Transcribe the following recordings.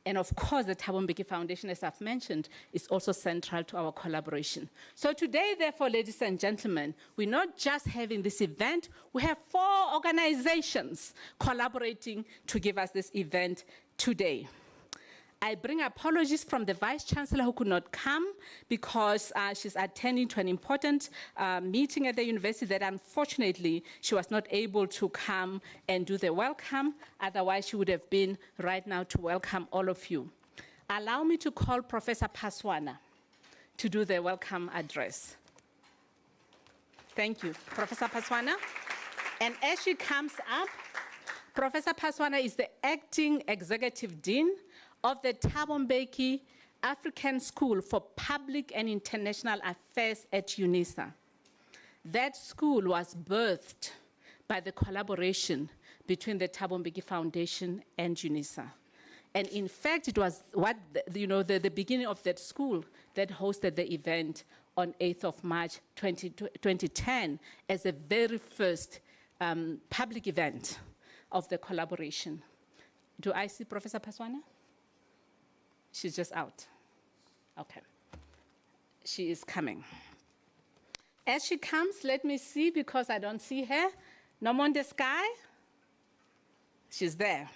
And of course, the Thabo Mbeki Foundation, as I've mentioned, is also central to our collaboration. So today, therefore, ladies and gentlemen, we're not just having this event, we have 4 organizations collaborating to give us this event today. I bring apologies from the Vice-Chancellor who could not come because she's attending to an important meeting at the university that unfortunately she was not able to come and do the welcome. Otherwise, she would have been right now to welcome all of you. Allow me to call Professor Paswana to do the welcome address. Thank you, Professor Paswana. And as she comes up, Professor Paswana is the Acting Executive Dean of the Thabo Mbeki African School for Public and International Affairs at Unisa. That school was birthed by the collaboration between the Thabo Mbeki Foundation and Unisa. And in fact, it was the beginning of that school that hosted the event on 8th of March 2010 as the very first public event of the collaboration. Do I see Professor Paswana? She's just out. Okay. She is coming. As she comes, let me see, because I don't see her. Nomon the sky? She's there.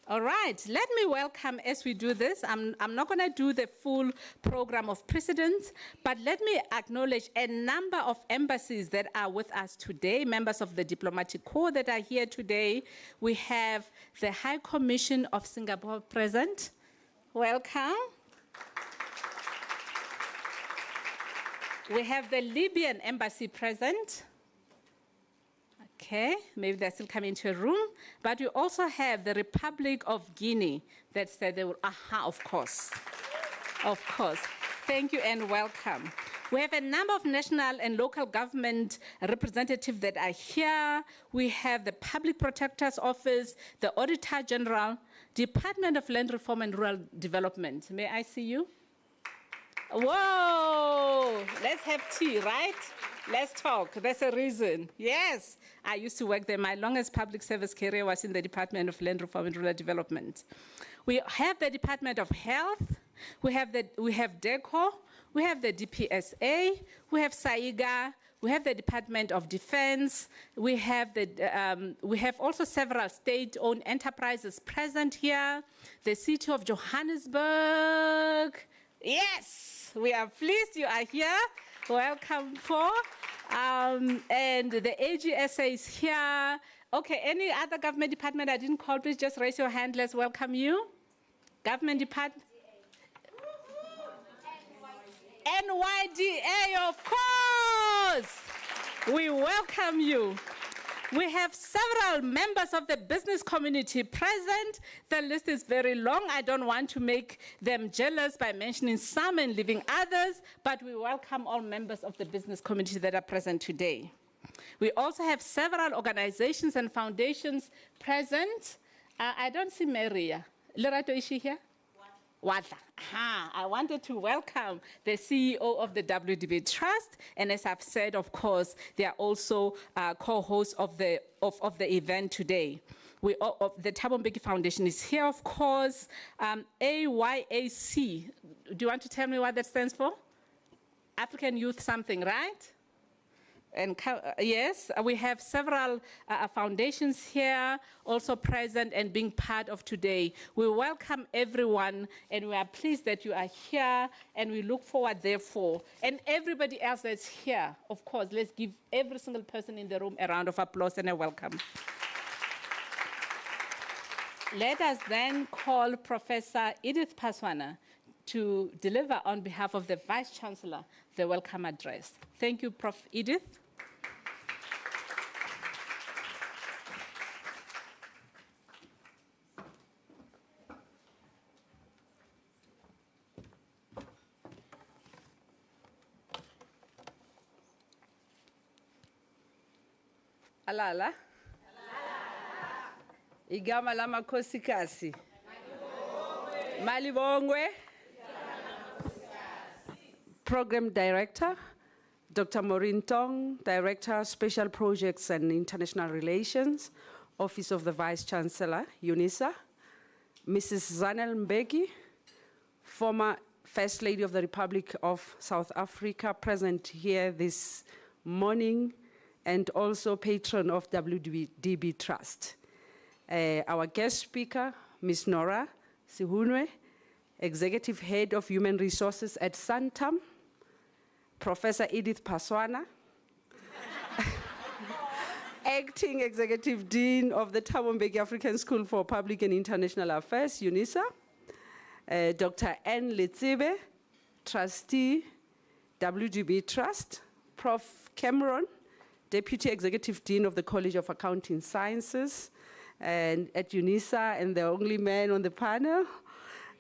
All right, let me welcome, as we do this, I'm not going to do the full program of precedence, but let me acknowledge a number of embassies that are with us today, members of the diplomatic corps that are here today. We have the High Commission of Singapore present. Welcome. We have the Libyan embassy present. Okay, maybe they're still coming into a room. But we also have the Republic of Guinea that said they will, of course. Of course. Thank you and welcome. We have a number of national and local government representatives that are here. We have the Public Protector's Office, the Auditor General, Department of Land Reform and Rural Development. May I see you? Whoa, let's have tea, right? Let's talk. There's a reason. Yes, I used to work there. My longest public service career was in the Department of Land Reform and Rural Development. We have the Department of Health. We have DECO. We have the DPSA. We have SAIGA. We have the Department of Defense. We have also several state-owned enterprises present here. The City of Johannesburg. Yes, we are pleased you are here. Welcome, Paul. And the AGSA is here. Okay, any other government department I didn't call, please just raise your hand. Let's welcome you. Government department. NYDA, of course. We welcome you. We have several members of the business community present. The list is very long. I don't want to make them jealous by mentioning some and leaving others, but we welcome all members of the business community that are present today. We also have several organizations and foundations present. I don't see Maria. Lerato, is she here? Wadla. I wanted to welcome the CEO of the WDB Trust, and as I've said, of course, they are also co-hosts of the event today. The Thabo Mbeki Foundation is here, of course. AYAC. Do you want to tell me what that stands for? African Youth something, right? And yes, we have several foundations here also present and being part of today. We welcome everyone, and we are pleased that you are here, and we look forward, therefore. And everybody else that's here, of course, let's give every single person in the room a round of applause and a welcome. Let us then call Professor Edith Paswana to deliver on behalf of the Vice-Chancellor the welcome address. Thank you, Prof. Edith. Alala. Igama lama kosikasi. Malibongwe. Program Director, Dr. Maureen Tong, Director, Special Projects and International Relations, Office of the Vice Chancellor, Unisa. Mrs. Zanel Mbeki, former First Lady of the Republic of South Africa, present here this morning, and also patron of WDB Trust. Our guest speaker, Ms. Nora Sihunwe, Executive Head of Human Resources at Santam, Professor Edith Paswana, Acting Executive Dean of the Thabo Mbeki African School for Public and International Affairs, Unisa, Dr. Anne Letsibe, Trustee, WDB Trust, Prof. Kgorong, Deputy Executive Dean of the College of Accounting Sciences, and at Unisa, and the only man on the panel,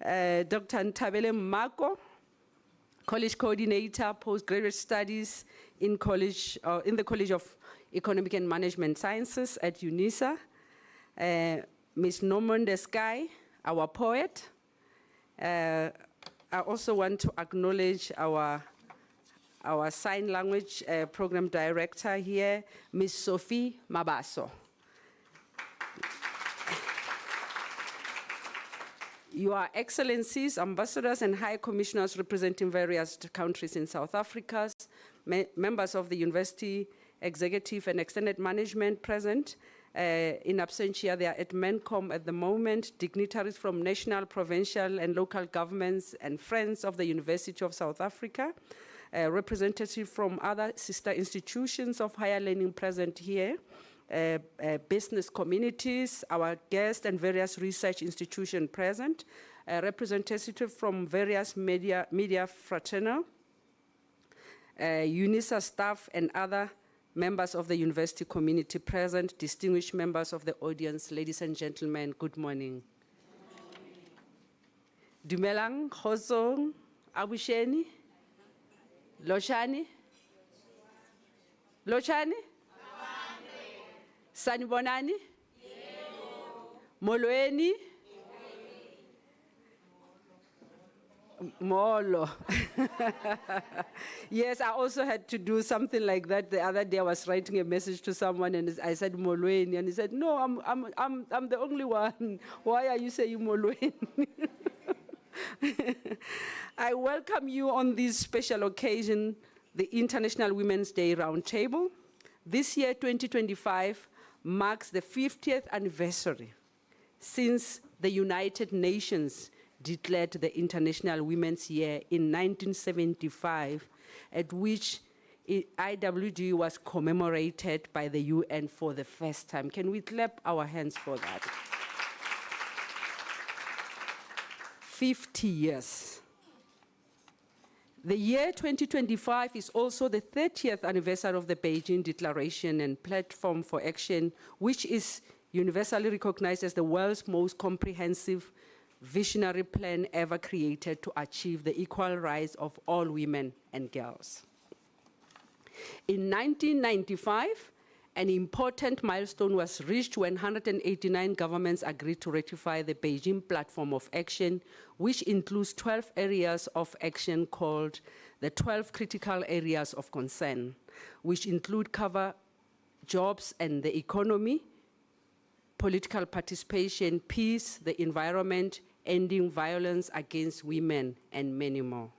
Dr. Ntabele Mako, College Coordinator, Postgraduate Studies in the College of Economic and Management Sciences at Unisa, Ms. Nomonde Sky, our poet. I also want to acknowledge our sign language program director here, Ms. Sophie Mabaso. Your Excellencies, ambassadors and high commissioners representing various countries in South Africa, members of the university executive and extended management present. In absentia, they are at MENCOM at the moment, dignitaries from national, provincial, and local governments, and friends of the University of South Africa, representatives from other sister institutions of higher learning present here, business communities, our guests, and various research institutions present, representatives from various media fraternal, Unisa staff, and other members of the university community present, distinguished members of the audience, ladies and gentlemen, good morning. Dumelang, Khosong, Abusheni, Loshani, Loshani, Sanibonani, Molweni, Molo. Yes, I also had to do something like that. The other day I was writing a message to someone and I said Molweni, and he said, no, I'm the only one. Why are you saying Molweni? I welcome you on this special occasion, the International Women's Day Roundtable. This year, 2025, marks the 50th anniversary since the United Nations declared the International Women's Year in 1975, at which IWD was commemorated by the UN for the first time. Can we clap our hands for that? 50 years. The year 2025 is also the 30th anniversary of the Beijing Declaration and Platform for Action, which is universally recognized as the world's most comprehensive visionary plan ever created to achieve the equal rights of all women and girls. In 1995, an important milestone was reached when 189 governments agreed to ratify the Beijing Platform of Action, which includes 12 areas of action called the 12 critical areas of concern, which cover jobs and the economy, political participation, peace, the environment, ending violence against women, and many more.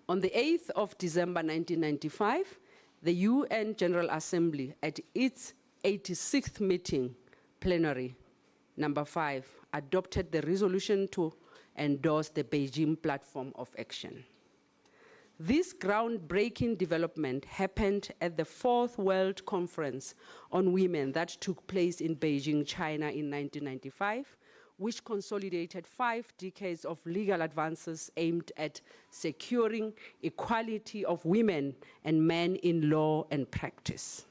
On the 8th of December 1995, the UN General Assembly, at its 86th meeting, plenary, number 5, adopted the resolution to endorse the Beijing Platform of Action. This groundbreaking development happened at the 4th World Conference on Women that took place in Beijing, China in 1995, which consolidated 5 decades of legal advances aimed at securing equality of women and men in law and practice.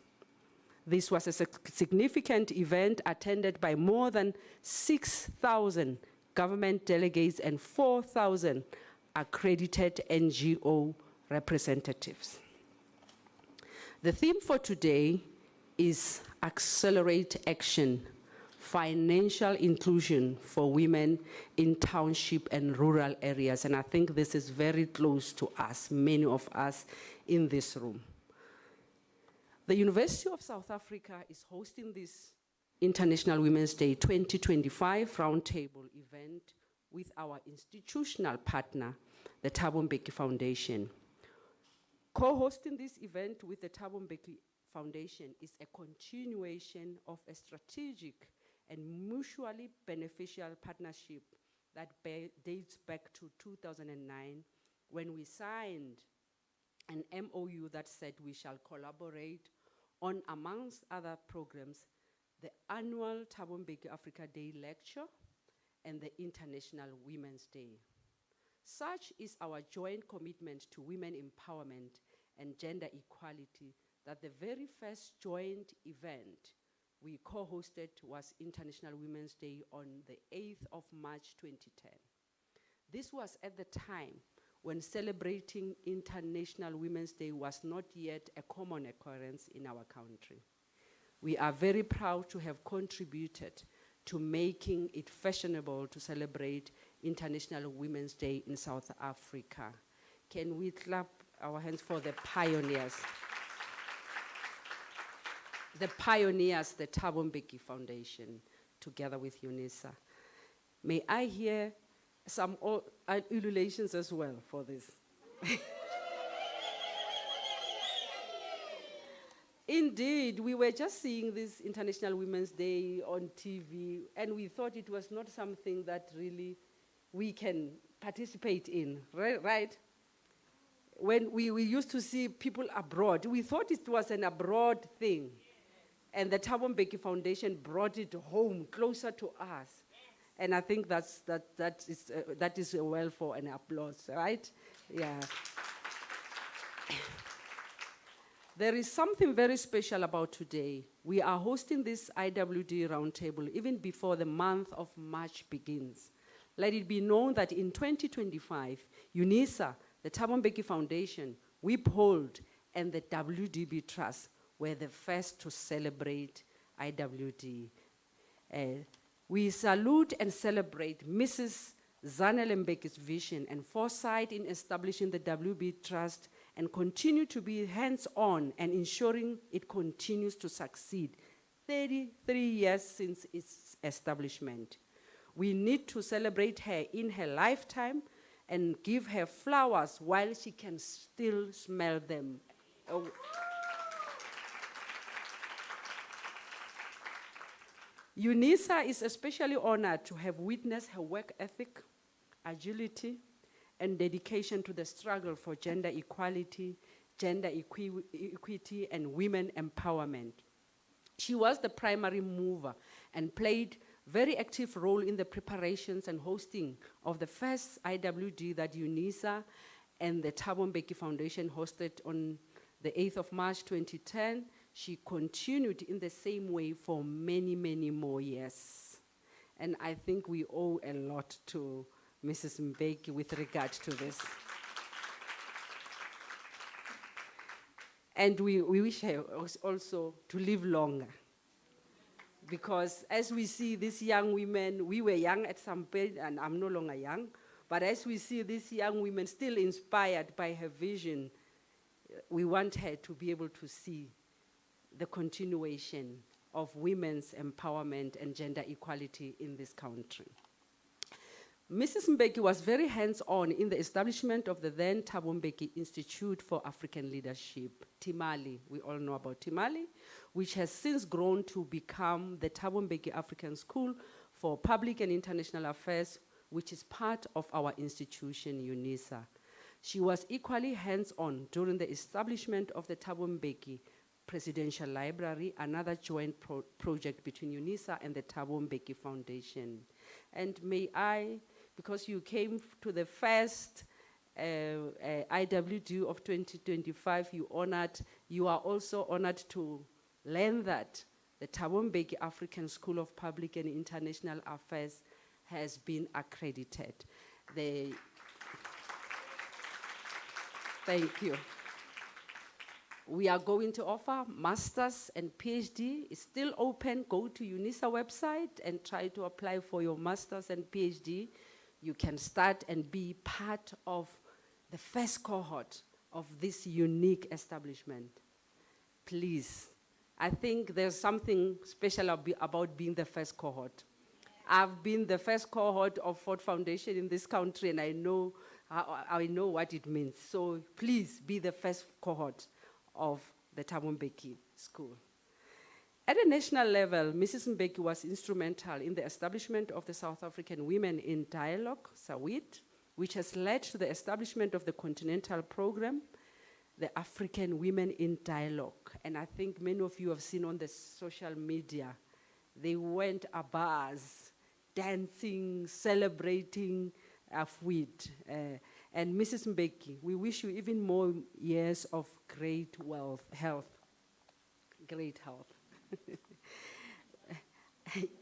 This was a significant event attended by more than 6,000 government delegates and 4,000 accredited NGO representatives. The theme for today is Accelerate Action, Financial Inclusion for Women in Township and Rural Areas. And I think this is very close to us, many of us in this room. The University of South Africa is hosting this International Women's Day 2025 roundtable event with our institutional partner, the Thabo Mbeki Foundation. Co-hosting this event with the Thabo Mbeki Foundation is a continuation of a strategic and mutually beneficial partnership that dates back to 2009, when we signed an MOU that said we shall collaborate on, amongst other programs, the annual Thabo Mbeki Africa Day lecture and the International Women's Day. Such is our joint commitment to women empowerment and gender equality that the very first joint event we co-hosted was International Women's Day on the 8th of March 2010. This was at the time when celebrating International Women's Day was not yet a common occurrence in our country. We are very proud to have contributed to making it fashionable to celebrate International Women's Day in South Africa. Can we clap our hands for the pioneers? The pioneers, the Thabo Mbeki Foundation, together with Unisa. May I hear some ululations as well for this? Indeed, we were just seeing this International Women's Day on TV, and we thought it was not something that really we can participate in, right? When we used to see people abroad, we thought it was an abroad thing. And the Thabo Mbeki brought it home, closer to us. And I think that is a well for an applause, right? Yeah. There is something very special about today. We are hosting this IWD roundtable even before the month of March begins. Let it be known that in 2025, Unisa, the Thabo Mbeki Foundation, WIPHOLD, and the WDB Trust were the first to celebrate IWD. We salute and celebrate Mrs. Zanele Mbeki's vision and foresight in establishing the WB Trust and continue to be hands-on and ensuring it continues to succeed 33 years since its establishment. We need to celebrate her in her lifetime and give her flowers while she can still smell them. Unisa is especially honored to have witnessed her work ethic, agility, and dedication to the struggle for gender equality, gender equity, and women empowerment. She was the primary mover and played a very active role in the preparations and hosting of the first IWD that Unisa and the Thabo Mbeki Foundation hosted on the 8th of March 2010. She continued in the same way for many, many more years. And I think we owe a lot to Mrs. Mbeki with regard to this. And we wish her also to live longer. Because as we see these young women, we were young at some point, and I'm no longer young, but as we see these young women still inspired by her vision, we want her to be able to see the continuation of women's empowerment and gender equality in this country. Mrs. Mbeki was very hands-on in the establishment of the then Thabo Mbeki Institute for African Leadership, Timali. We all know about Timali, which has since grown to become the Thabo Mbeki African School for Public and International Affairs, which is part of our institution, Unisa. She was equally hands-on during the establishment of the Thabo Mbeki Presidential Library, another joint project between Unisa and the Thabo Mbeki Foundation. And may I, because you came to the first IWD of 2025, you are also honored to learn that the Thabo Mbeki African School of Public and International Affairs has been accredited. Thank you. We are going to offer masters and PhD. It's still open. Go to Unisa website and try to apply for your masters and PhD. You can start and be part of the first cohort of this unique establishment. Please I think there's something special about being the first cohort. I've been the first cohort of Ford Foundation in this country, and I know what it means. So please be the first cohort of the Thabo Mbeki School. At a national level, Mrs. Mbeki was instrumental in the establishment of the South African Women in Dialogue, SAWID, which has led to the establishment of the continental program, the African Women in Dialogue. And I think many of you have seen on the social media, they went abuzz, dancing, celebrating AFWID. And Mrs. Mbeki, we wish you even more years of great health.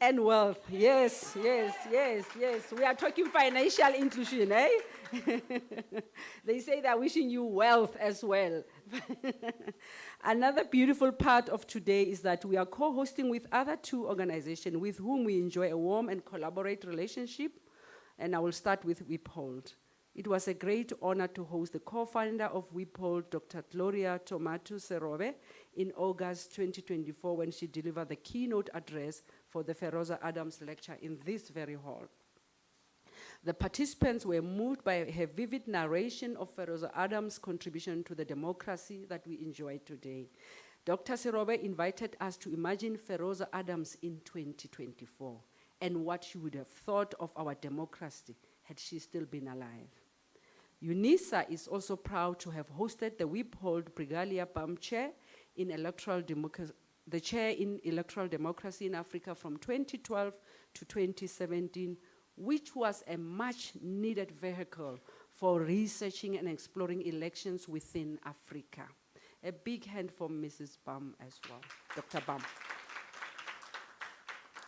And wealth, yes. We are talking financial inclusion, eh? They say they're wishing you wealth as well. Another beautiful part of today is that we are co-hosting with other two organizations with whom we enjoy a warm and collaborate relationship, and I will start with WIPHOLD. It was a great honor to host the co-founder of WIPHOLD, Dr. Gloria Tomatu Serobe, in August 2024 when she delivered the keynote address for the Feroza Adams lecture in this very hall. The participants were moved by her vivid narration of Feroza Adams' contribution to the democracy that we enjoy today. Dr. Serobe invited us to imagine Feroza Adams in 2024 and what she would have thought of our democracy had she still been alive. Unisa is also proud to have hosted the WIPHOLD Brigalia Bam Chair in electoral democracy, the chair in electoral democracy in Africa from 2012 to 2017, which was a much needed vehicle for researching and exploring elections within Africa. A big hand for Mrs. Bam as well, Dr. Bam.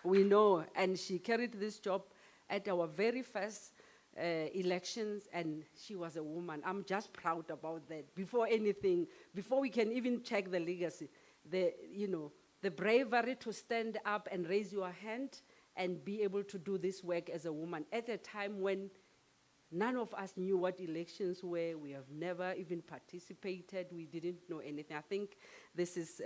We know, and she carried this job at our very first elections, and she was a woman. I'm just proud about that. Before anything, before we can even check the legacy, the bravery to stand up and raise your hand and be able to do this work as a woman at a time when none of us knew what elections were. We have never even participated. We didn't know anything. I think this is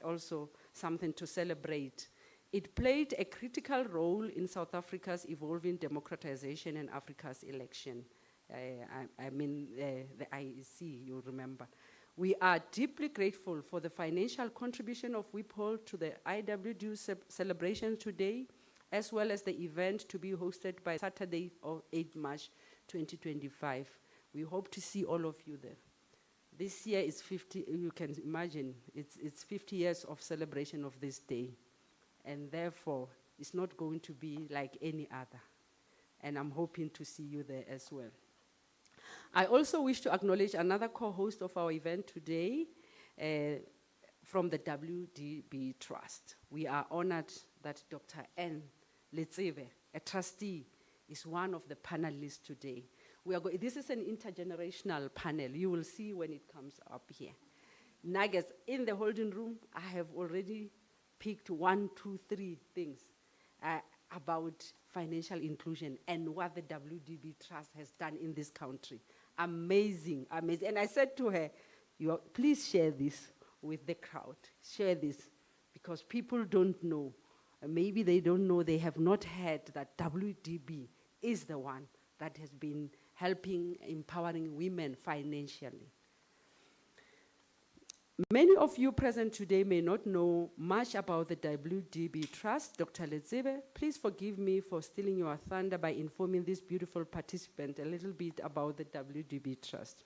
also something to celebrate. It played a critical role in South Africa's evolving democratization and Africa's election. I mean, the IEC, you remember. We are deeply grateful for the financial contribution of WIPHOLD to the IWD celebration today, as well as the event to be hosted by Saturday, 8 March 2025. We hope to see all of you there. This year is 50, you can imagine, it's 50 years of celebration of this day. And therefore, it's not going to be like any other. And I'm hoping to see you there as well. I also wish to acknowledge another co-host of our event today from the WDB Trust. We are honored that Dr. N. Letsebe, a trustee, is one of the panelists today. This is an intergenerational panel. You will see when it comes up here. Nuggets, in the holding room, I have already picked 1, 2, 3 things about financial inclusion and what the WDB Trust has done in this country. Amazing, amazing. And I said to her, please share this with the crowd. Share this, because people don't know. Maybe they don't know, they have not heard that WDB is the one that has been helping, empowering women financially. Many of you present today may not know much about the WDB Trust. Dr. Letsebe, please forgive me for stealing your thunder by informing this beautiful participant a little bit about the WDB Trust.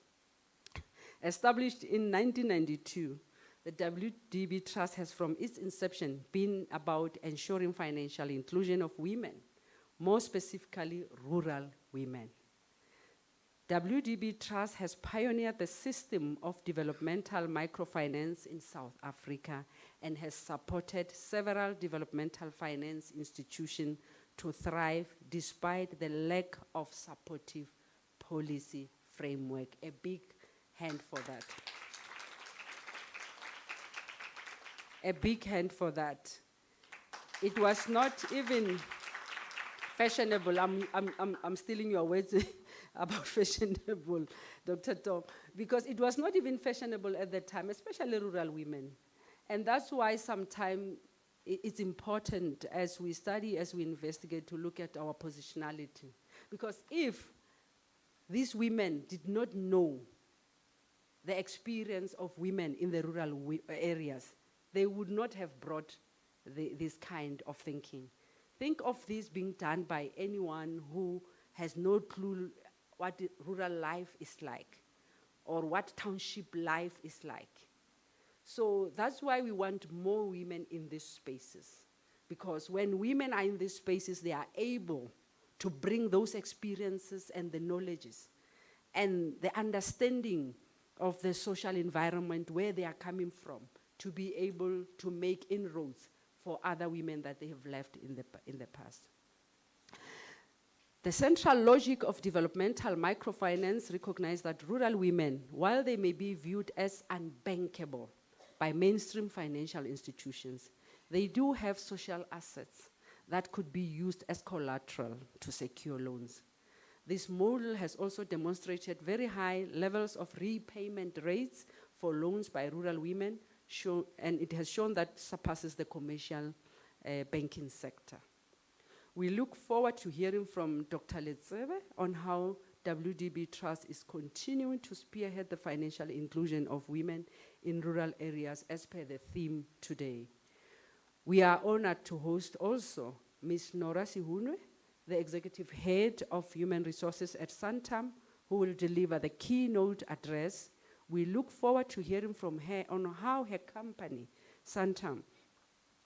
Established in 1992, the WDB Trust has from its inception been about ensuring financial inclusion of women, more specifically rural women. WDB Trust has pioneered the system of developmental microfinance in South Africa and has supported several developmental finance institutions to thrive despite the lack of supportive policy framework. A big hand for that. A big hand for that. It was not even fashionable. I'm stealing your words about fashionable, Dr. Tom, because it was not even fashionable at that time, especially rural women. And that's why sometimes it's important as we study, as we investigate, to look at our positionality. Because if these women did not know the experience of women in the rural areas, they would not have brought this kind of thinking. Think of this being done by anyone who has no clue what rural life is like or what township life is like. So that's why we want more women in these spaces. Because when women are in these spaces, they are able to bring those experiences and the knowledges and the understanding of the social environment where they are coming from to be able to make inroads for other women that they have left in the past. The central logic of developmental microfinance recognizes that rural women, while they may be viewed as unbankable by mainstream financial institutions, they do have social assets that could be used as collateral to secure loans. This model has also demonstrated very high levels of repayment rates for loans by rural women, and it has shown that surpasses the commercial banking sector. We look forward to hearing from Dr. Letsebe on how WDB Trust is continuing to spearhead the financial inclusion of women in rural areas as per the theme today. We are honored to host also Ms. Nora Sihunwe, the Executive Head of Human Resources at Santam, who will deliver the keynote address. We look forward to hearing from her on how her company, Santam,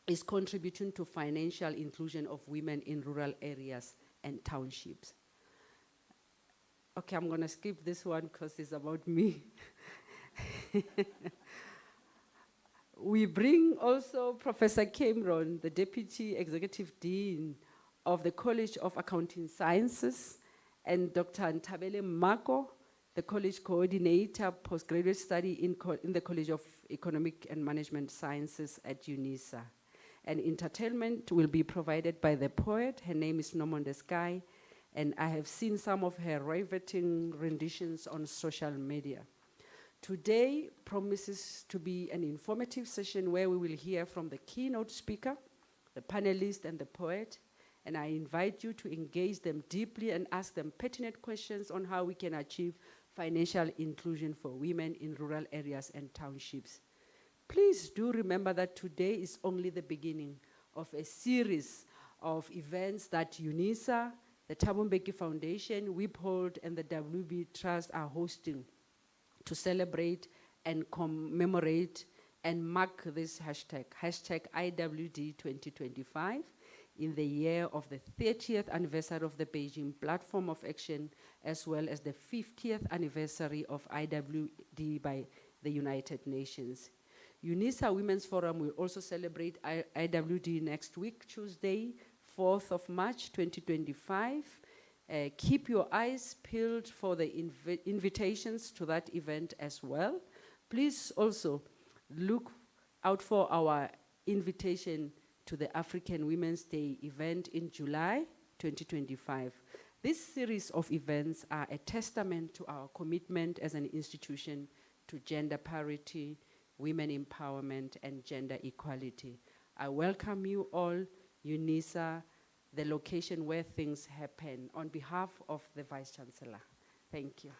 is contributing to financial inclusion of women in rural areas and townships. Okay, I'm gonna skip this one because it's about me. We bring also Professor Kgorong, the Deputy Executive Dean of the College of Accounting Sciences, and Dr. Ntabele Mako, the College Coordinator, Postgraduate Study in the College of Economic and Management Sciences at Unisa. And entertainment will be provided by the poet. Her name is Nomonde Sky, and I have seen some of her riveting renditions on social media. Today promises to be an informative session where we will hear from the keynote speaker, the panelist, and the poet, and I invite you to engage them deeply and ask them pertinent questions on how we can achieve financial inclusion for women in rural areas and townships. Please do remember that today is only the beginning of a series of events that Unisa, the Thabo Mbeki Foundation, WIPHOLD, and the WB Trust are hosting to celebrate and commemorate and mark this hashtag IWD 2025, in the year of the 30th anniversary of the Beijing Platform of Action, as well as the 50th anniversary of IWD by the United Nations. Unisa Women's Forum will also celebrate IWD next week, Tuesday, 4th of March, 2025. Keep your eyes peeled for the invitations to that event as well. Please also look out for our invitation to the African Women's Day event in July 2025. This series of events are a testament to our commitment as an institution to gender parity, women empowerment, and gender equality. I welcome you all, Unisa, the location where things happen, on behalf of the Vice Chancellor. Thank you.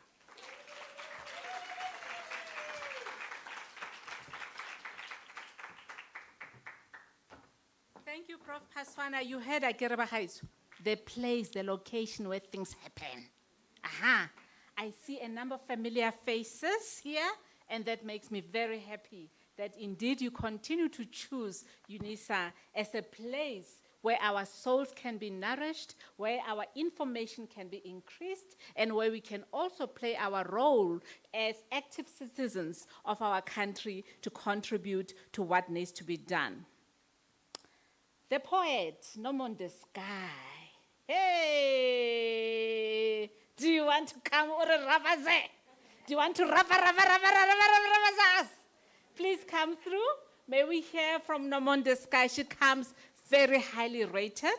Thank you, Prof. Paswana. You heard the place, the location where things happen. Aha. I see a number of familiar faces here, and that makes me very happy that indeed you continue to choose Unisa as a place where our souls can be nourished, where our information can be increased, and where we can also play our role as active citizens of our country to contribute to what needs to be done. The poet, Nomonde Sky. Hey! Do you want to come or ravaze? Do you want to us? Please come through. May we hear from Nomonde Sky. She comes very highly rated.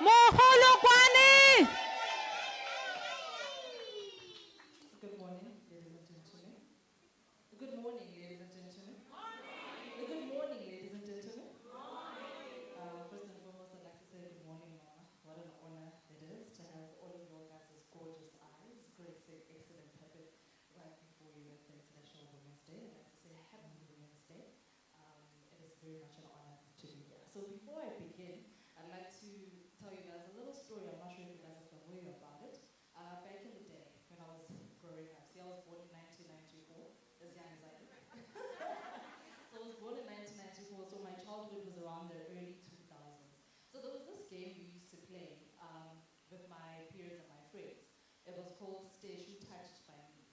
Mogolokwane! Good morning, ladies and gentlemen. Good morning, ladies and gentlemen. Good morning, ladies and gentlemen. First and foremost, I'd like to say good morning, Mama. What an honor it is to have all of your guys' gorgeous eyes, grace, excellence, happen right before you at the International Women's Day. I'd like to say Happy Women's Day. It is very much an honor to be here. So before I begin, I'd like to tell you guys a little story. I'm not sure if you guys are familiar about it. Back in the day, when I was growing up, see, I was born in 1994, as young as I am. So I was born in 1994, so my childhood was around the early 2000s. So there was this game we used to play with my peers and my friends. It was called Stay Shoe Touched by Me.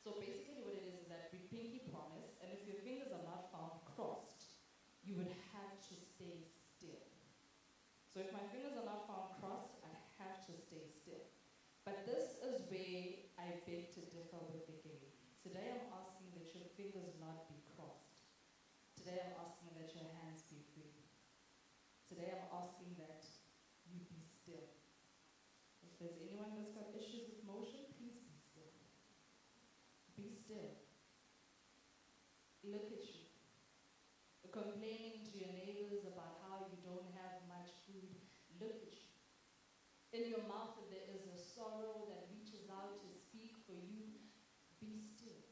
So basically what it is that we pinky promise, and if your fingers are not found crossed, you would have to stay still. So if my fingers are not found crossed, I have to stay still. But this is where I beg to differ with the game. Today I'm asking that your fingers not be crossed. Today I'm asking that your hands be free. Today I'm asking that you be still. If there's anyone that's got issues with motion, please be still. Be still. Look at you. Complaining to your neighbors about how you don't have much food. Look at you. In your mouth there is a sorrow that reaches out to speak for you. Be still.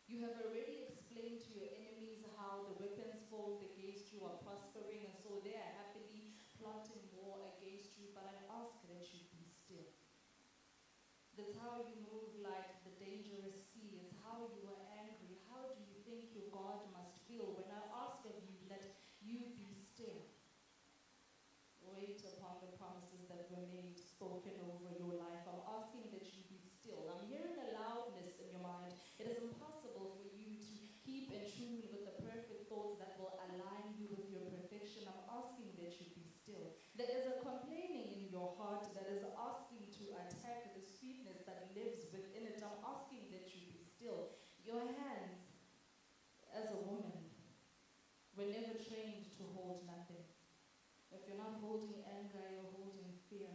You have already explained to your enemies how the weapons formed against you are prospering, and so they are happily plotting war against you, but I ask that you be still. That's how you move like the dangerous sea. It's how you are angry. How do you think your God must feel when I ask of you that you be still? Wait upon the promises that were made, spoken over your life. I'm asking that you be still. I'm hearing a loudness in your mind. It is impossible for you to keep in tune with the perfect thoughts that will align you with your perfection. I'm asking that you be still. There is a complaining in your heart that is asking to attack the sweetness that lives within it. I'm asking that you be still. Your hands, as a woman, were never trained to hold nothing. If you're not holding anger, you're holding fear.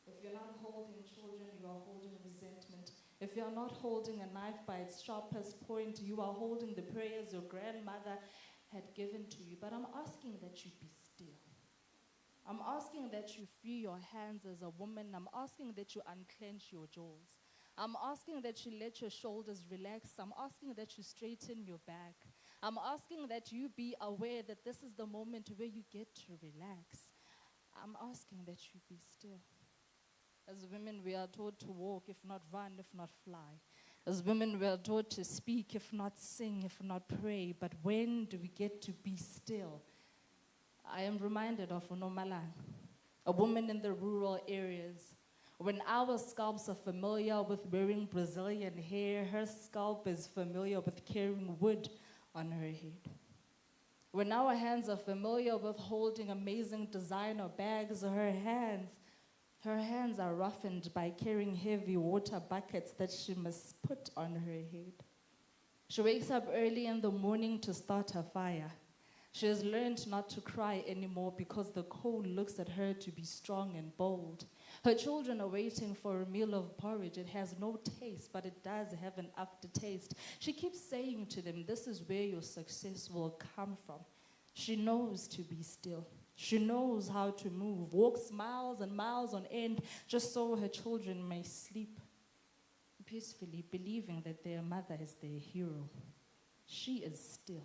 If you're not holding children, you are holding resentment. If you're not holding a knife by its sharpest point, you are holding the prayers your grandmother had given to you. But I'm asking that you be still. I'm asking that you free your hands as a woman. I'm asking that you unclench your jaws. I'm asking that you let your shoulders relax. I'm asking that you straighten your back. I'm asking that you be aware that this is the moment where you get to relax. I'm asking that you be still. As women, we are taught to walk, if not run, if not fly. As women, we are taught to speak, if not sing, if not pray. But when do we get to be still? I am reminded of Unomalang, a woman in the rural areas. When our scalps are familiar with wearing Brazilian hair, her scalp is familiar with carrying wood on her head. When our hands are familiar with holding amazing designer bags, her hands are roughened by carrying heavy water buckets that she must put on her head. She wakes up early in the morning to start a fire. She has learned not to cry anymore because the coal looks at her to be strong and bold. Her children are waiting for a meal of porridge. It has no taste, but it does have an aftertaste. She keeps saying to them, this is where your success will come from. She knows to be still. She knows how to move, walks miles and miles on end just so her children may sleep peacefully, believing that their mother is their hero. She is still.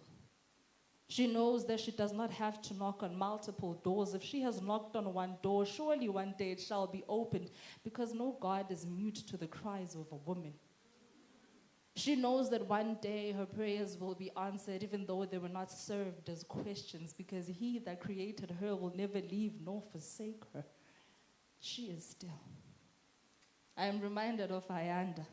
She knows that she does not have to knock on multiple doors. If she has knocked on one door, surely one day it shall be opened, because no God is mute to the cries of a woman. She knows that one day her prayers will be answered, even though they were not served as questions, because he that created her will never leave nor forsake her. She is still. I am reminded of Ayanda,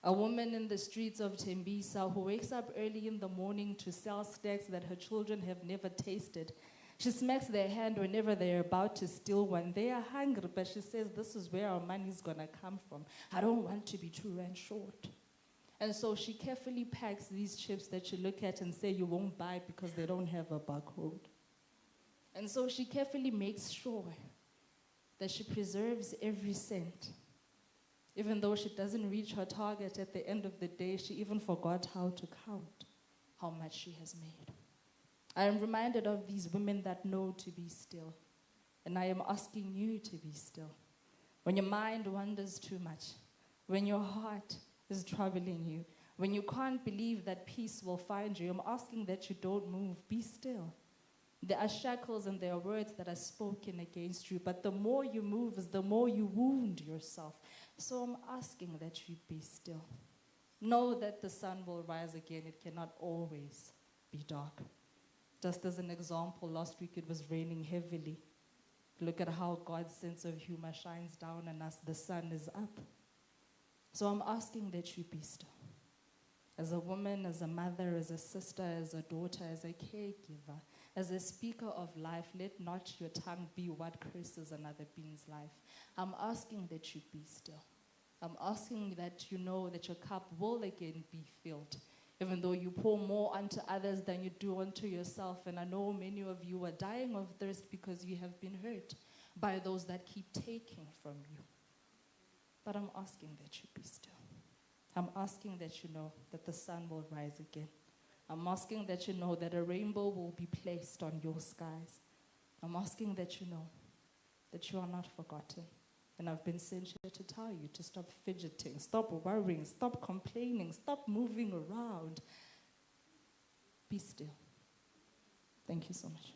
a woman in the streets of Tembisa who wakes up early in the morning to sell snacks that her children have never tasted. She smacks their hand whenever they're about to steal one. They are hungry, but she says, this is where our money's gonna come from. I don't want to be too and short. And so she carefully packs these chips that you look at and say you won't buy because they don't have a barcode. And so she carefully makes sure that she preserves every cent. Even though she doesn't reach her target at the end of the day, she even forgot how to count how much she has made. I am reminded of these women that know to be still. And I am asking you to be still. When your mind wanders too much, when your heart is troubling you, when you can't believe that peace will find you, I'm asking that you don't move. Be still. There are shackles and there are words that are spoken against you, but the more you move is the more you wound yourself. So I'm asking that you be still. Know that the sun will rise again. It cannot always be dark. Just as an example, last week it was raining heavily. Look at how God's sense of humor shines down on us. The sun is up. So I'm asking that you be still. As a woman, as a mother, as a sister, as a daughter, as a caregiver, as a speaker of life, let not your tongue be what curses another being's life. I'm asking that you be still. I'm asking that you know that your cup will again be filled, even though you pour more onto others than you do onto yourself. And I know many of you are dying of thirst because you have been hurt by those that keep taking from you. But I'm asking that you be still. I'm asking that you know that the sun will rise again. I'm asking that you know that a rainbow will be placed on your skies. I'm asking that you know that you are not forgotten. And I've been sent here to tell you to stop fidgeting, stop worrying, stop complaining, stop moving around. Be still. Thank you so much.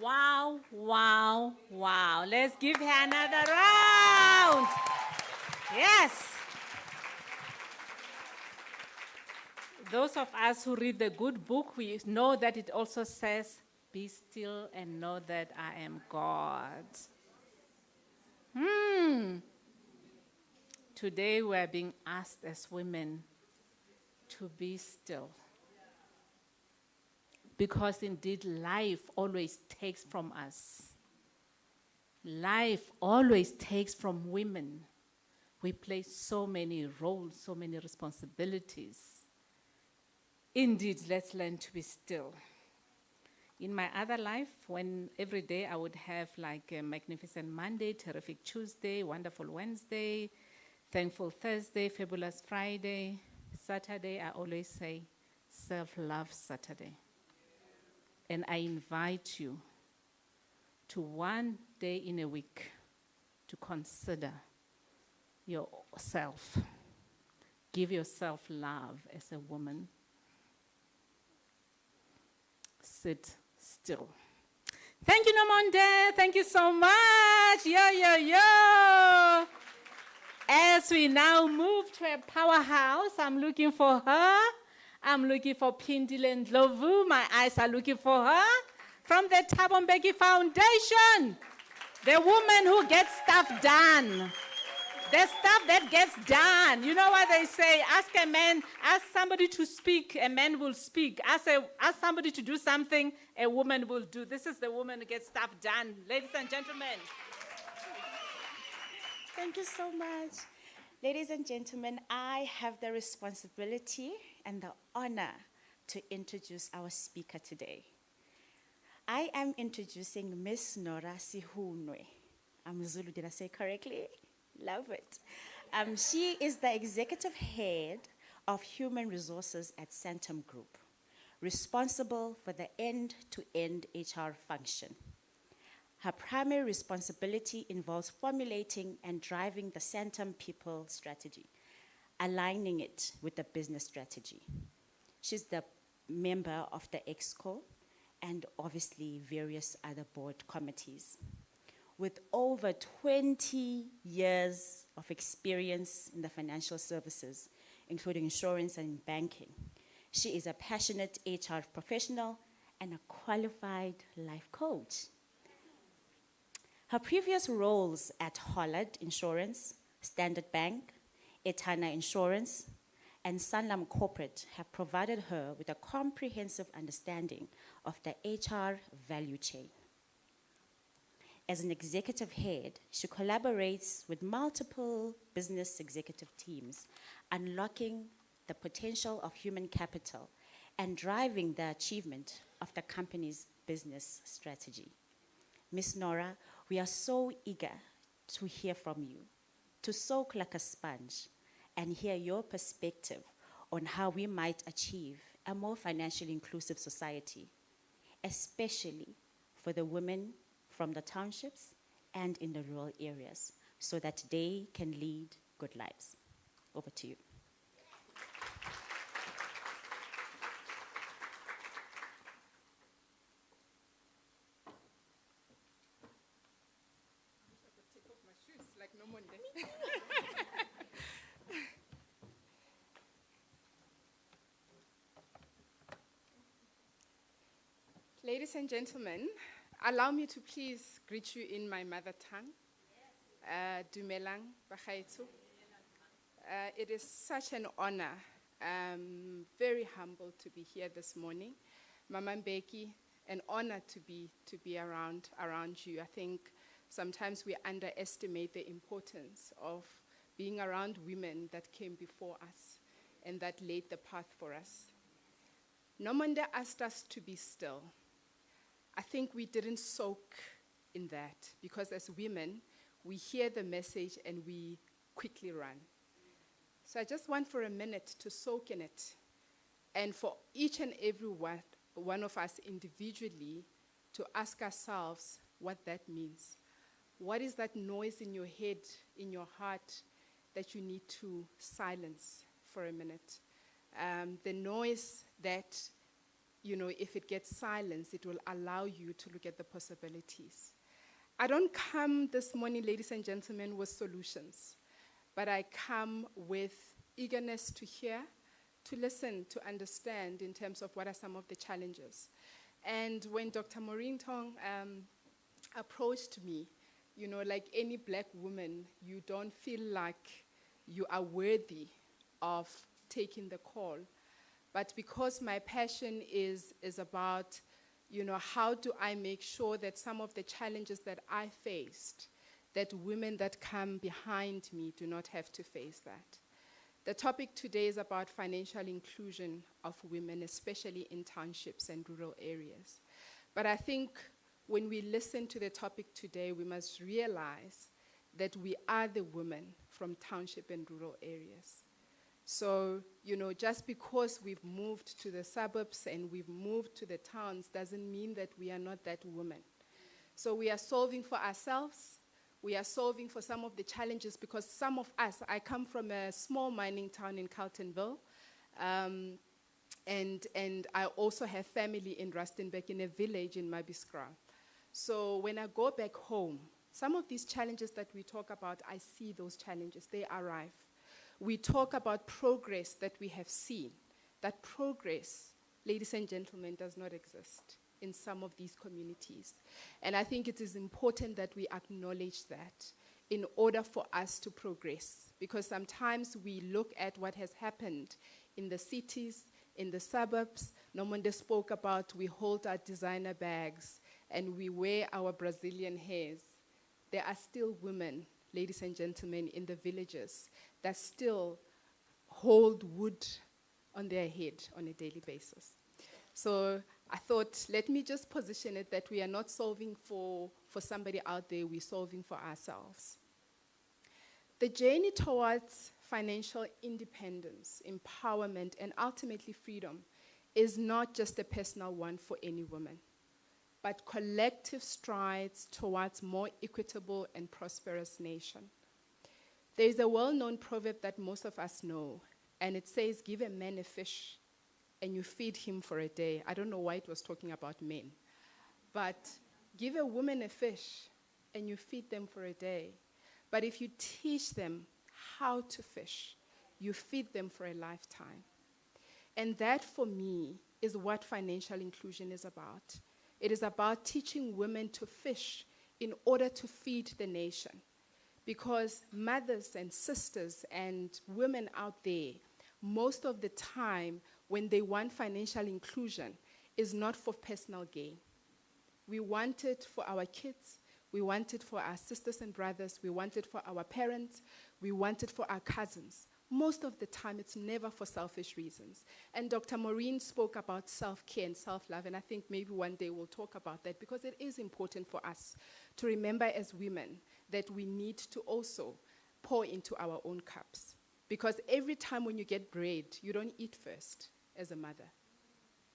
Wow, wow, wow. Let's give her another round. Yes. Those of us who read the good book, we know that it also says, be still and know that I am God. Today we are being asked as women to be still. Because indeed life always takes from us. Life always takes from women. We play so many roles, so many responsibilities. Indeed, let's learn to be still. In my other life, when every day I would have like a magnificent Monday, terrific Tuesday, wonderful Wednesday, thankful Thursday, fabulous Friday, Saturday, I always say self-love Saturday. And I invite you to one day in a week to consider yourself. Give yourself love as a woman. Sit still. Thank you, Nomonde. Thank you so much. Yo. As we now move to a powerhouse, I'm looking for her. I'm looking for Pindile Ndlovu. My eyes are looking for her. From the Thabo Mbeki Foundation. The woman who gets stuff done. The stuff that gets done. You know what they say? Ask a man, ask somebody to speak, a man will speak. Ask somebody to do something, a woman will do. This is the woman who gets stuff done. Ladies and gentlemen. Thank you so much. Ladies and gentlemen, I have the responsibility and the honor to introduce our speaker today. I am introducing Miss Nora Sihunwe. I'm Zulu, did I say correctly? Love it. She is the executive head of human resources at Centum Group, responsible for the end-to-end HR function. Her primary responsibility involves formulating and driving the Centum People strategy, aligning it with the business strategy. She's the member of the EXCO and obviously various other board committees. With over 20 years of experience in the financial services, including insurance and banking, she is a passionate HR professional and a qualified life coach. Her previous roles at Hollard Insurance, Standard Bank, Etana Insurance, and Sanlam Corporate have provided her with a comprehensive understanding of the HR value chain. As an executive head, she collaborates with multiple business executive teams, unlocking the potential of human capital and driving the achievement of the company's business strategy. Ms. Nora, we are so eager to hear from you, to soak like a sponge and hear your perspective on how we might achieve a more financially inclusive society, especially for the women from the townships and in the rural areas, so that they can lead good lives. Over to you. Ladies and gentlemen, allow me to please greet you in my mother tongue. Dumelang, bagaetsho. It is such an honor, very humbled to be here this morning. Mama Mbeki, an honor to be around you. I think sometimes we underestimate the importance of being around women that came before us and that laid the path for us. Nomonde asked us to be still. I think we didn't soak in that, because as women, we hear the message and we quickly run. So I just want for a minute to soak in it, and for each and every one of us individually to ask ourselves what that means. What is that noise in your head, in your heart, that you need to silence for a minute? The noise that, you know, if it gets silenced, it will allow you to look at the possibilities. I don't come this morning, ladies and gentlemen, with solutions, but I come with eagerness to hear, to listen, to understand in terms of what are some of the challenges. And when Dr. Maureen Tong approached me, you know, like any black woman, you don't feel like you are worthy of taking the call. But because my passion is about, you know, how do I make sure that some of the challenges that I faced, that women that come behind me do not have to face that. The topic today is about financial inclusion of women, especially in townships and rural areas. But I think when we listen to the topic today, we must realize that we are the women from township and rural areas. So, you know, just because we've moved to the suburbs and we've moved to the towns doesn't mean that we are not that woman. So we are solving for ourselves. We are solving for some of the challenges, because some of us, I come from a small mining town in Carltonville, and I also have family in Rustenburg, in a village in Mabiskra. So when I go back home, some of these challenges that we talk about, I see those challenges, they arrive. We talk about progress that we have seen. That progress, ladies and gentlemen, does not exist in some of these communities. And I think it is important that we acknowledge that in order for us to progress. Because sometimes we look at what has happened in the cities, in the suburbs. Nomonde spoke about we hold our designer bags and we wear our Brazilian hairs. There are still women, ladies and gentlemen, in the villages that still hold wood on their head on a daily basis. So I thought, let me just position it that we are not solving for somebody out there, we're solving for ourselves. The journey towards financial independence, empowerment, and ultimately freedom is not just a personal one for any woman, but collective strides towards more equitable and prosperous nation. There is a well-known proverb that most of us know, and it says, give a man a fish and you feed him for a day. I don't know why it was talking about men, but give a woman a fish and you feed them for a day. But if you teach them how to fish, you feed them for a lifetime. And that, for me, is what financial inclusion is about. It is about teaching women to fish in order to feed the nation. Because mothers and sisters and women out there, most of the time, when they want financial inclusion, is not for personal gain. We want it for our kids. We want it for our sisters and brothers. We want it for our parents. We want it for our cousins. Most of the time, it's never for selfish reasons. And Dr. Maureen spoke about self-care and self-love, and I think maybe one day we'll talk about that, because it is important for us to remember as women that we need to also pour into our own cups. Because every time when you get bread, you don't eat first as a mother.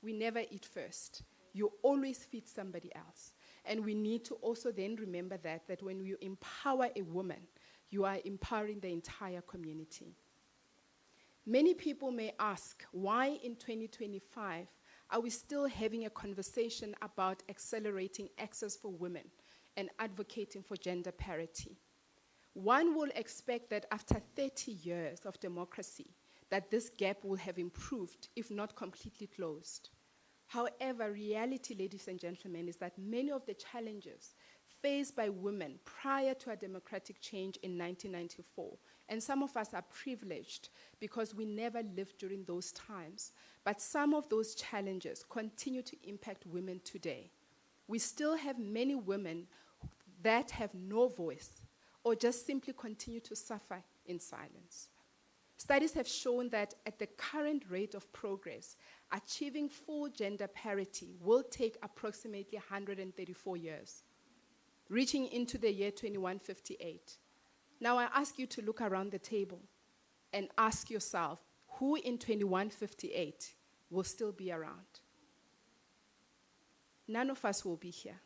We never eat first. You always feed somebody else. And we need to also then remember that when you empower a woman, you are empowering the entire community. Many people may ask, why in 2025 are we still having a conversation about accelerating access for women and advocating for gender parity? One will expect that after 30 years of democracy, that this gap will have improved, if not completely closed. However, reality, ladies and gentlemen, is that many of the challenges faced by women prior to a democratic change in 1994, and some of us are privileged because we never lived during those times, but some of those challenges continue to impact women today. We still have many women that have no voice or just simply continue to suffer in silence. Studies have shown that at the current rate of progress, achieving full gender parity will take approximately 134 years, reaching into the year 2158. Now I ask you to look around the table and ask yourself, who in 2158 will still be around? None of us will be here.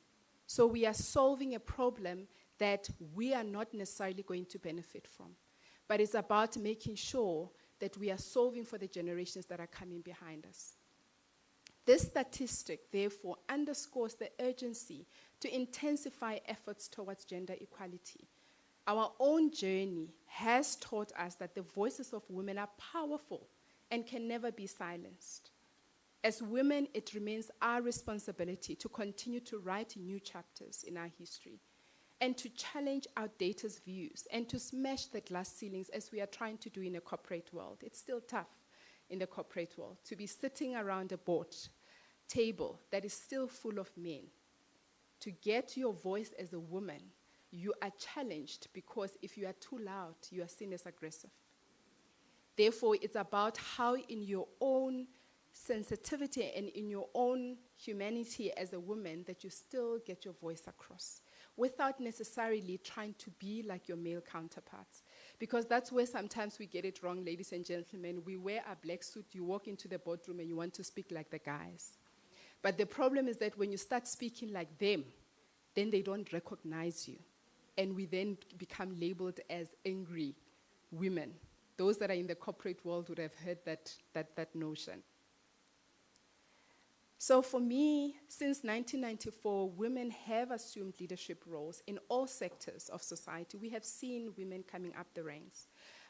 So we are solving a problem that we are not necessarily going to benefit from. But it's about making sure that we are solving for the generations that are coming behind us. This statistic, therefore, underscores the urgency to intensify efforts towards gender equality. Our own journey has taught us that the voices of women are powerful and can never be silenced. As women, it remains our responsibility to continue to write new chapters in our history and to challenge outdated views and to smash the glass ceilings as we are trying to do in a corporate world. It's still tough in the corporate world to be sitting around a board table that is still full of men. To get your voice as a woman, you are challenged because if you are too loud, you are seen as aggressive. Therefore, it's about how in your own sensitivity and in your own humanity as a woman that you still get your voice across without necessarily trying to be like your male counterparts. Because that's where sometimes we get it wrong, ladies and gentlemen. We wear a black suit, you walk into the boardroom and you want to speak like the guys. But the problem is that when you start speaking like them, then they don't recognize you. And we then become labeled as angry women. Those that are in the corporate world would have heard that notion. So for me, since 1994, women have assumed leadership roles in all sectors of society. We have seen women coming up the ranks.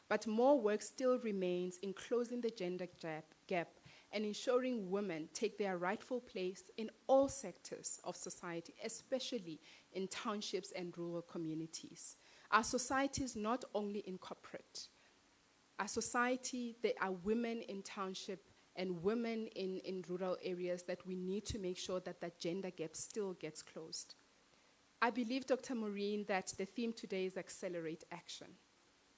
But more work still remains in closing the gender gap and ensuring women take their rightful place in all sectors of society, especially in townships and rural communities. Our society is not only in corporate. Our society, there are women in township and women in rural areas that we need to make sure that that gender gap still gets closed. I believe, Dr. Maureen, that the theme today is Accelerate Action,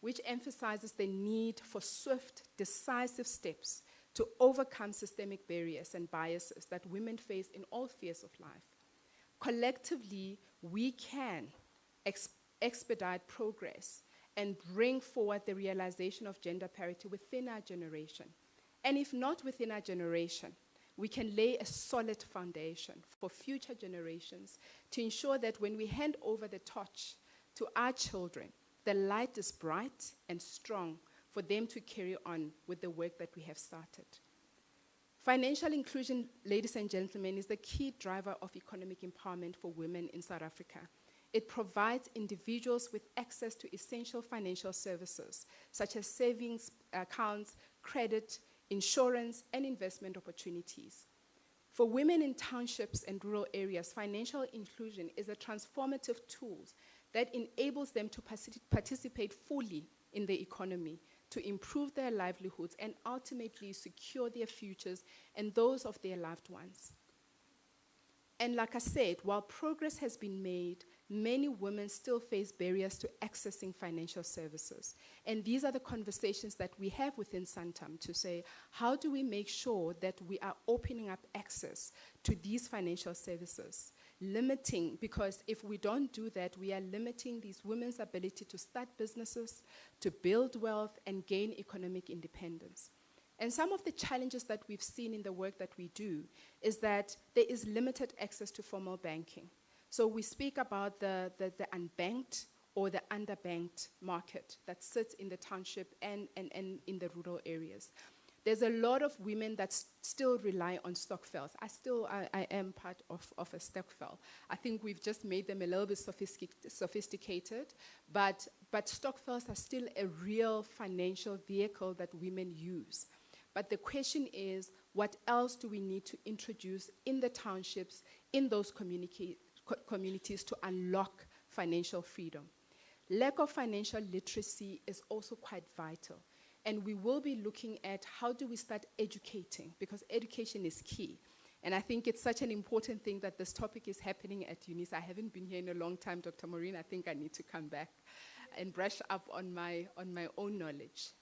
which emphasizes the need for swift, decisive steps to overcome systemic barriers and biases that women face in all spheres of life. Collectively, we can expedite progress and bring forward the realization of gender parity within our generation. And if not within our generation, we can lay a solid foundation for future generations to ensure that when we hand over the torch to our children, the light is bright and strong for them to carry on with the work that we have started. Financial inclusion, ladies and gentlemen, is the key driver of economic empowerment for women in South Africa. It provides individuals with access to essential financial services, such as savings accounts, credit, insurance, and investment opportunities. For women in townships and rural areas, financial inclusion is a transformative tool that enables them to participate fully in the economy, to improve their livelihoods, and ultimately secure their futures and those of their loved ones. And like I said, while progress has been made, many women still face barriers to accessing financial services. And these are the conversations that we have within Santam to say, how do we make sure that we are opening up access to these financial services? Limiting, because if we don't do that, we are limiting these women's ability to start businesses, to build wealth, and gain economic independence. And some of the challenges that we've seen in the work that we do is that there is limited access to formal banking. So we speak about the unbanked or the underbanked market that sits in the township and in the rural areas. There's a lot of women that still rely on stokvels. I am part of a stokvel. I think we've just made them a little bit sophisticated, but stokvels are still a real financial vehicle that women use. But the question is, what else do we need to introduce in the townships, in those communities to unlock financial freedom? Lack of financial literacy is also quite vital. And we will be looking at how do we start educating, because education is key. And I think it's such an important thing that this topic is happening at Unisa. I haven't been here in a long time, Dr. Maureen. I think I need to come back and brush up on my own knowledge.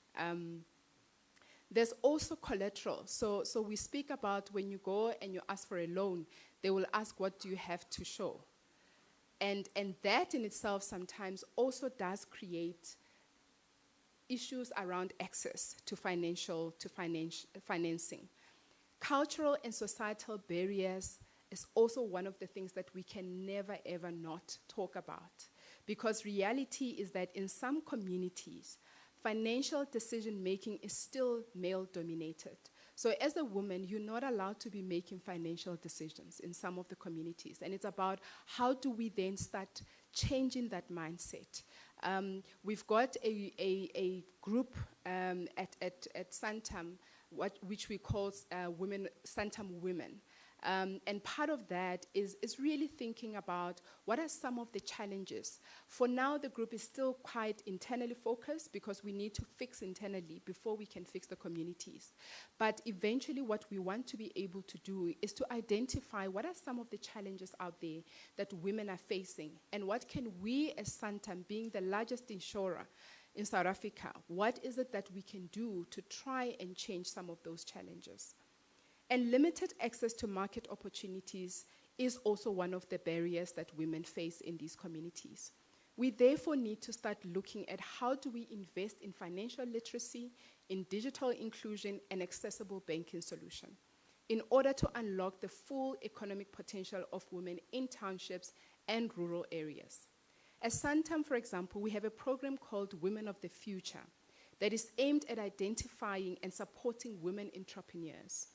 There's also collateral. So we speak about when you go and you ask for a loan, they will ask, what do you have to show? And that in itself sometimes also does create issues around access to financing. Cultural and societal barriers is also one of the things that we can never, ever not talk about. Because reality is that in some communities, financial decision-making is still male-dominated. So as a woman, you're not allowed to be making financial decisions in some of the communities. And it's about how do we then start changing that mindset. We've got a group at Santam, which we call Santam Women. And part of that is really thinking about what are some of the challenges. For now, the group is still quite internally focused because we need to fix internally before we can fix the communities. But eventually what we want to be able to do is to identify what are some of the challenges out there that women are facing, and what can we as Santam, being the largest insurer in South Africa, what is it that we can do to try and change some of those challenges? And limited access to market opportunities is also one of the barriers that women face in these communities. We therefore need to start looking at how do we invest in financial literacy, in digital inclusion, and accessible banking solution in order to unlock the full economic potential of women in townships and rural areas. At Santam, for example, we have a program called Women of the Future that is aimed at identifying and supporting women entrepreneurs.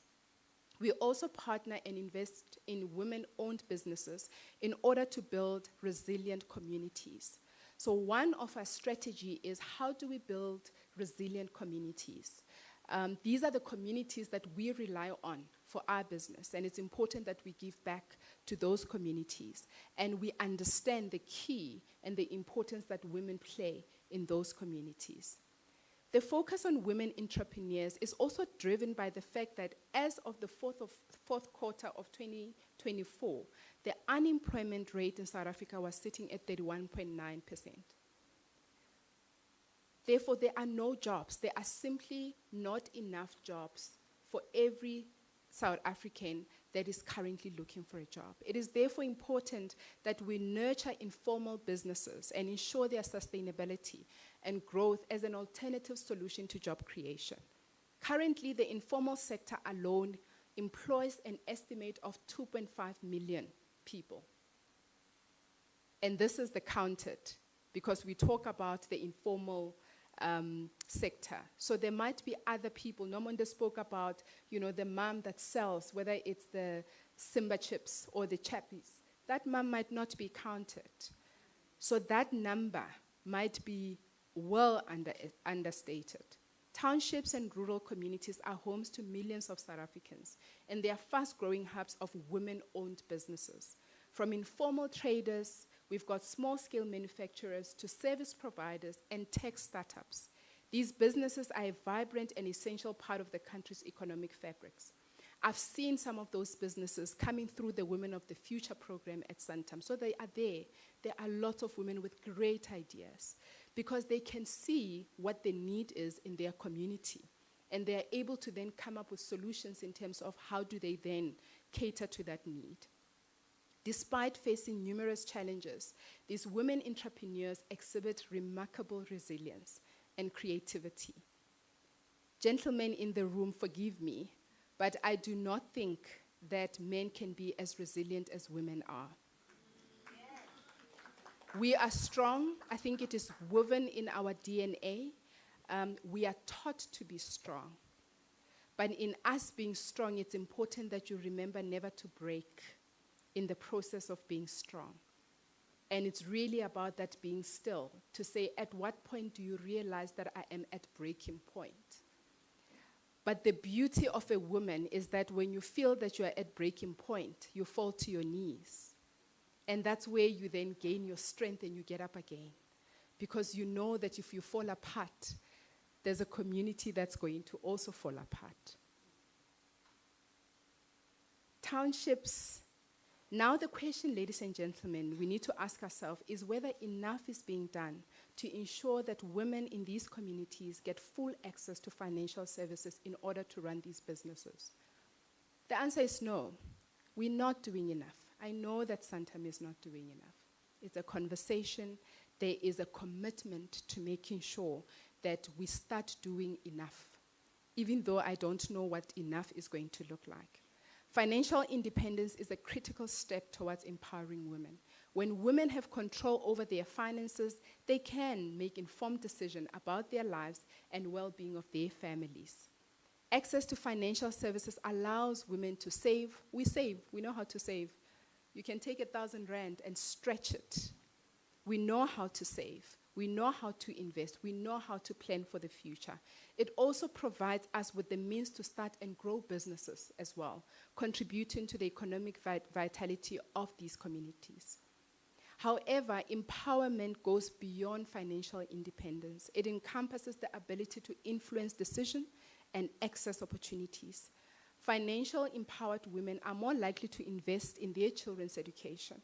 We also partner and invest in women-owned businesses in order to build resilient communities. So one of our strategy is how do we build resilient communities? These are the communities that we rely on for our business, and it's important that we give back to those communities, and we understand the key and the importance that women play in those communities. The focus on women entrepreneurs is also driven by the fact that as of the fourth quarter of 2024, the unemployment rate in South Africa was sitting at 31.9%. Therefore, there are no jobs. There are simply not enough jobs for every South African that is currently looking for a job. It is therefore important that we nurture informal businesses and ensure their sustainability and growth as an alternative solution to job creation. Currently, the informal sector alone employs an estimate of 2.5 million people. And this is the counted, because we talk about the informal sector. So there might be other people. Nomonde spoke about, the mom that sells, whether it's the Simba chips or the chappies. That mom might not be counted. So that number might be well understated. Townships and rural communities are homes to millions of South Africans, and they are fast-growing hubs of women-owned businesses. From informal traders, we've got small-scale manufacturers to service providers and tech startups. These businesses are a vibrant and essential part of the country's economic fabrics. I've seen some of those businesses coming through the Women of the Future program at Santam. So they are there. There are lots of women with great ideas because they can see what the need is in their community. And they are able to then come up with solutions in terms of how do they then cater to that need. Despite facing numerous challenges, these women entrepreneurs exhibit remarkable resilience and creativity. Gentlemen in the room, forgive me, but I do not think that men can be as resilient as women are. We are strong. I think it is woven in our DNA. We are taught to be strong. But in us being strong, it's important that you remember never to break in the process of being strong. And it's really about that being still, to say, at what point do you realize that I am at breaking point? But the beauty of a woman is that when you feel that you are at breaking point, you fall to your knees. And that's where you then gain your strength and you get up again. Because you know that if you fall apart, there's a community that's going to also fall apart. Townships. Now the question, ladies and gentlemen, we need to ask ourselves is whether enough is being done to ensure that women in these communities get full access to financial services in order to run these businesses. The answer is no. We're not doing enough. I know that Santam is not doing enough. It's a conversation. There is a commitment to making sure that we start doing enough, even though I don't know what enough is going to look like. Financial independence is a critical step towards empowering women. When women have control over their finances, they can make informed decisions about their lives and well-being of their families. Access to financial services allows women to save. We save. We know how to save. You can take 1,000 rand and stretch it. We know how to save. We know how to invest. We know how to plan for the future. It also provides us with the means to start and grow businesses as well, contributing to the economic vitality of these communities. However, empowerment goes beyond financial independence. It encompasses the ability to influence decision and access opportunities. Financially empowered women are more likely to invest in their children's education,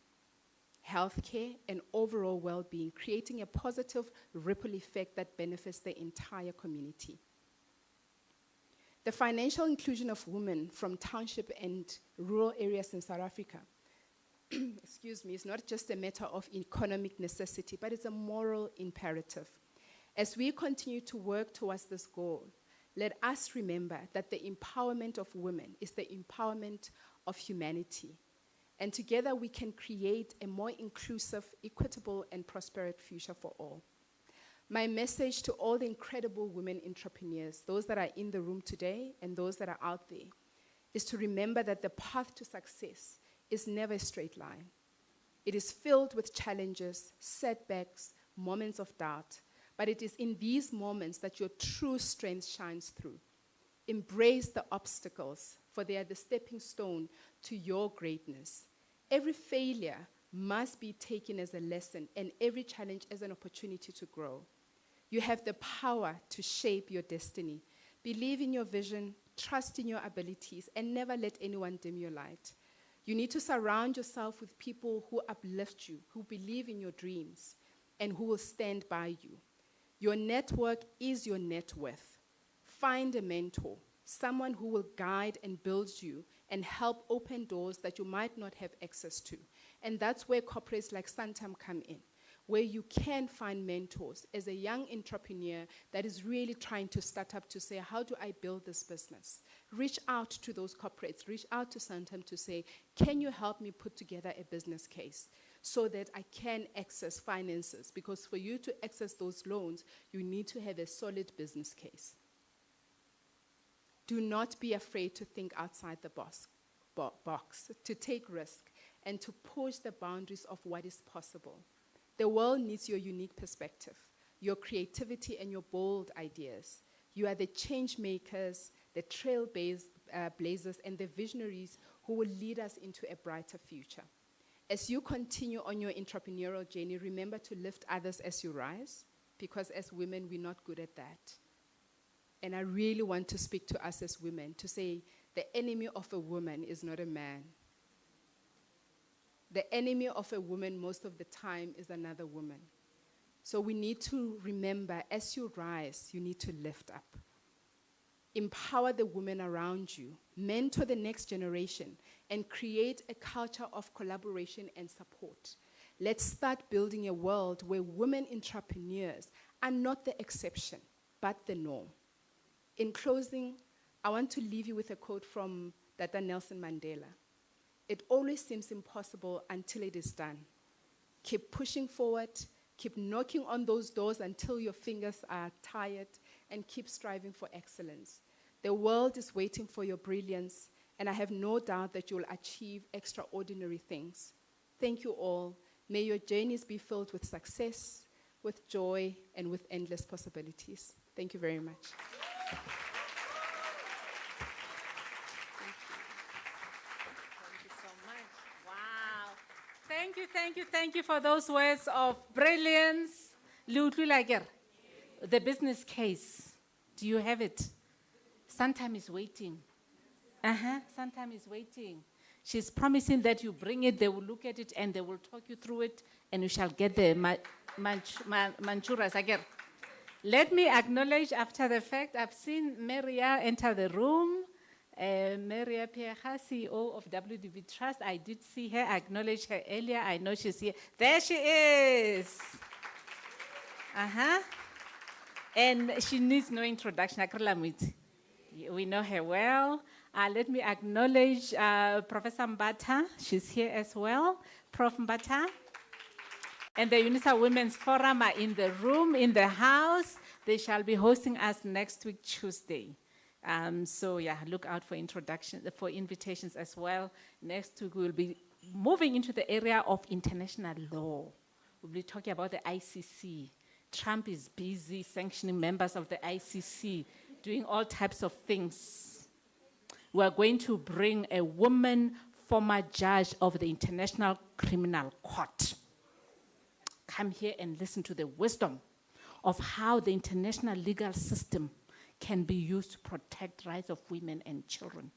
healthcare, and overall well-being, creating a positive ripple effect that benefits the entire community. The financial inclusion of women from township and rural areas in South Africa, excuse me, is not just a matter of economic necessity, but it's a moral imperative. As we continue to work towards this goal, let us remember that the empowerment of women is the empowerment of humanity. And together we can create a more inclusive, equitable, and prosperous future for all. My message to all the incredible women entrepreneurs, those that are in the room today and those that are out there, is to remember that the path to success is never a straight line. It is filled with challenges, setbacks, moments of doubt, but it is in these moments that your true strength shines through. Embrace the obstacles, for they are the stepping stone to your greatness. Every failure must be taken as a lesson and every challenge as an opportunity to grow. You have the power to shape your destiny. Believe in your vision, trust in your abilities, and never let anyone dim your light. You need to surround yourself with people who uplift you, who believe in your dreams, and who will stand by you. Your network is your net worth. Find a mentor, someone who will guide and build you and help open doors that you might not have access to. And that's where corporates like Santam come in, where you can find mentors as a young entrepreneur that is really trying to start up to say, how do I build this business? Reach out to those corporates, reach out to Santam to say, can you help me put together a business case so that I can access finances? Because for you to access those loans, you need to have a solid business case. Do not be afraid to think outside the box, to take risk, and to push the boundaries of what is possible. The world needs your unique perspective, your creativity, and your bold ideas. You are the change makers, the trailblazers, and the visionaries who will lead us into a brighter future. As you continue on your entrepreneurial journey, remember to lift others as you rise, because as women, we're not good at that. And I really want to speak to us as women to say, The enemy of a woman is not a man. The enemy of a woman most of the time is another woman. So we need to remember, as you rise, you need to lift up. Empower the women around you, mentor the next generation, and create a culture of collaboration and support. Let's start building a world where women entrepreneurs are not the exception, but the norm. In closing, I want to leave you with a quote from Tata Nelson Mandela. It always seems impossible until it is done. Keep pushing forward, keep knocking on those doors until your fingers are tired, and keep striving for excellence. The world is waiting for your brilliance, and I have no doubt that you will achieve extraordinary things. Thank you all. May your journeys be filled with success, with joy, and with endless possibilities. Thank you very much. Thank you for those words of brilliance. The business case, do you have it? Santam is waiting. Santam is waiting. She's promising that you bring it, they will look at it, and they will talk you through it, and you shall get the manchuras again. Let me acknowledge after the fact, I've seen Maria enter the room. Maria Pierre, CEO of WDB Trust. I did see her, acknowledge her earlier. I know she's here. There she is. And she needs no introduction. We know her well. Let me acknowledge Professor Mbata. She's here as well. Prof. Mbata. And the Unisa Women's Forum are in the room, in the house. They shall be hosting us next week, Tuesday. So yeah, look out for invitations as well. Next week we'll be moving into the area of international law. We'll be talking about the ICC. Trump is busy sanctioning members of the ICC, doing all types of things. We're going to bring a woman former judge of the International Criminal Court. Come here and listen to the wisdom of how the international legal system can be used to protect rights of women and children.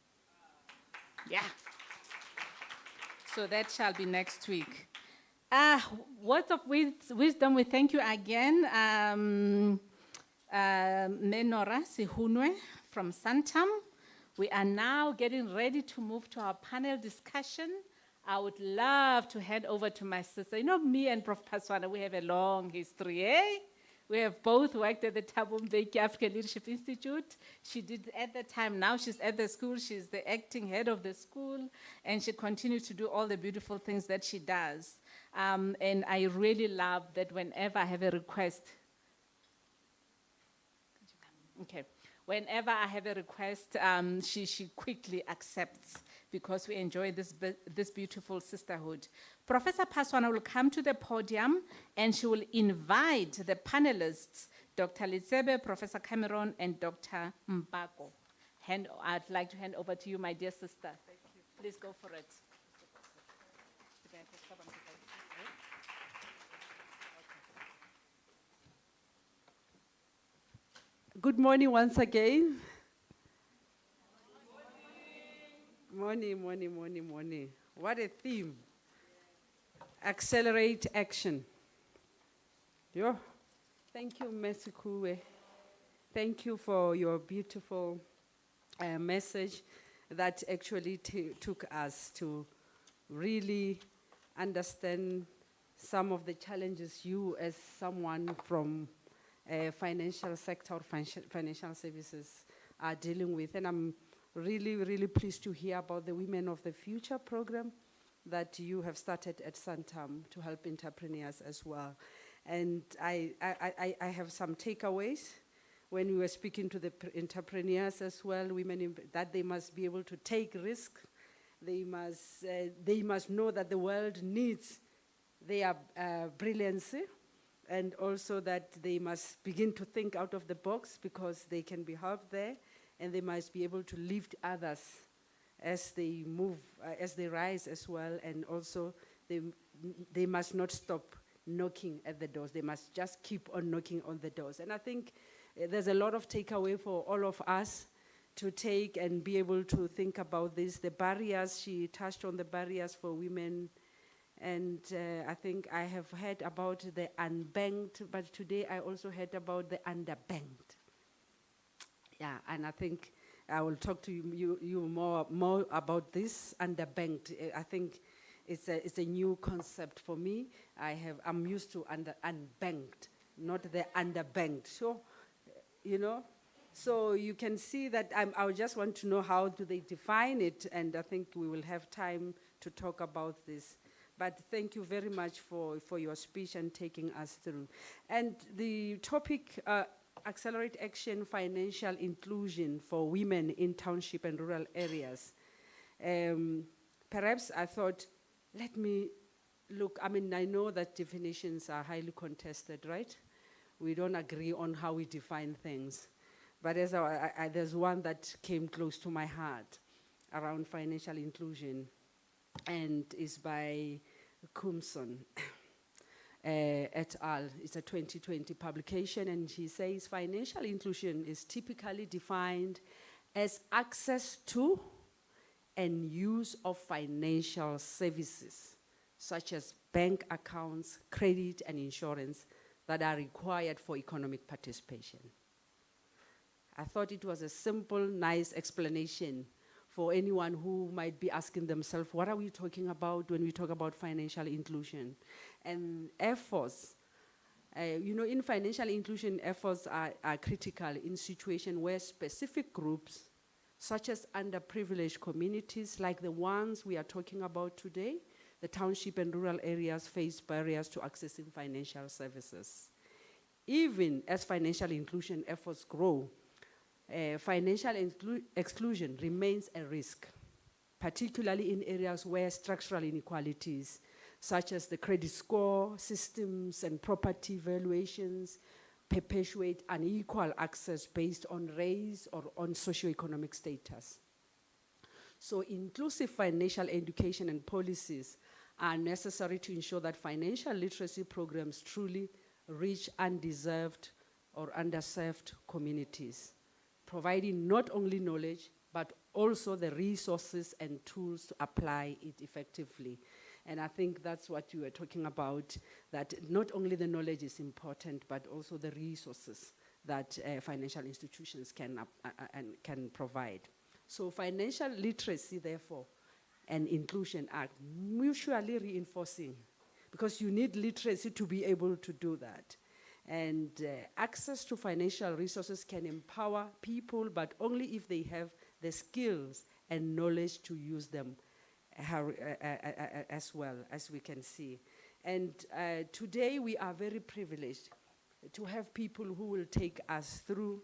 Yeah. So that shall be next week. Words of wisdom, we thank you again. Menora Sihunwe from Santam. We are now getting ready to move to our panel discussion. I would love to hand over to my sister. You know, me and Prof. Paswana, we have a long history, eh? We have both worked at the Thabo Mbeki African Leadership Institute. She did at the time, now she's at the school, she's the acting head of the school, and she continues to do all the beautiful things that she does. And I really love that whenever I have a request, whenever I have a request, she quickly accepts because we enjoy this beautiful sisterhood. Professor Paswana will come to the podium and she will invite the panelists, Dr. Litsebe, Professor Cameron, and Dr. Mbako. I'd like to hand over to you, my dear sister. Thank you. Please go for it. Good morning once again. Morning. What a theme. Accelerate action. Yo. Thank you, Mesikue. Thank you for your beautiful message that actually took us to really understand some of the challenges you as someone from financial sector or financial services are dealing with. And I'm really pleased to hear about the Women of the Future program that you have started at Santam to help entrepreneurs as well. And I have some takeaways when we were speaking to the entrepreneurs as well, women, that they must be able to take risks. They must know that the world needs their brilliancy, and also that they must begin to think out of the box because they can be helped there, and they must be able to lift others as they move, as they rise as well, and also they must not stop knocking at the doors. They must just keep on knocking on the doors. And I think there's a lot of takeaway for all of us to take and be able to think about this. The barriers, she touched on the barriers for women. And I think I have heard about the unbanked, but today I also heard about the underbanked. Yeah, and I think I will talk to you more about this underbanked. I think it's a new concept for me. I'm used to unbanked, not the underbanked. So, so you can see that I just want to know how do they define it, and I think we will have time to talk about this. But thank you very much for your speech and taking us through. And the topic, Accelerate Action Financial Inclusion for Women in Township and Rural Areas. Perhaps I thought, let me look, I know that definitions are highly contested, right? We don't agree on how we define things. But there's one that came close to my heart around financial inclusion, and is by Kumson et al. It's a 2020 publication, and she says financial inclusion is typically defined as access to and use of financial services, such as bank accounts, credit, and insurance that are required for economic participation. I thought it was a simple, nice explanation for anyone who might be asking themselves, what are we talking about when we talk about financial inclusion? And efforts, in financial inclusion, efforts are critical in situations where specific groups, such as underprivileged communities, like the ones we are talking about today, the township and rural areas face barriers to accessing financial services. Even as financial inclusion efforts grow, financial exclusion remains a risk, particularly in areas where structural inequalities, such as the credit score systems and property valuations, perpetuate unequal access based on race or on socioeconomic status. So inclusive financial education and policies are necessary to ensure that financial literacy programs truly reach undeserved or underserved communities, providing not only knowledge, but also the resources and tools to apply it effectively. And I think that's what you were talking about, that not only the knowledge is important, but also the resources that financial institutions can provide. So financial literacy, therefore, and inclusion are mutually reinforcing, because you need literacy to be able to do that. And access to financial resources can empower people, but only if they have the skills and knowledge to use them as well, as we can see. And today we are very privileged to have people who will take us through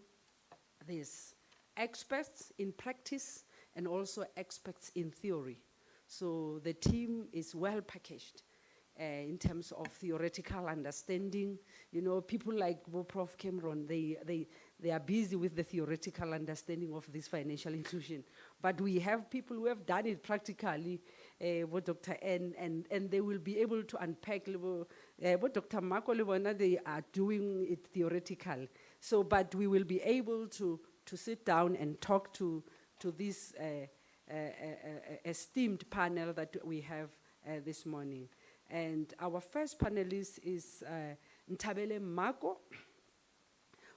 this. Experts in practice and also experts in theory. So the team is well packaged. In terms of theoretical understanding, people like Prof. Kgorong, they are busy with the theoretical understanding of this financial inclusion. But we have people who have done it practically, Dr. N, and they will be able to unpack. Dr. Mako, they are doing it theoretical. So, but we will be able to sit down and talk to this esteemed panel that we have this morning. And our first panelist is Ntabele Mako,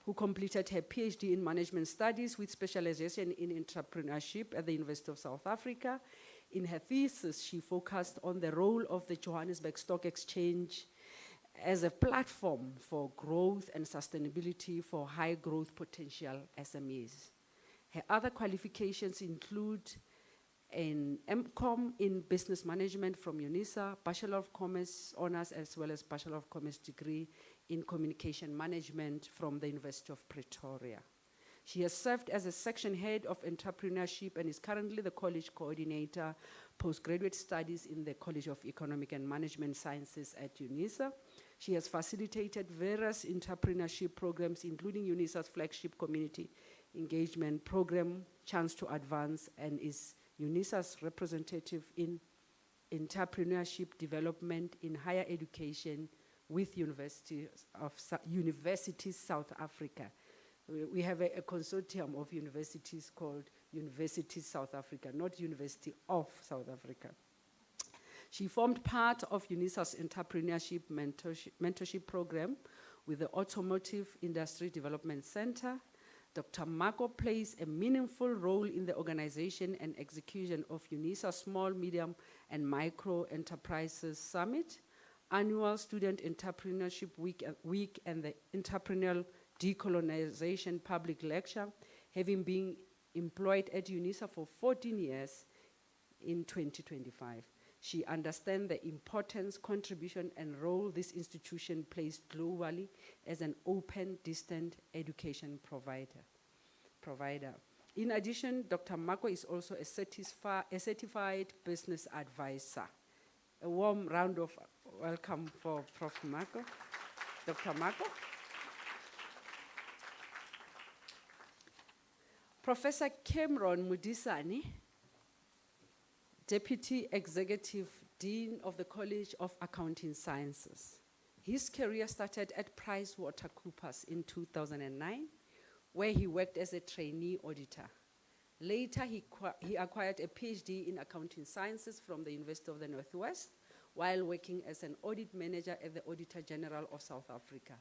who completed her PhD in Management Studies with specialization in entrepreneurship at the University of South Africa. In her thesis, she focused on the role of the Johannesburg Stock Exchange as a platform for growth and sustainability for high growth potential SMEs. Her other qualifications include an MCOM in Business Management from Unisa, Bachelor of Commerce Honours, as well as Bachelor of Commerce degree in Communication Management from the University of Pretoria. She has served as a section head of entrepreneurship and is currently the college coordinator, postgraduate studies in the College of Economic and Management Sciences at Unisa. She has facilitated various entrepreneurship programs, including Unisa's flagship community engagement program, Chance to Advance, and is Unisa's representative in entrepreneurship development in higher education with Universities South Africa. We have a consortium of universities called University South Africa, not University of South Africa. She formed part of Unisa's entrepreneurship mentorship program with the Automotive Industry Development Center. Dr. Mako plays a meaningful role in the organization and execution of Unisa Small, Medium, and Micro Enterprises Summit, annual Student Entrepreneurship Week and the Entrepreneurial Decolonization Public Lecture, having been employed at Unisa for 14 years in 2025. She understands the importance, contribution, and role this institution plays globally as an open, distant education provider. In addition, Dr. Mako is also a certified business advisor. A warm round of welcome for Prof. Mako. Dr. Mako. Professor Kgorong Mudisani, Deputy Executive Dean of the College of Accounting Sciences. His career started at PricewaterhouseCoopers in 2009, where he worked as a trainee auditor. Later, he acquired a PhD in accounting sciences from the University of the Northwest, while working as an audit manager at the Auditor General of South Africa.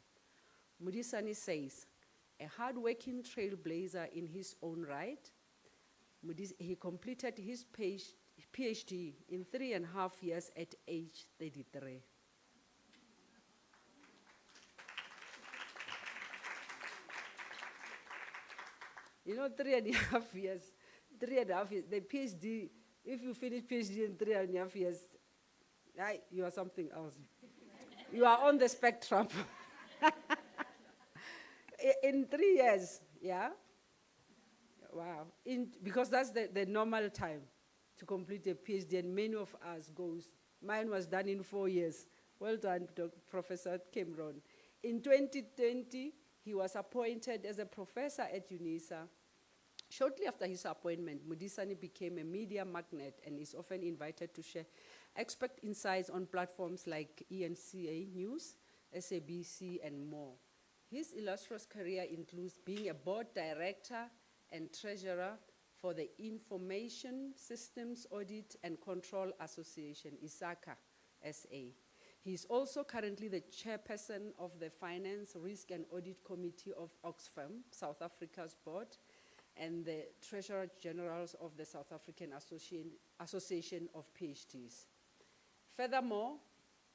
Mudisani says, a hard-working trailblazer in his own right, he completed his PhD in 3.5 years at age 33. You know, 3.5 years, the PhD, if you finish PhD in 3.5 years, you are something else. You are on the spectrum. In 3 years, yeah? Wow. Because that's the normal time to complete a PhD, and many of us goes. Mine was done in 4 years. Well done, Professor Kgorong. In 2020, he was appointed as a professor at Unisa. Shortly after his appointment, Mudisani became a media magnate and is often invited to share expert insights on platforms like ENCA News, SABC, and more. His illustrious career includes being a board director and treasurer for the Information Systems Audit and Control Association, ISACA SA. He is also currently the chairperson of the Finance, Risk and Audit Committee of Oxfam, South Africa's board, and the Treasurer Generals of the South African Association of PhDs. Furthermore,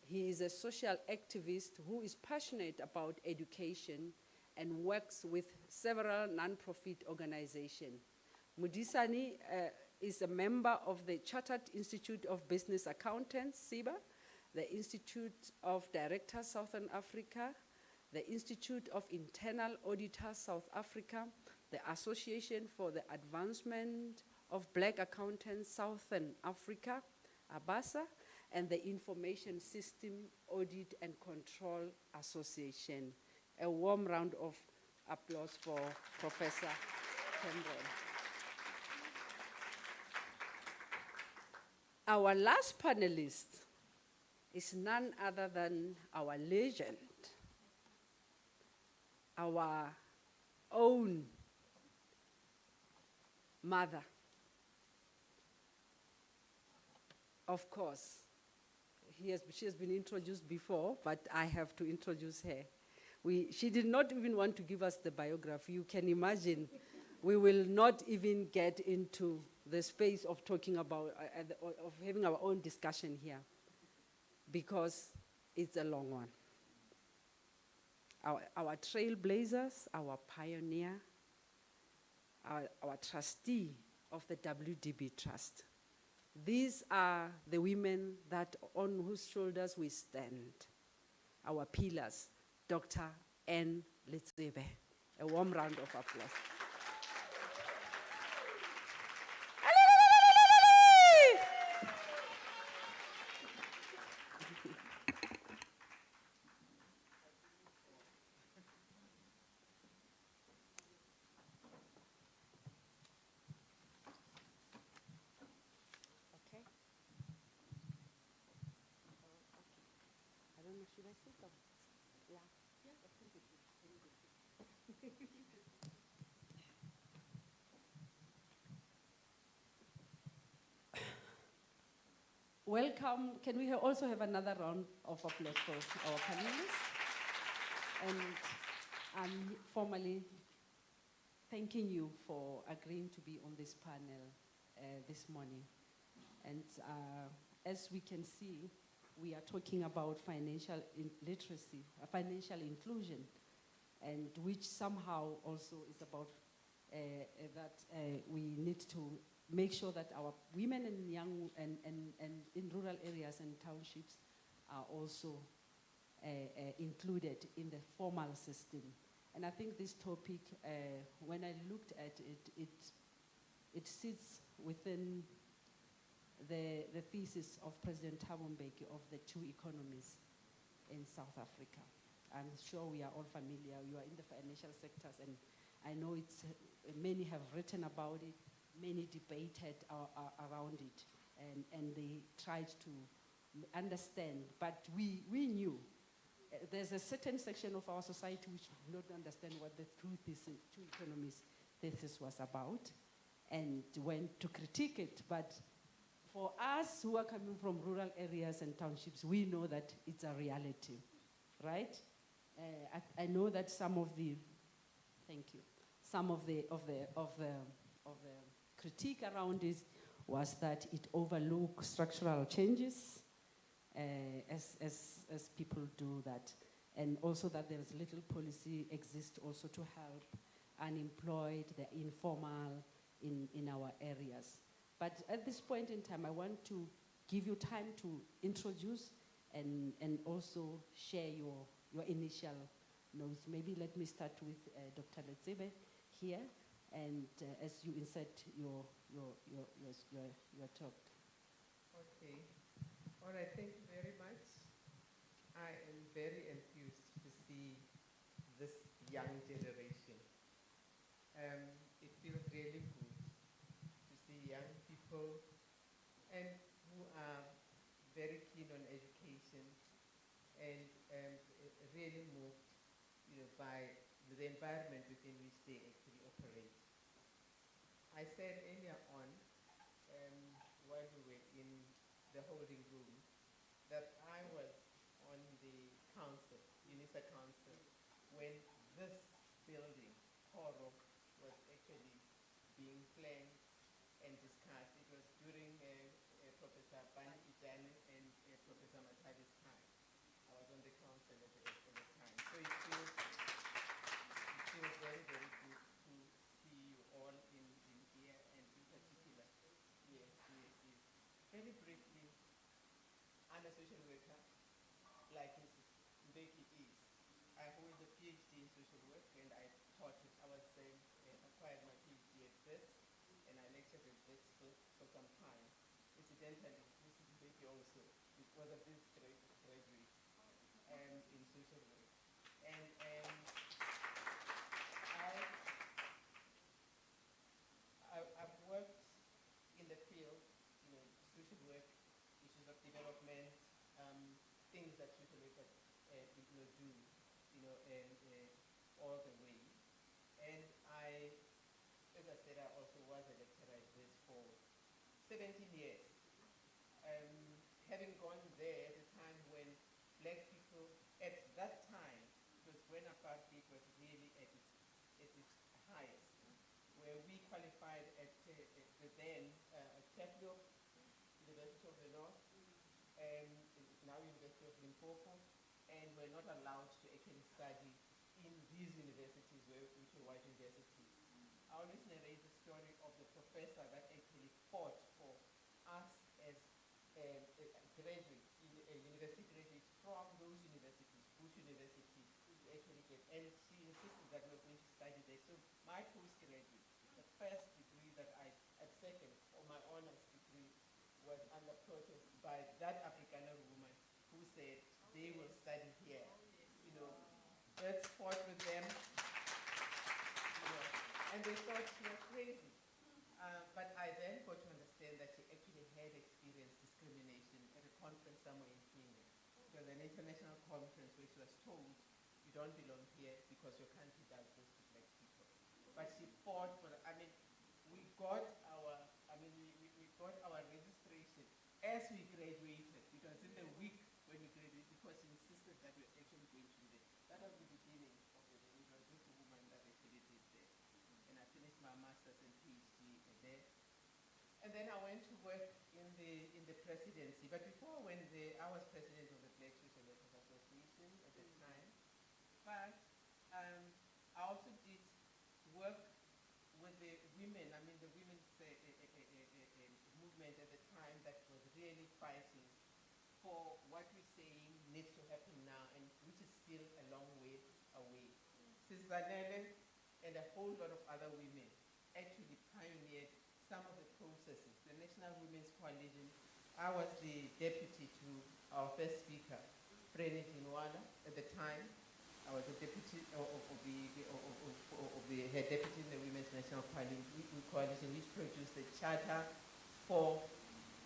he is a social activist who is passionate about education and works with several non-profit organizations. Mudisani is a member of the Chartered Institute of Business Accountants, SIBA, the Institute of Directors Southern Africa, the Institute of Internal Auditors South Africa, the Association for the Advancement of Black Accountants Southern Africa, ABASA, and the Information System Audit and Control Association. A warm round of applause for Professor Kgorong. Our last panelist is none other than our legend, our own mother. Of course, she has been introduced before, but I have to introduce her. She did not even want to give us the biography. You can imagine, we will not even get into the space of talking about, of having our own discussion here, because it's a long one. Our trailblazers, our pioneer, our trustee of the WDB Trust. These are the women on whose shoulders we stand, our pillars. Dr. N. Letsebe. A warm round of applause. Okay. I don't know, should I sit down? Yeah. Welcome. Can we also have another round of applause for our panelists? And I'm formally thanking you for agreeing to be on this panel this morning. And as we can see, we are talking about financial literacy, financial inclusion, and which somehow also is about that we need to make sure that our women and young and in rural areas and townships are also included in the formal system. And I think this topic, when I looked at it, it sits within the thesis of President Thabo Mbeki of the two economies in South Africa. I'm sure we are all familiar. You are in the financial sectors, and I know it's many have written about it, many debated around it, and they tried to understand. But we knew there's a certain section of our society which did not understand what the two economies thesis was about, and went to critique it. But for us who are coming from rural areas and townships, we know that it's a reality, right? I know that some of the critique around it was that it overlooks structural changes, as people do that, and also that there's little policy exists also to help unemployed, the informal in our areas. But at this point in time, I want to give you time to introduce and also share your initial notes. Maybe let me start with Dr. Letsebe here, and as you insert your talk. Okay. All right, thank you very much. I am very enthused to see this young generation. It feels really good to see young people and who are very keen on education and really moved, by the environment within which they actually operate. I said earlier on, while we were in the holding room, that I was on the council, Unisa Council, when this building, Kgorong, was actually being planned and discussed. It was during Professor Bani Ijane and Professor Matadi's time. I was on the council at the time. So it feels very, very good to see you all in here, and in particular, yes. Very briefly, I'm a social worker, like Mrs. Mbeki is. I hold a PhD in social work, and I taught it. I was acquired my PhD at Wits, and I lectured at Wits for some time. Incidentally, Mrs. Mbeki also was a Wits graduate in social work. And I've worked in the field, social work, issues of development, things that social workers do, all the way. And as I said, I also was a lecturer at this for 17 years. Having gone there at a time when black people, at that time, it was when apartheid was really at its highest, where we qualified at the then Taplio, University of the North, now University of Limpopo, and were not allowed to actually study in these universities, which were white universities. I always narrate the story of the professor that actually fought for us as graduates, university graduates from those universities, Bush University, to actually get, and she insisted that we were going to study there. So my postgraduate, the first degree that I second, or my honors degree, was under protest by that Afrikaner woman who said they will study here. Let's fought with them, and they thought she was crazy. But I then got to understand that she actually had experienced discrimination at a conference somewhere in Kenya. It was an international conference where she was told, you don't belong here because your country does but she fought for, we got our registration as we graduated. It was in the week when we graduated because she insisted that we were actually going to do that. That was the beginning of it. It was just a woman that actually did that. And I finished my master's and PhD there. And then I went to work in the presidency. But before I went there, I was president of the Black Social Workers Association at the time. But I also did work with the women, the women's movement at the time that was really fighting for what we're saying needs to happen now, and which is still a long way away. Sis Zanele and a whole lot of other women actually pioneered some of the processes. The National Women's Coalition, I was the deputy to our first speaker, Freni Dinwala, at the time. I was the deputy the head deputy in the Women's National Coalition, which produced a charter for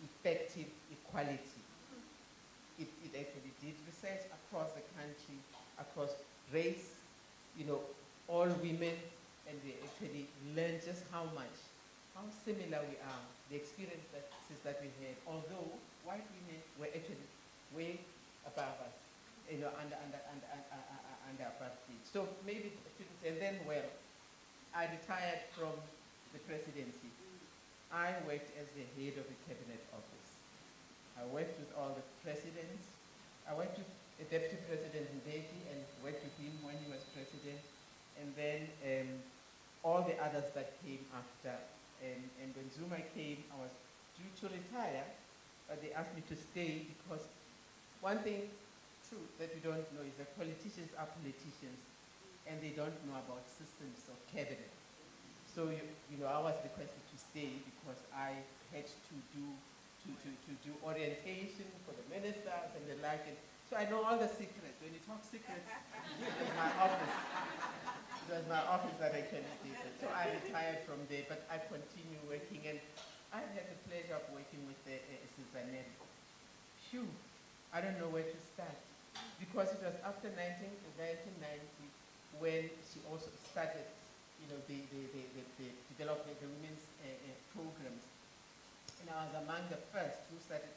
effective equality. It actually did research across the country, across race, all women, and they actually learned just how similar we are, the experiences that we had, although white women were actually way above us, under apartheid. So maybe students, and then, I retired from the presidency. I worked as the head of the cabinet office. I worked with all the presidents. I worked with the deputy president Mbeki and worked with him when he was president. And then all the others that came after. And when Zuma came, I was due to retire, but they asked me to stay because one thing true that we don't know is that politicians are politicians and they don't know about systems of cabinet. So I was requested to stay because I had to do orientation for the ministers and the like. And so I know all the secrets. When you talk secrets, it was my office. It was my office that I can do that. So I retired from there, but I continue working, and I had the pleasure of working with Susanette. Phew, I don't know where to start, because it was after 1990 when she also started, the development of the women's programs. And I was among the first who served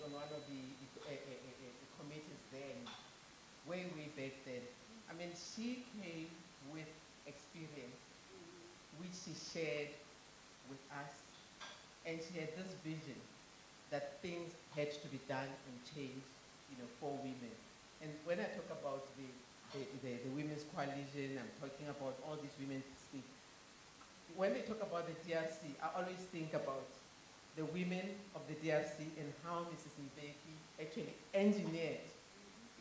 on one of the committees then, way back then. She came with experience, which she shared with us, and she had this vision that things had to be done and changed, for women. And when I talk about the Women's Coalition, I'm talking about all these women's things. When they talk about the DRC, I always think about the women of the DRC and how Mrs. Mbeki actually engineered,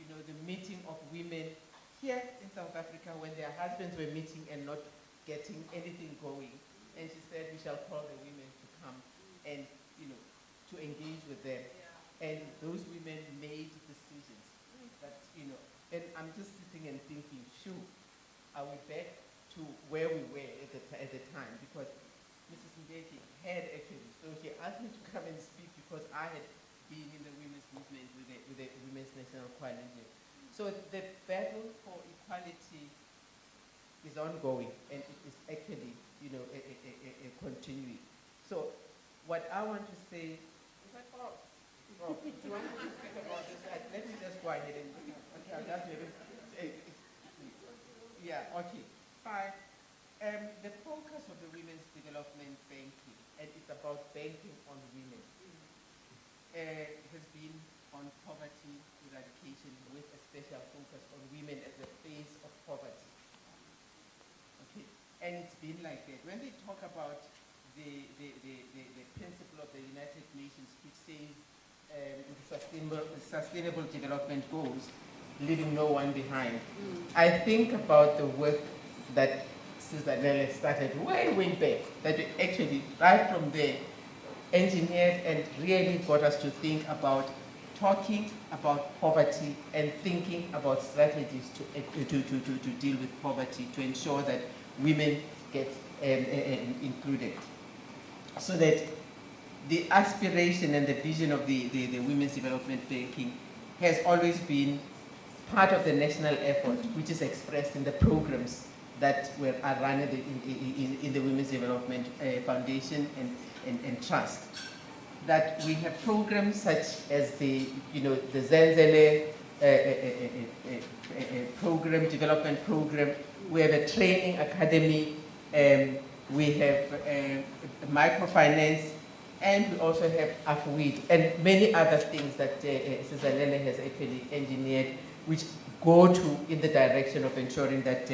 the meeting of women here in South Africa when their husbands were meeting and not getting anything going. And she said, we shall call the women to come and, to engage with them. Yeah. And those women made decisions that, and I'm just sitting and thinking, shoo, are we back to where we were at the time? Because Mrs. Mbeki had actually, so she asked me to come and speak because I had been in the women's movement with the Women's National Coalition. So the battle for equality is ongoing, and it is actually, continuing. So what I want to say is that, do you want me to speak about this? Let me just go ahead and, okay, I'll just okay. 5. The focus of the Women's Development Banking, and it's about banking on women, has been on poverty eradication with a special focus on women as the face of poverty. Okay, and it's been like that. When they talk about the principle of the United Nations, which says the sustainable development goals, leaving no one behind, I think about the work that Sister Nele started way back, that we actually, right from there, engineered and really got us to think about talking about poverty and thinking about strategies to deal with poverty, to ensure that women get included. So that the aspiration and the vision of the Women's Development Banking has always been part of the national effort, which is expressed in the programs that are run in the Women's Development Foundation and Trust. That we have programs such as the Zenzele program, development program. We have a training academy. We have microfinance, and we also have AFWID and many other things that Sizalele has actually engineered, which go in the direction of ensuring that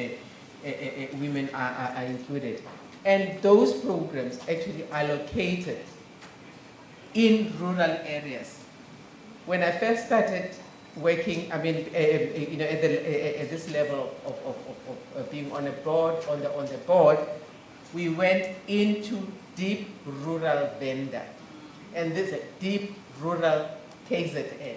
women are included. And those programs actually are located in rural areas. When I first started working, I mean, at this level of being on the board, we went into deep rural Venda, and this deep rural KZN,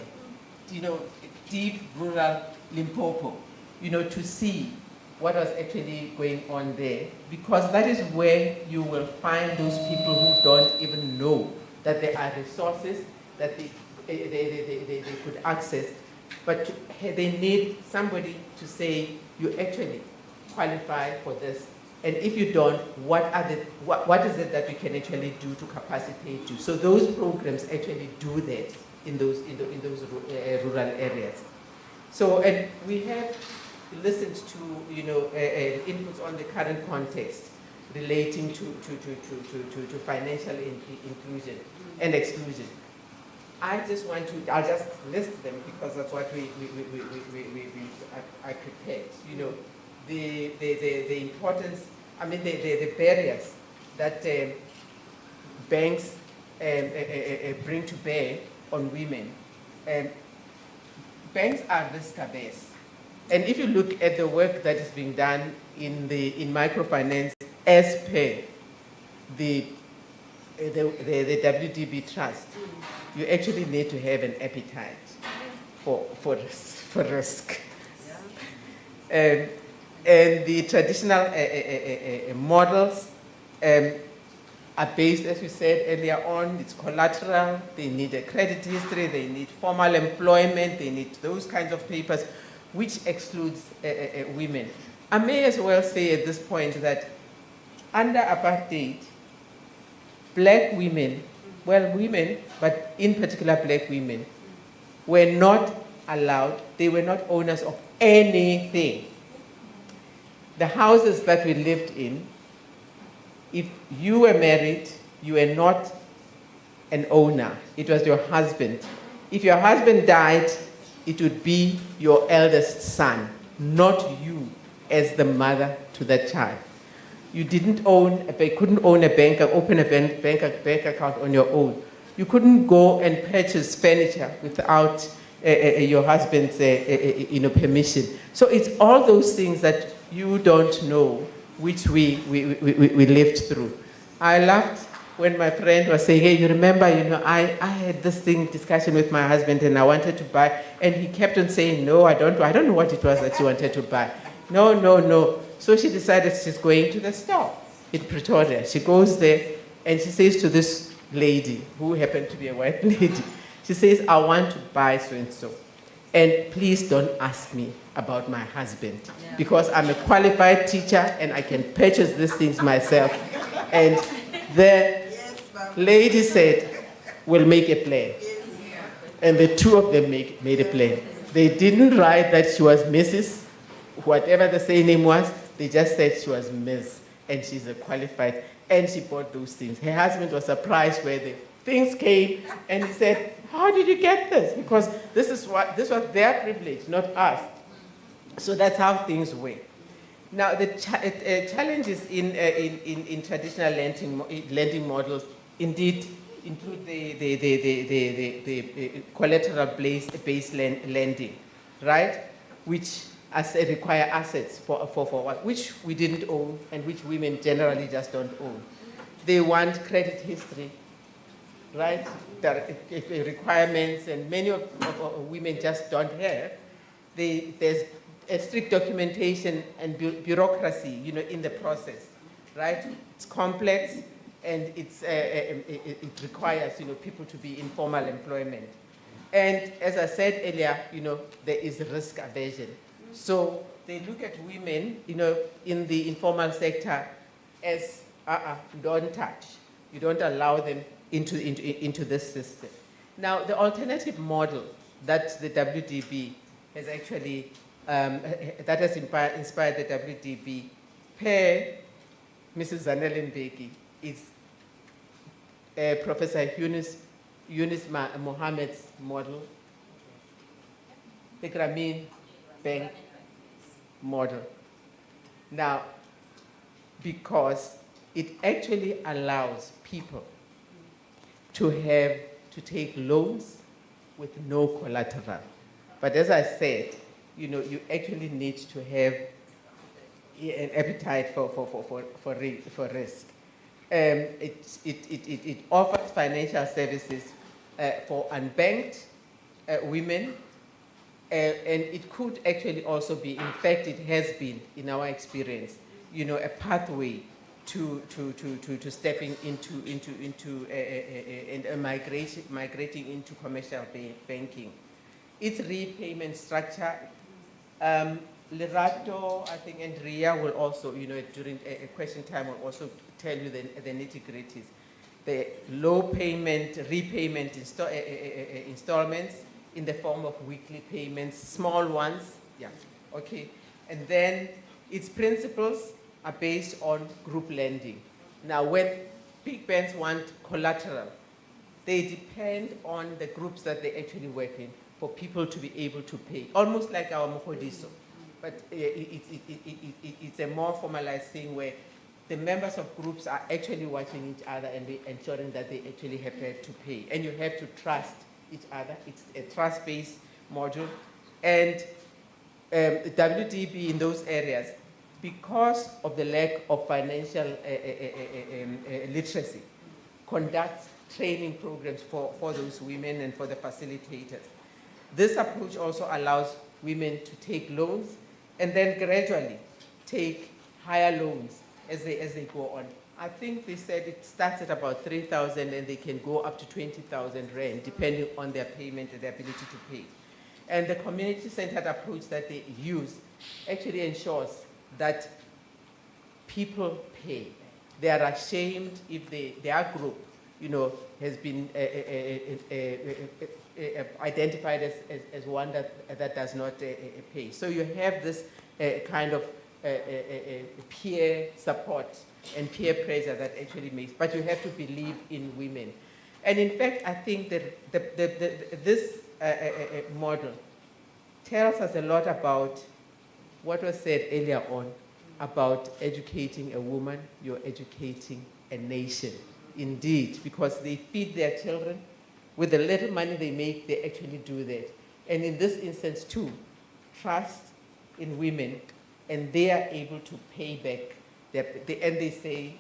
deep rural Limpopo, to see what was actually going on there, because that is where you will find those people who don't even know that there are resources that they could access, but they need somebody to say, you actually qualify for this, and if you don't, what is it that we can actually do to capacitate you? So those programs actually do that in those rural areas. So, and we have listened to inputs on the current context relating to financial inclusion and exclusion. I'll just list them because that's what I prepared. The importance, I mean, the barriers that banks bring to bear on women. Banks are risk-averse. And if you look at the work that is being done in microfinance as per the WDB Trust, you actually need to have an appetite for risk. And the traditional models are based, as we said earlier on, it's collateral, they need a credit history, they need formal employment, they need those kinds of papers, which excludes women. I may as well say at this point that under apartheid, black women, women, but in particular black women, were not allowed, they were not owners of anything. The houses that we lived in, if you were married, you were not an owner. It was your husband. If your husband died, it would be your eldest son, not you as the mother to that child. You couldn't own a bank, open a bank account on your own. You couldn't go and purchase furniture without your husband's permission. So it's all those things that you don't know, which we lived through. I laughed when my friend was saying, hey, you remember, I had this discussion with my husband and I wanted to buy, and he kept on saying, no, I don't know what it was that you wanted to buy. No. So she decided she's going to the store in Pretoria. She goes there and she says to this lady, who happened to be a white lady, she says, I want to buy so-and-so. And please don't ask me about my husband, because I'm a qualified teacher and I can purchase these things myself. And the lady said, we'll make a plan. And the two of them made a plan. They didn't write that she was Mrs., whatever the surname was, they just said she was Ms. and she's a qualified, and she bought those things. Her husband was surprised where the things came, and he said, how did you get this? Because this was their privilege, not us. So that's how things were. Now, the challenges in traditional lending models indeed include the collateral-based lending, right? Which require assets for which we didn't own and which women generally just don't own. They want credit history, right? There are requirements, and many of women just don't have. There's a strict documentation and bureaucracy, in the process, right? It's complex, and it requires, people to be in formal employment. And as I said earlier, there is risk aversion. So they look at women, in the informal sector as, don't touch. You don't allow them into this system. Now, the alternative model that the WDB has actually, that has inspired the WDB, per Mrs. Zanele Mbeki, is Professor Yunus Mohammed's model, the Grameen Bank model. Now, because it actually allows people to take loans with no collateral. But as I said, you actually need to have an appetite for risk. It offers financial services for unbanked women, and it could actually also be, in fact, it has been, in our experience, a pathway to stepping into and migrating into commercial banking. Its repayment structure, Lerato, I think, and Ria will also, during a question time, will also tell you the nitty-gritties. The low repayment installments in the form of weekly payments, small ones, yeah, okay. And then its principles are based on group lending. Now, when big banks want collateral, they depend on the groups that they actually work in for people to be able to pay, almost like our Mokodiso. But it's a more formalized thing where the members of groups are actually watching each other and ensuring that they actually have to pay. And you have to trust each other. It's a trust-based module. And the WDB in those areas, because of the lack of financial literacy, conducts training programs for those women and for the facilitators. This approach also allows women to take loans and then gradually take higher loans as they go on. I think they said it starts at about 3,000 and they can go up to 20,000 rand, depending on their payment and their ability to pay. And the community-centered approach that they use actually ensures that people pay. They are ashamed if their group, has been identified as one that does not pay. So you have this kind of peer support and peer pressure that actually makes, but you have to believe in women. And in fact, I think that this model tells us a lot about what was said earlier on about educating a woman, you're educating a nation. Indeed, because they feed their children. With the little money they make, they actually do that. And in this instance too, trust in women, and they are able to pay back. And they say,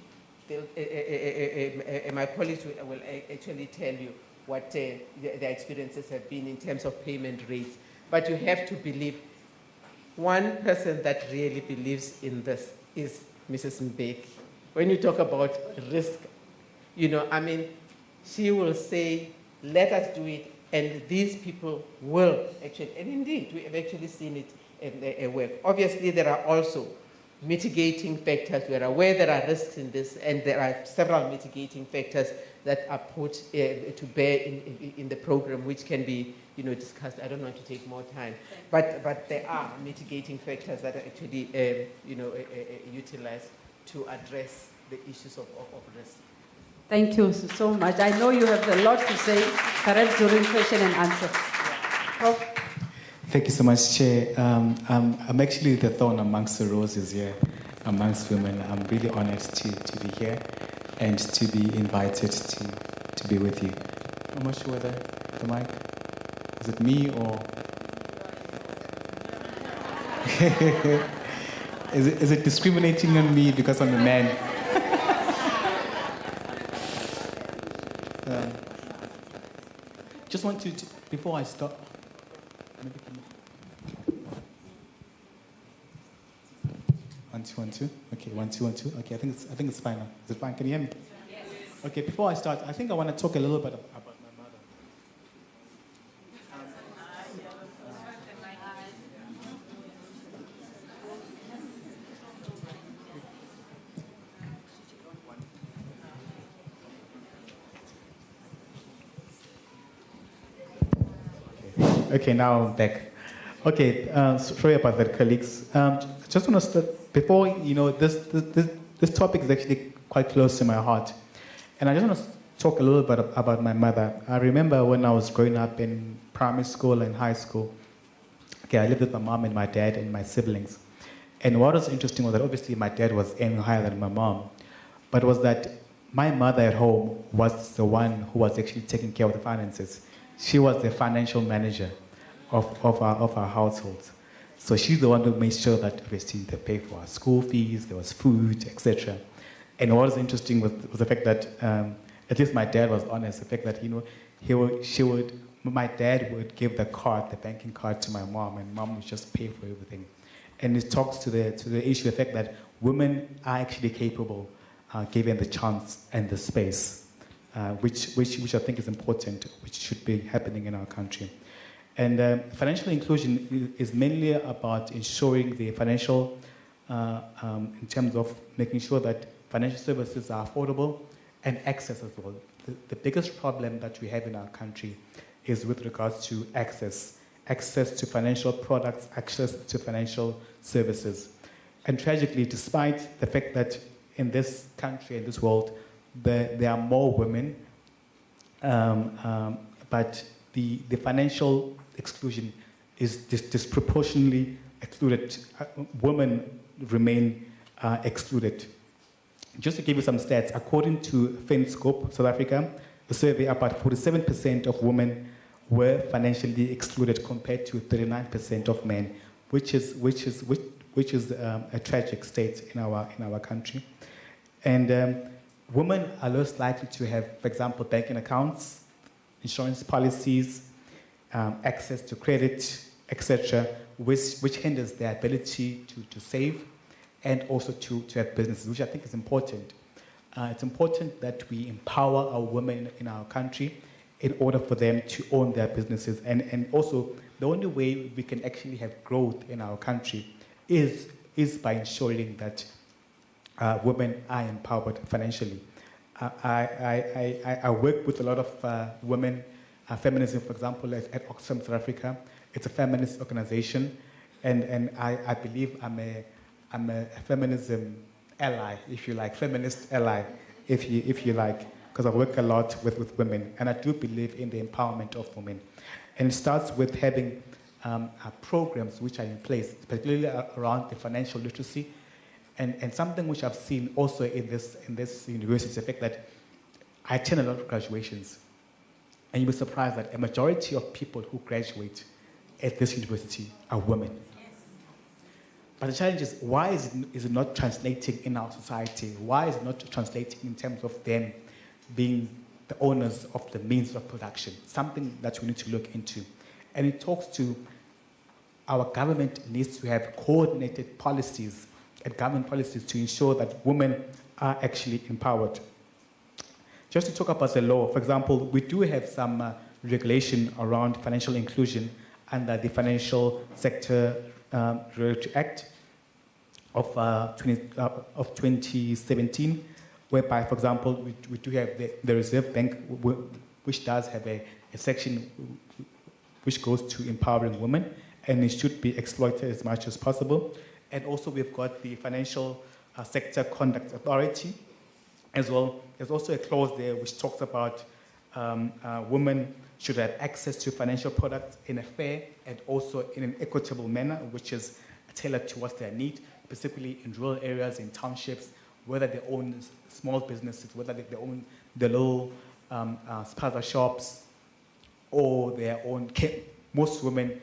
my colleagues will actually tell you what their experiences have been in terms of payment rates. But you have to believe, one person that really believes in this is Mrs. Mbeki. When you talk about risk, she will say, let us do it, and these people will actually, and indeed, we have actually seen it work. Obviously, there are also mitigating factors. We are aware there are risks in this, and there are several mitigating factors that are put to bear in the program, which can be discussed. I don't want to take more time, but there are mitigating factors that are actually utilized to address the issues of risk. Thank you so much. I know you have a lot to say, perhaps during question and answer. Yeah. Thank you so much, Chair. I'm actually the thorn amongst the roses here, amongst women. I'm really honored to be here and to be invited to be with you. I'm not sure whether the mic, is it me or? Is it discriminating on me because I'm a man? Just want to, before I start, one, two, one, two. Okay, 1, 2, 1, 2. Okay, I think it's fine now. Is it fine? Can you hear me? Yes. Okay, before I start, I think I want to talk a little bit about my mother. Okay, now I'm back. Okay, sorry about that, colleagues. Just want to start, before, this topic is actually quite close to my heart. And I just want to talk a little bit about my mother. I remember when I was growing up in primary school and high school, okay, I lived with my mom and my dad and my siblings. And what was interesting was that obviously my dad was aiming higher than my mom, but it was that my mother at home was the one who was actually taking care of the finances. She was the financial manager of our household. So she's the one who made sure that obviously they pay for our school fees, there was food, etc. And what was interesting was the fact that at least my dad was honest. The fact that my dad would give the banking card to my mom, and mom would just pay for everything. And it talks to the issue, the fact that women are actually capable, given the chance and the space, which I think is important, which should be happening in our country. And financial inclusion is mainly about ensuring the financial, in terms of making sure that financial services are affordable and accessible. The biggest problem that we have in our country is with regards to access to financial products, access to financial services. And tragically, despite the fact that in this country, in this world, there are more women, but the financial exclusion is disproportionately excluded. Women remain excluded. Just to give you some stats, according to FinScope South Africa, a survey, about 47% of women were financially excluded compared to 39% of men, which is a tragic state in our country. And women are less likely to have, for example, banking accounts, insurance policies, access to credit, etc., which hinders their ability to save and also to have businesses, which I think is important. It's important that we empower our women in our country in order for them to own their businesses. And also, the only way we can actually have growth in our country is by ensuring that women are empowered financially. I work with a lot of women, feminism, for example, at Oxfam, South Africa. It's a feminist organization, and I believe I'm a feminism ally, if you like, feminist ally, if you like, because I work a lot with women, and I do believe in the empowerment of women. And it starts with having programs which are in place, particularly around the financial literacy, and something which I've seen also in this university is the fact that I attend a lot of graduations, and you'll be surprised that a majority of people who graduate at this university are women. But the challenge is, why is it not translating in our society? Why is it not translating in terms of them being the owners of the means of production? Something that we need to look into. And it talks to our government needs to have coordinated policies and government policies to ensure that women are actually empowered. Just to talk about the law, for example, we do have some regulation around financial inclusion under the Financial Sector Regulatory Act of 2017, whereby, for example, we do have the Reserve Bank, which does have a section which goes to empowering women, and it should be exploited as much as possible. And also we've got the Financial Sector Conduct Authority as well. There's also a clause there which talks about women should have access to financial products in a fair and also in an equitable manner, which is tailored towards their need, specifically in rural areas, in townships, whether they own small businesses, whether they own the little spaza shops, or their own most women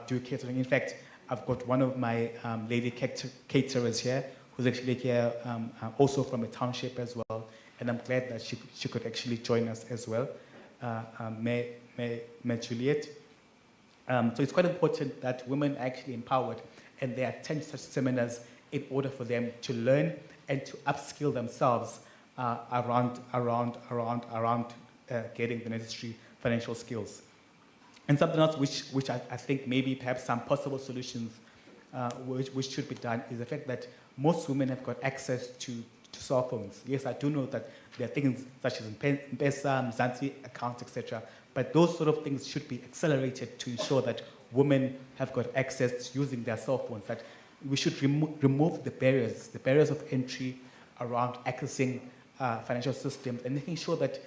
do catering. In fact, I've got one of my lady caterers here, who's actually here also from a township as well, and I'm glad that she could actually join us as well, May Juliet. So it's quite important that women are actually empowered and they attend such seminars in order for them to learn and to upskill themselves around getting the necessary financial skills. And something else which I think maybe perhaps some possible solutions which should be done is the fact that most women have got access to cell phones. Yes, I do know that there are things such as M-Pesa, Mzansi accounts, etc. But those sort of things should be accelerated to ensure that women have got access to using their cell phones, that we should remove the barriers of entry around accessing financial systems, and making sure that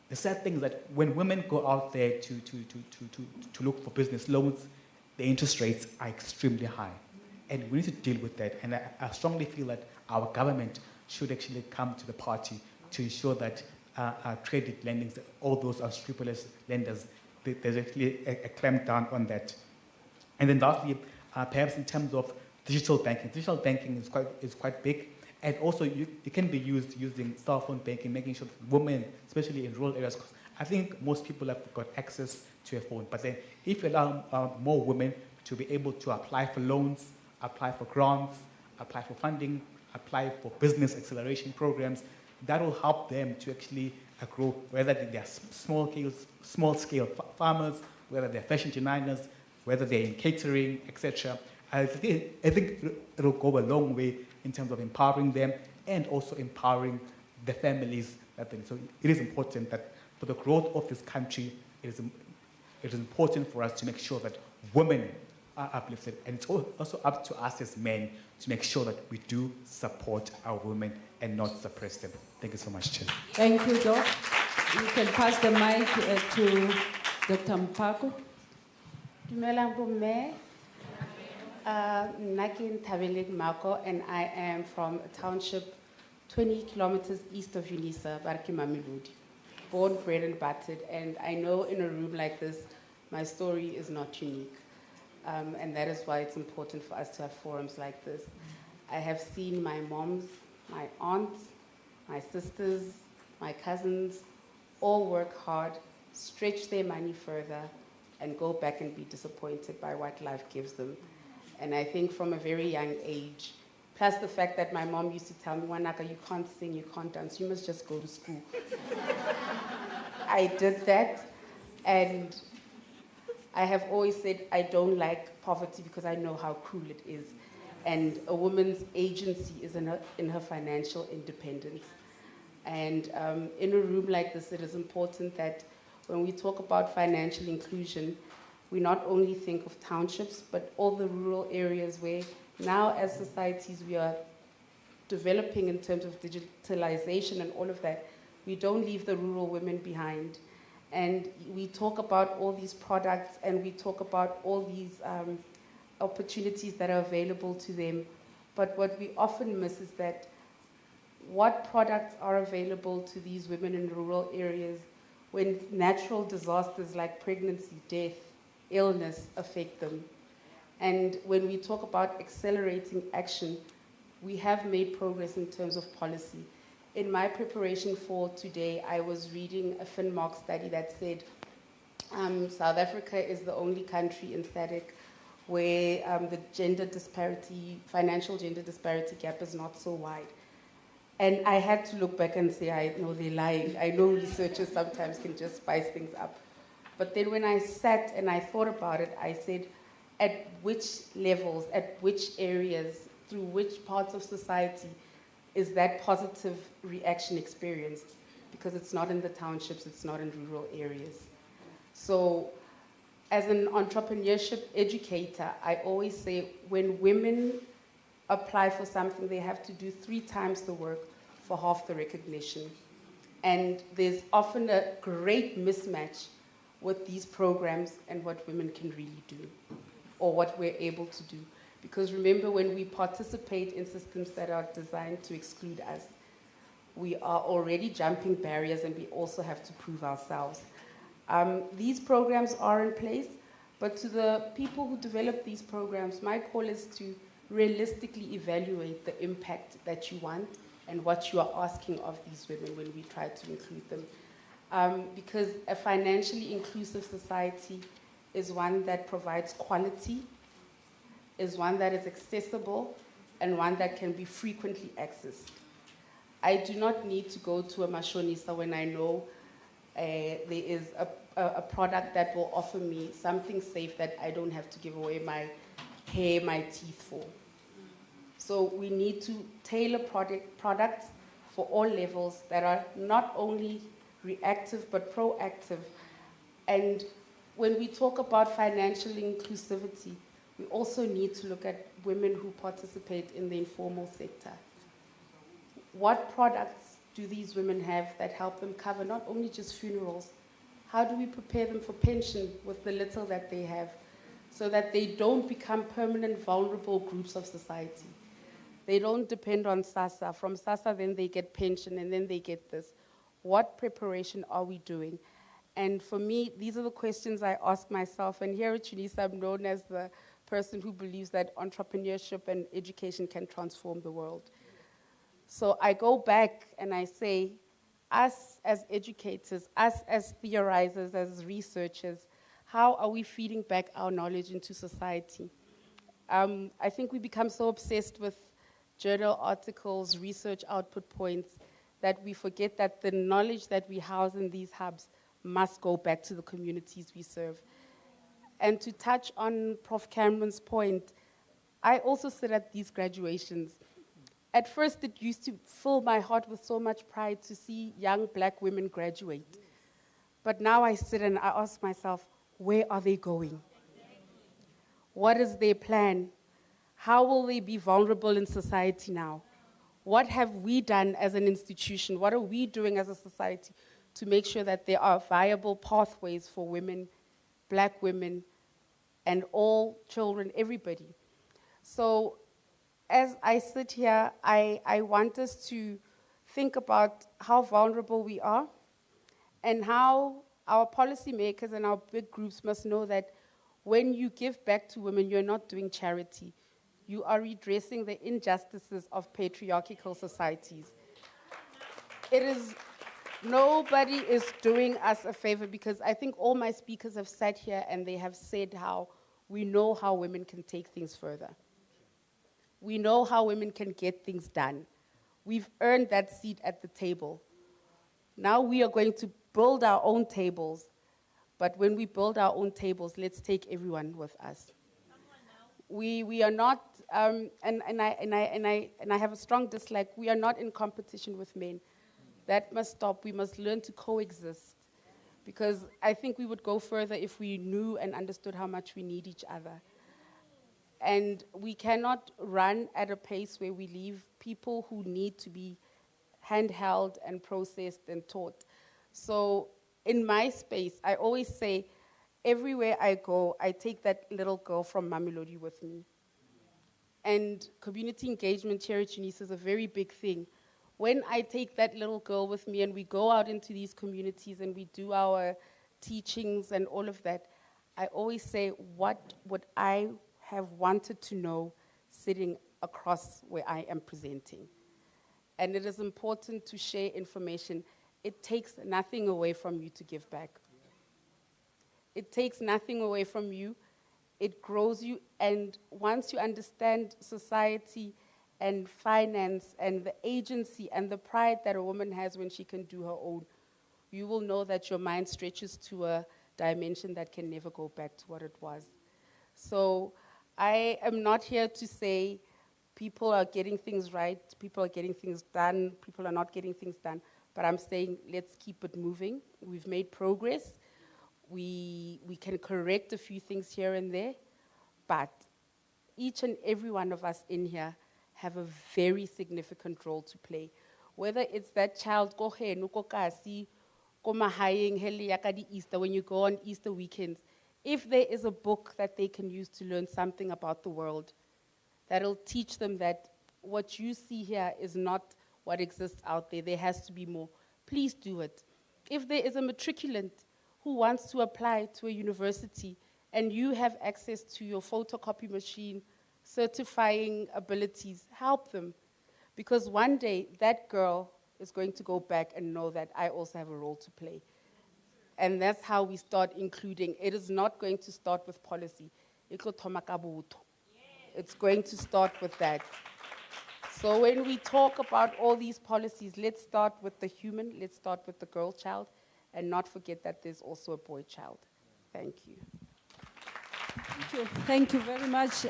the sad thing is that when women go out there to look for business loans, the interest rates are extremely high. And we need to deal with that. And I strongly feel that our government should actually come to the party to ensure that credit lending, all those unscrupulous lenders, there's actually a clampdown on that. And then lastly, perhaps in terms of digital banking is quite big. And also, it can be used using cell phone banking, making sure that women, especially in rural areas, 'cause I think most people have got access to a phone. But then if you allow more women to be able to apply for loans, apply for grants, apply for funding, apply for business acceleration programs, that will help them to actually grow, whether they're small-scale farmers, whether they're fashion designers, whether they're in catering, etc. I think it'll go a long way in terms of empowering them and also empowering the families. So it is important that for the growth of this country, it is important for us to make sure that women are uplifted. And it's also up to us as men to make sure that we do support our women and not suppress them. Thank you so much, Chair. Thank you, Doc. You can pass the mic to Dr. Mpako. Dumelang bomme. Nna ke Nthabeleng Mako, and I am from a township 20 kilometers east of Unisa, Barki Mamelodi. Born, bred, and buttered, and I know in a room like this, my story is not unique. And that is why it's important for us to have forums like this. I have seen my moms, my aunts, my sisters, my cousins, all work hard, stretch their money further, and go back and be disappointed by what life gives them. And I think from a very young age, plus the fact that my mom used to tell me, Wanaka, you can't sing, you can't dance, you must just go to school. I did that, and I have always said I don't like poverty because I know how cruel it is. And a woman's agency is in her financial independence. And in a room like this, it is important that when we talk about financial inclusion, we not only think of townships, but all the rural areas where now as societies we are developing in terms of digitalization and all of that, we don't leave the rural women behind. And we talk about all these products and we talk about all these opportunities that are available to them. But what we often miss is that what products are available to these women in rural areas when natural disasters like pregnancy, death, illness affect them. And when we talk about accelerating action, we have made progress in terms of policy. In my preparation for today, I was reading a FinMark study that said South Africa is the only country in SADC where the financial gender disparity gap is not so wide. And I had to look back and say, I know they're lying. I know researchers sometimes can just spice things up. But then when I sat and I thought about it, I said, at which levels, at which areas, through which parts of society is that positive reaction experienced? Because it's not in the townships, it's not in rural areas. So as an entrepreneurship educator, I always say when women apply for something, they have to do 3 times the work for half the recognition. And there's often a great mismatch with these programs and what women can really do, or what we're able to do. Because remember, when we participate in systems that are designed to exclude us, we are already jumping barriers and we also have to prove ourselves. These programs are in place, but to the people who develop these programs, my call is to realistically evaluate the impact that you want and what you are asking of these women when we try to include them. Because a financially inclusive society is one that provides quality, is one that is accessible, and one that can be frequently accessed. I do not need to go to a mashonisa when I know there is a product that will offer me something safe that I don't have to give away my hair, my teeth for. So we need to tailor products for all levels that are not only reactive but proactive And when we talk about financial inclusivity, we also need to look at women who participate in the informal sector. What products do these women have that help them cover not only just funerals? How do we prepare them for pension with the little that they have so that they don't become permanent vulnerable groups of society? They don't depend on SASSA. From SASSA, then they get pension, and then they get this. What preparation are we doing? And for me, these are the questions I ask myself. And here at Unisa, I'm known as the person who believes that entrepreneurship and education can transform the world. So I go back and I say, us as educators, us as theorizers, as researchers, how are we feeding back our knowledge into society? I think we become so obsessed with journal articles, research output points, that we forget that the knowledge that we house in these hubs must go back to the communities we serve. And to touch on Prof. Cameron's point, I also sit at these graduations. At first, it used to fill my heart with so much pride to see young black women graduate. But now I sit and I ask myself, where are they going? What is their plan? How will they be vulnerable in society now? What have we done as an institution? What are we doing as a society to make sure that there are viable pathways for women, black women, and all children, everybody? So as I sit here, I want us to think about how vulnerable we are and how our policymakers and our big groups must know that when you give back to women, you're not doing charity. You are redressing the injustices of patriarchal societies. Nobody is doing us a favor, because I think all my speakers have sat here and they have said how we know how women can take things further. We know how women can get things done. We've earned that seat at the table. Now we are going to build our own tables, but when we build our own tables, let's take everyone with us. We are not, and I have a strong dislike, we are not in competition with men. That must stop. We must learn to coexist, because I think we would go further if we knew and understood how much we need each other. And we cannot run at a pace where we leave people who need to be handheld and processed and taught. So in my space, I always say, everywhere I go, I take that little girl from Mamelodi with me. And community engagement here at Unisa is a very big thing. When I take that little girl with me and we go out into these communities and we do our teachings and all of that, I always say, what would I have wanted to know sitting across where I am presenting? And it is important to share information. It takes nothing away from you to give back. It takes nothing away from you. It grows you, and once you understand society and finance and the agency and the pride that a woman has when she can do her own, you will know that your mind stretches to a dimension that can never go back to what it was. So I am not here to say people are getting things right, people are getting things done, people are not getting things done, but I'm saying let's keep it moving. We've made progress. We can correct a few things here and there, but each and every one of us in here have a very significant role to play. Whether it's that child, Easter, when you go on Easter weekends, if there is a book that they can use to learn something about the world, that'll teach them that what you see here is not what exists out there. There has to be more. Please do it. If there is a matriculant who wants to apply to a university and you have access to your photocopy machine, certifying abilities, help them. Because one day that girl is going to go back and know that I also have a role to play. And that's how we start including. It is not going to start with policy. It's going to start with that. So when we talk about all these policies, let's start with the human, let's start with the girl child, and not forget that there's also a boy child. Thank you. Thank you. Thank you very much,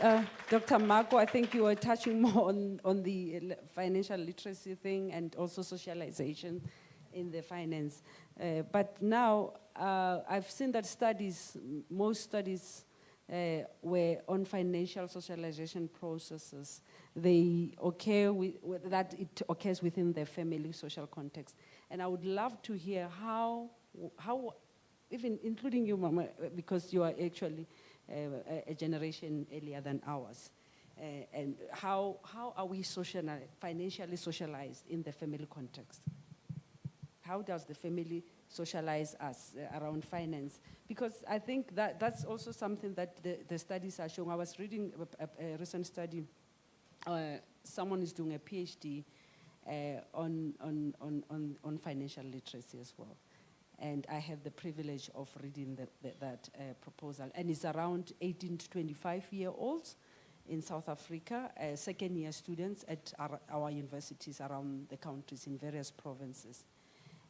Dr. Marco. I think you were touching more on the financial literacy thing and also socialization in the finance. But now I've seen that most studies were on financial socialization processes. They occur that it occurs within the family social context. And I would love to hear how even including you, Mama, because you are actually a generation earlier than ours. And how are we financially socialized in the family context? How does the family socialize us around finance? Because I think that's also something that the studies are showing. I was reading a recent study. Someone is doing a PhD on financial literacy as well. And I had the privilege of reading that proposal. And it's around 18 to 25-year-olds in South Africa, second-year students at our universities around the countries in various provinces.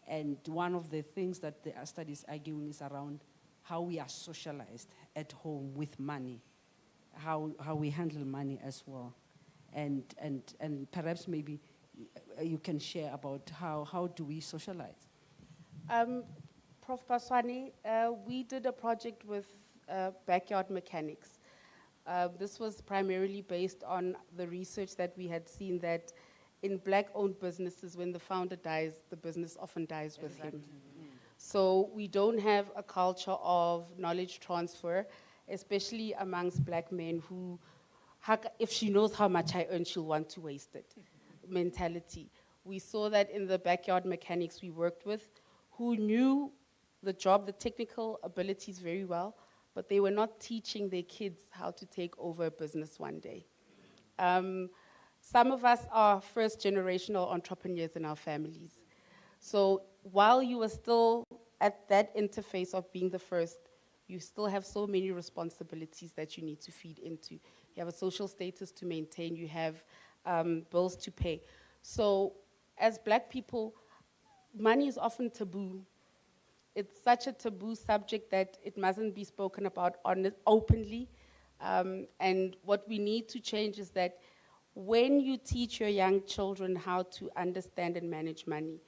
And one of the things that the study is arguing is around how we are socialized at home with money, how we handle money as well. And perhaps maybe you can share about how do we socialize? Prof. Baswani, we did a project with backyard mechanics. This was primarily based on the research that we had seen that in black-owned businesses, when the founder dies, the business often dies with him. So we don't have a culture of knowledge transfer, especially amongst black men who, if she knows how much I earn, she'll want to waste it mentality. We saw that in the backyard mechanics we worked with, who knew the job, the technical abilities very well, but they were not teaching their kids how to take over a business one day. Some of us are first-generational entrepreneurs in our families. So while you are still at that interface of being the first, you still have so many responsibilities that you need to feed into. You have a social status to maintain, you have bills to pay. So as black people, money is often taboo. It's such a taboo subject that it mustn't be spoken about openly. And what we need to change is that when you teach your young children how to understand and manage money,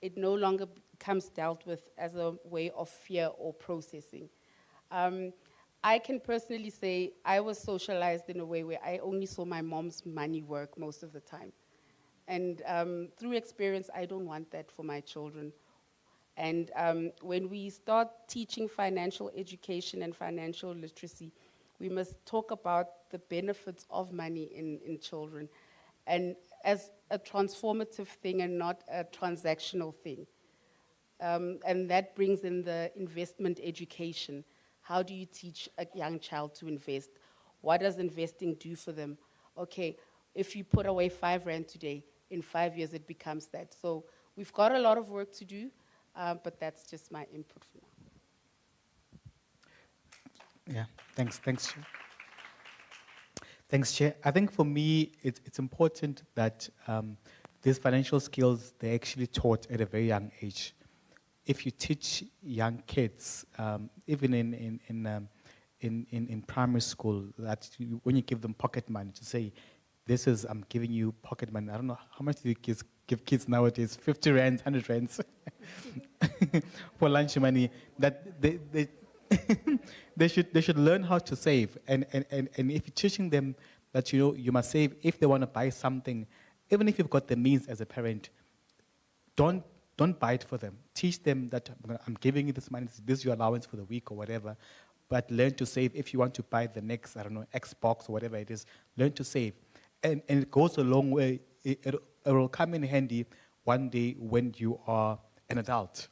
it no longer becomes dealt with as a way of fear or processing. I can personally say I was socialized in a way where I only saw my mom's money work most of the time. And through experience, I don't want that for my children. And when we start teaching financial education and financial literacy, we must talk about the benefits of money in children, and as a transformative thing and not a transactional thing. And that brings in the investment education. How do you teach a young child to invest? What does investing do for them? Okay, if you put away 5 rand today, in 5 years it becomes that. So we've got a lot of work to do, but that's just my input for now. Yeah, thanks, Chair. Thanks, Chair. I think for me, it's important that these financial skills, they're actually taught at a very young age. If you teach young kids, even in primary school, that when you give them pocket money, to say, this is, I'm giving you pocket money. I don't know, how much do you give kids nowadays? 50 rands, 100 rands for lunch money. That they should learn how to save. And if you're teaching them that, you must save if they want to buy something, even if you've got the means as a parent, don't buy it for them. Teach them that I'm giving you this money, this is your allowance for the week or whatever, but learn to save. If you want to buy the next, Xbox or whatever it is, learn to save. And it goes a long way. It will come in handy one day when you are an adult.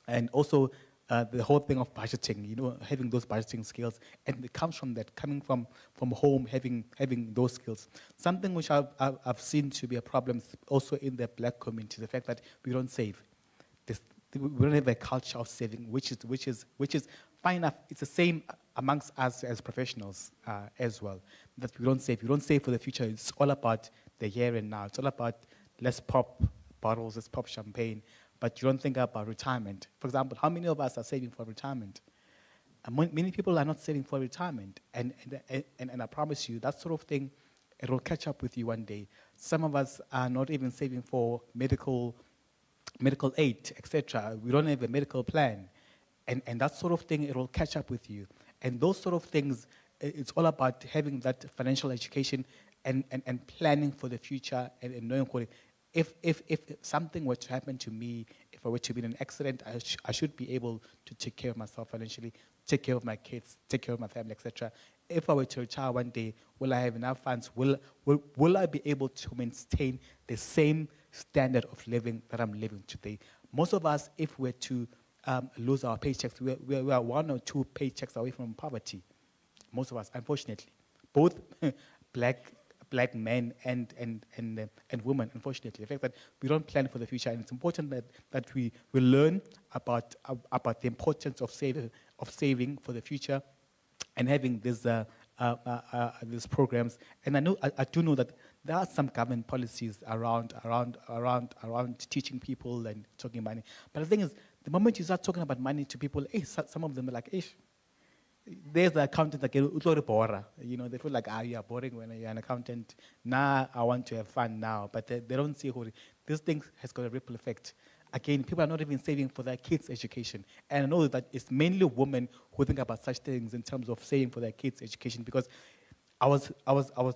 And also the whole thing of budgeting, having those budgeting skills, and it comes from that, coming from home, having those skills. Something which I've seen to be a problem also in the black community, the fact that we don't save. We don't have a culture of saving, which is fine enough. It's the same amongst us as professionals as well, that we don't save. We don't save for the future. It's all about the here and now. It's all about let's pop bottles, let's pop champagne, but you don't think about retirement. For example, how many of us are saving for retirement? Many people are not saving for retirement, and I promise you, that sort of thing, it will catch up with you one day. Some of us are not even saving for medical medical aid, etc. We don't have a medical plan. And that sort of thing, it will catch up with you. And those sort of things, it's all about having that financial education and planning for the future and knowing what if something were to happen to me, if I were to be in an accident, I should be able to take care of myself financially, take care of my kids, take care of my family, etc. If I were to retire one day, will I have enough funds? Will I be able to maintain the same standard of living that I'm living today? Most of us, if we're to lose our paychecks, we are 1 or 2 paychecks away from poverty. Most of us, unfortunately. Both black men and women, unfortunately. The fact that we don't plan for the future, and it's important that we learn about the importance of saving for the future and having these programs. And I do know that there are some government policies around teaching people and talking money. But the thing is, the moment you start talking about money to people, some of them are like, there's the accountant that get bora. You know, they feel like, you are boring when you're an accountant. Now I want to have fun now. But they don't see how this thing has got a ripple effect. Again, people are not even saving for their kids' education. And I know that it's mainly women who think about such things in terms of saving for their kids' education, because I was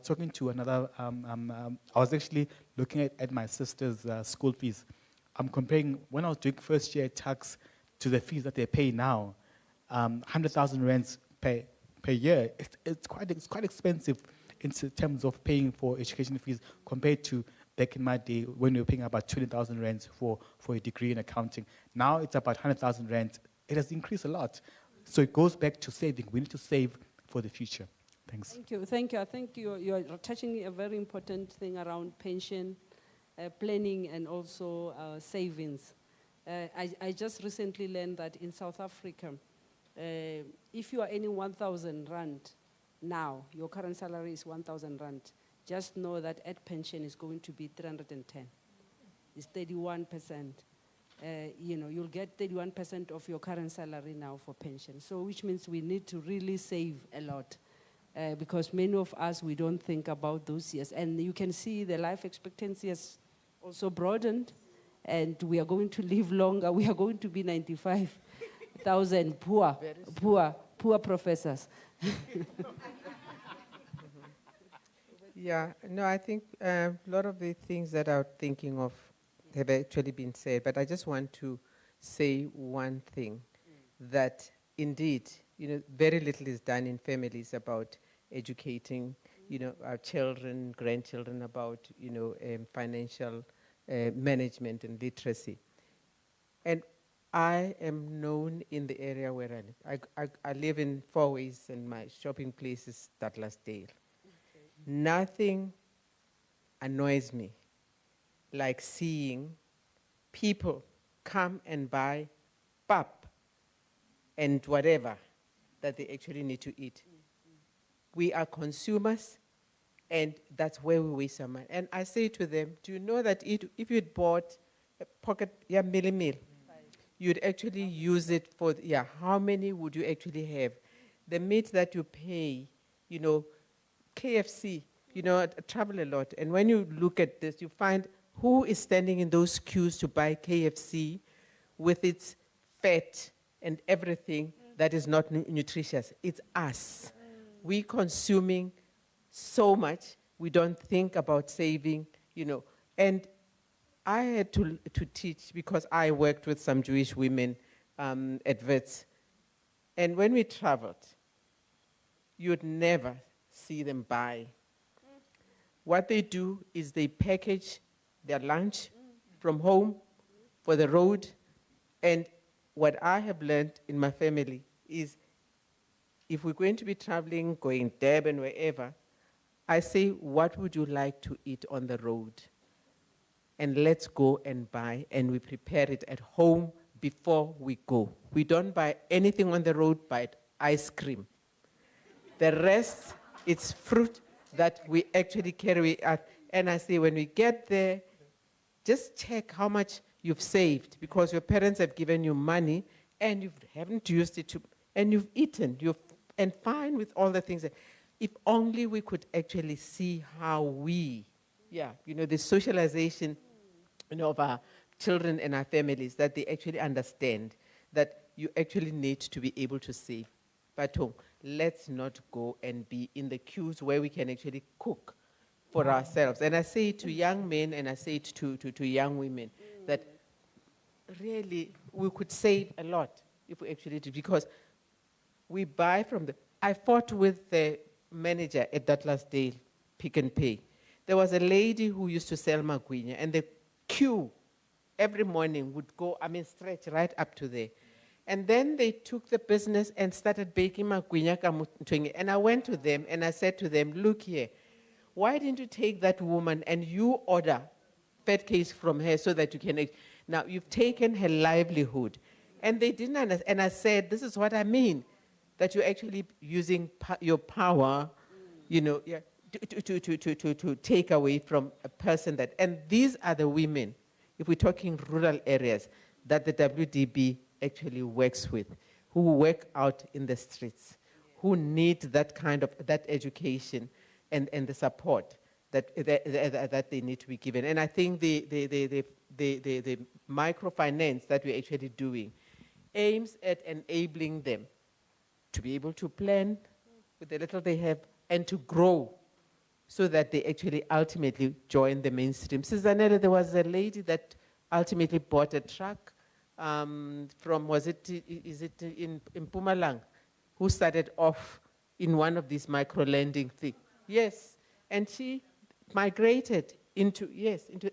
talking to another, I was actually looking at my sister's school fees. I'm comparing when I was doing first year tax to the fees that they pay now. 100,000 rands per year. It's quite expensive in terms of paying for education fees compared to back in my day when we were paying about 20,000 rands for a degree in accounting. Now it's about 100,000 rands. It has increased a lot. So it goes back to saving. We need to save for the future. Thanks. Thank you. I think you're touching a very important thing around pension, planning, and also savings. I just recently learned that in South Africa, if you are earning 1,000 rand now, your current salary is 1,000 rand, just know that at pension is going to be 310. It's 31%. You'll get 31% of your current salary now for pension. So which means we need to really save a lot. Because many of us, we don't think about those years. And you can see the life expectancy has also broadened, and we are going to live longer. We are going to be 95,000 poor professors. Yeah, no, I think a lot of the things that I'm thinking of have actually been said, but I just want to say one thing, that indeed, very little is done in families about educating, our children, grandchildren about, financial management and literacy. And I am known in the area where I live. I live in Fourways, and my shopping place is Douglasdale. Okay. Nothing annoys me like seeing people come and buy pap and whatever that they actually need to eat. We are consumers, and that's where we waste our money. And I say to them, do you know that if you'd bought a pocket meal, you'd actually use it for, how many would you actually have? The meat that you pay, KFC, I travel a lot, and when you look at this, you find who is standing in those queues to buy KFC with its fat and everything that is not nutritious. It's us. We consuming so much, we don't think about saving, And I had to teach, because I worked with some Jewish women at Wits. And when we traveled, you'd never see them buy. What they do is they package their lunch from home for the road. And what I have learned in my family is, if we're going to be traveling, going Durban, wherever, I say, what would you like to eat on the road? And let's go and buy, and we prepare it at home before we go. We don't buy anything on the road, but ice cream. The rest, it's fruit that we actually carry out. And I say, when we get there, just check how much you've saved, because your parents have given you money, and you haven't used it and you've eaten, and fine with all the things. If only we could actually see how the socialization, of our children and our families, that they actually understand that you actually need to be able to say, Batong, let's not go and be in the queues where we can actually cook for ourselves. And I say it to young men and I say it to young women, that really we could save a lot if we actually did, because we buy from the... I fought with the manager at Dale Pick and Pay. There was a lady who used to sell magwinya, and the queue every morning would go, stretch right up to there. And then they took the business and started baking magwinya kamutwenge. And I went to them and I said to them, look here, why didn't you take that woman and you order fed cakes from her so that you can... Now, you've taken her livelihood. And they didn't understand. And I said, this is what I mean, that you're actually using your power, to take away from a person that... And these are the women, if we're talking rural areas, that the WDB actually works with, who work out in the streets, who need that kind of, that education and the support that they need to be given. And I think the microfinance that we're actually doing aims at enabling them to be able to plan with the little they have and to grow so that they actually ultimately join the mainstream. Sizanele, there was a lady that ultimately bought a truck from, is it in Mpumalanga, who started off in one of these micro-lending things. Yes, and she migrated into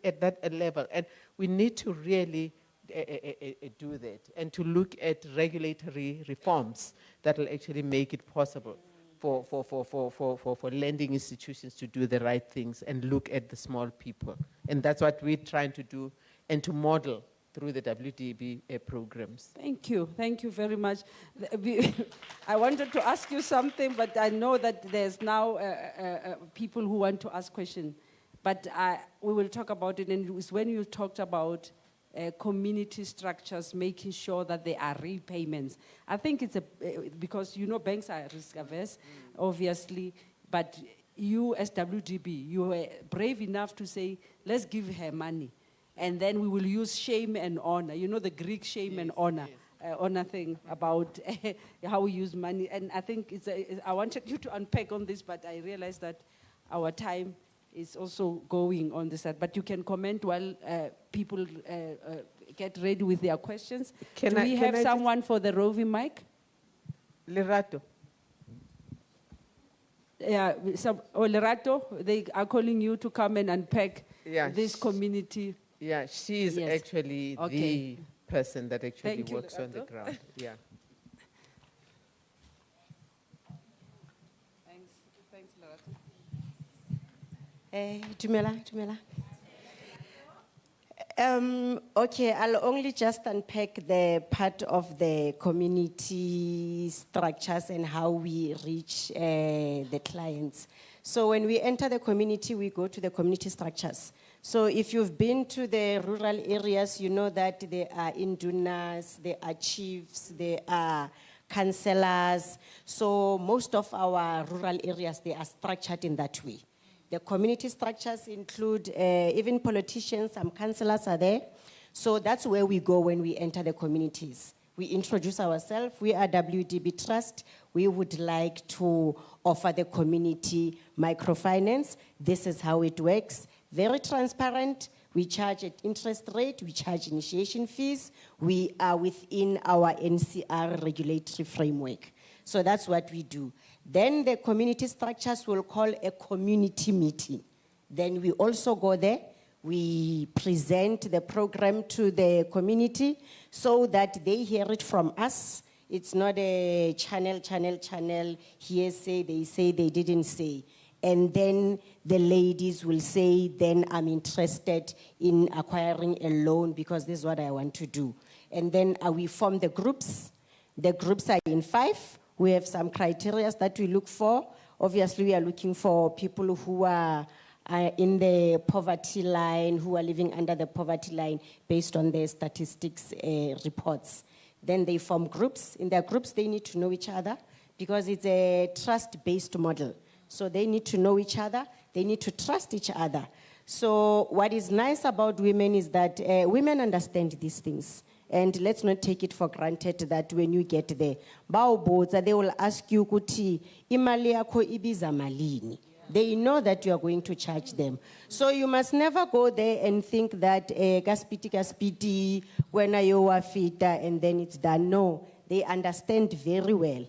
at that level. And we need to really do that and to look at regulatory reforms that will actually make it possible for lending institutions to do the right things and look at the small people. And that's what we're trying to do and to model through the WDB programs. Thank you very much. I wanted to ask you something, but I know that there's now people who want to ask questions. But we will talk about it, and it's when you talked about community structures, making sure that there are repayments. I think it's because banks are risk averse, obviously, but you as WDB, you were brave enough to say, let's give her money. And then we will use shame and honor. The Greek shame and honor, honor thing about how we use money. And I think I wanted you to unpack on this, but I realized that our time is also going on this side. But you can comment while people get ready with their questions. Do we have someone for the roving mic? Lerato. Yeah, Lerato, they are calling you to come and unpack this community. Yeah, she is actually the person that actually works on the ground. Yeah. Thanks, Lerato. Dumela. Okay, I'll only just unpack the part of the community structures and how we reach the clients. So when we enter the community, we go to the community structures. So if you've been to the rural areas, you know that there are indunas, there are chiefs, there are councillors. So most of our rural areas, they are structured in that way. The community structures include even politicians, some councillors are there. So that's where we go when we enter the communities. We introduce ourselves. We are WDB Trust. We would like to offer the community microfinance. This is how it works. Very transparent. We charge at interest rate. We charge initiation fees. We are within our NCR regulatory framework. So that's what we do. Then the community structures will call a community meeting. Then we also go there. We present the program to the community so that they hear it from us. It's not a channel, hearsay, they say, they didn't say. And then the ladies will say, then I'm interested in acquiring a loan because this is what I want to do. And then we form the groups. The groups are in 5. We have some criteria that we look for. Obviously, we are looking for people who are in the poverty line, who are living under the poverty line based on their statistics reports. Then they form groups. In their groups, they need to know each other because it's a trust-based model. So they need to know each other. They need to trust each other. So what is nice about women is that women understand these things. And let's not take it for granted that when you get there, they will ask you, kuti, imali yakho ibiza malini. They know that you are going to charge them. So you must never go there and think that kaspiti, when you are fit, and then it's done. No, they understand very well.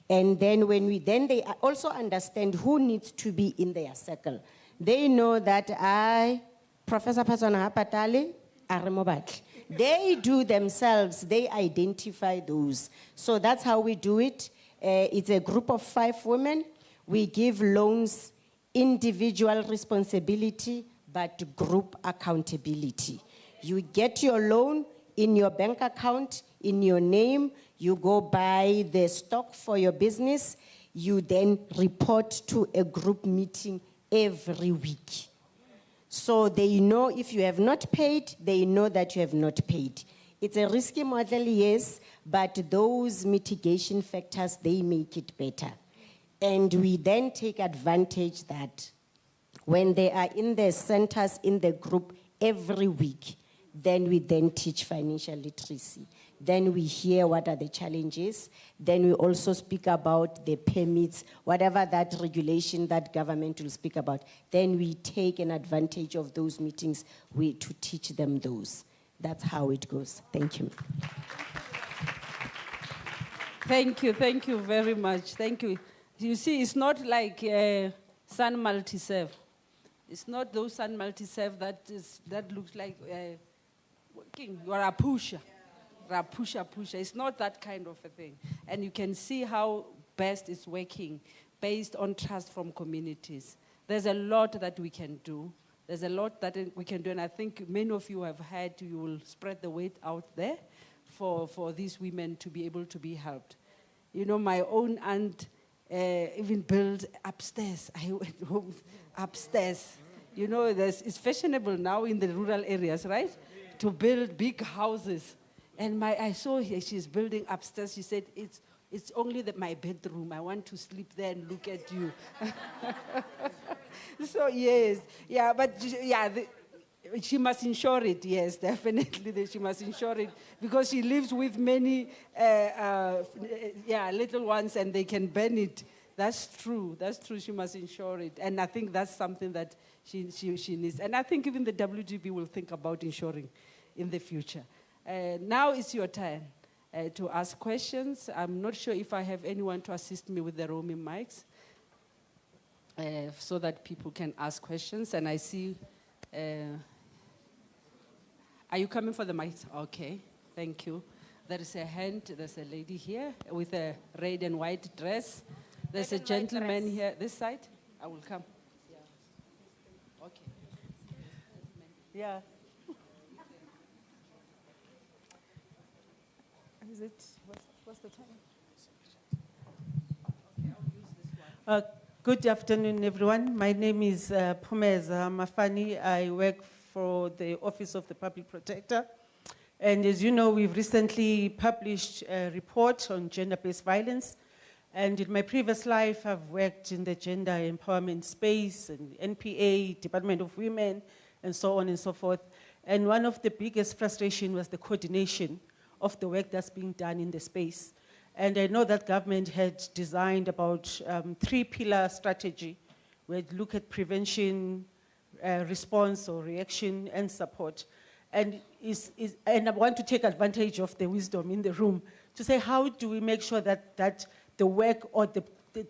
And then they also understand who needs to be in their circle. They know that Professor Pasona Patali, Aremobat. They do themselves, they identify those. So that's how we do it. It's a group of 5 women. We give loans, individual responsibility, but group accountability. You get your loan in your bank account, in your name, you go buy the stock for your business, you then report to a group meeting every week. So they know if you have not paid, they know that you have not paid. It's a risky model, yes, but those mitigation factors, they make it better. And we then take advantage that when they are in the centers, in the group every week, then we then teach financial literacy. Then we hear what are the challenges. Then we also speak about the permits, whatever that regulation that government will speak about. Then we take an advantage of those meetings to teach them those. That's how it goes. Thank you. Thank you very much. Thank you. You see, it's not like Sun Multi-Serve. It's not those Sun Multi-Serve that looks like working. You are a pusher. A pusher. It's not that kind of a thing. And you can see how best it's working based on trust from communities. There's a lot that we can do. There's a lot that we can do, and I think many of you have had, you will spread the weight out there for these women to be able to be helped. You know, my own aunt even built upstairs. I went home upstairs. You know, it's fashionable now in the rural areas, right? To build big houses. And I saw her, she's building upstairs. She said, it's only my bedroom. I want to sleep there and look at you. So, yes. Yeah, but, yeah, she must insure it, yes, definitely. She must insure it because she lives with many little ones and they can burn it. That's true. She must insure it. And I think that's something that she needs. And I think even the WGB will think about insuring in the future. Now it's your turn to ask questions. I'm not sure if I have anyone to assist me with the roaming mics so that people can ask questions. And I see, are you coming for the mics? Okay, thank you. There is a hand, there's a lady here with a red and white dress. There's a gentleman here, this side. I will come. Yeah. Okay. Yeah. Is it, what's the time? Okay, I'll use this one. Good afternoon, everyone. My name is Pumeza Mafani. I work for the Office of the Public Protector. And as you know, we've recently published a report on gender-based violence. And in my previous life, I've worked in the gender empowerment space, and NPA, Department of Women, and so on and so forth. And one of the biggest frustration was the coordination of the work that's being done in the space. And I know that government had designed about 3-pillar strategy where it look at prevention, response or reaction, and support. And I want to take advantage of the wisdom in the room to say, how do we make sure that the work or the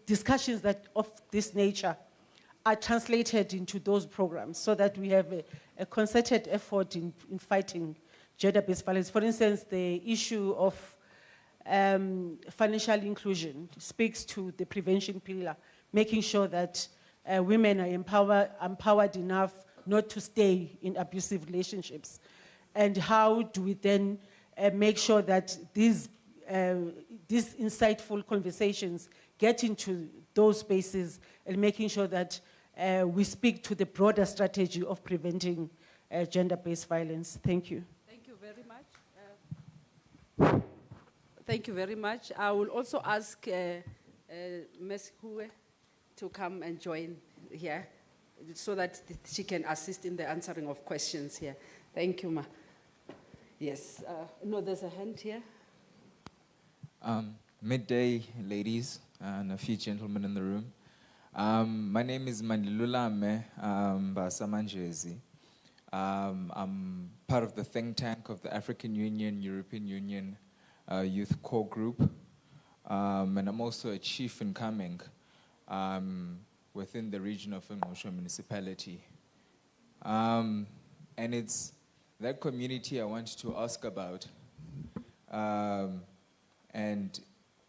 discussions of this nature are translated into those programs so that we have a concerted effort in fighting gender-based violence. For instance, the issue of financial inclusion speaks to the prevention pillar, making sure that women are empowered enough not to stay in abusive relationships. And how do we then make sure that these insightful conversations get into those spaces and making sure that we speak to the broader strategy of preventing gender-based violence. Thank you. Thank you very much. Thank you very much. I will also ask Ms. Hue to come and join here. so that she can assist in the answering of questions here. Thank you, Ma. Yes, no, there's a hand here. Midday, ladies and a few gentlemen in the room. My name is Mandilulame Basamanjezi. I'm part of the think tank of the African Union, European Union Youth Core Group. And I'm also a chief incoming within the region of Kgorong municipality. And it's that community I want to ask about. And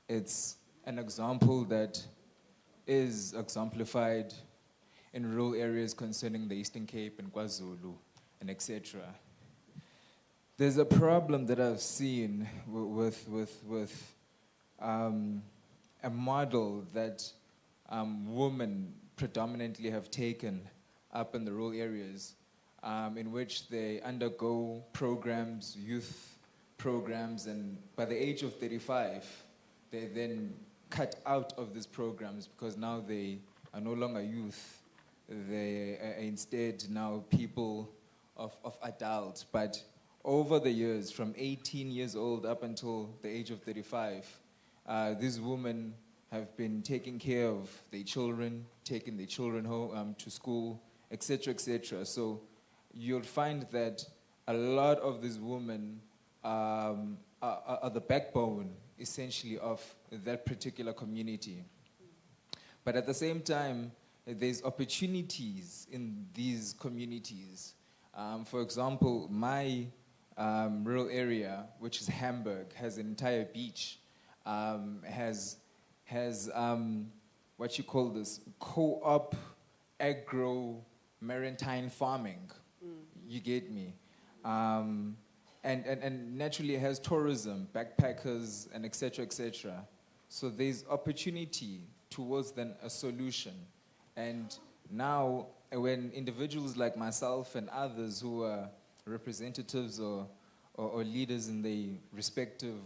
it's an example that is exemplified in rural areas concerning the Eastern Cape and KwaZulu and etc. There's a problem that I've seen with a model that women predominantly have taken up in the rural areas, in which they undergo programs, youth programs, and by the age of 35, they then cut out of these programs because now they are no longer youth. They are instead now people of adults. But over the years, from 18 years old up until the age of 35, these women have been taking care of their children, taking their children home to school, etc., etc. So you'll find that a lot of these women are the backbone, essentially, of that particular community. But at the same time, there's opportunities in these communities. For example, my rural area, which is Hamburg, has an entire beach, has what you call this, co-op agro-maritime farming. You get me? And naturally it has tourism, backpackers, and et cetera, et cetera. So there's opportunity towards then a solution. And now when individuals like myself and others who are representatives or leaders in the respective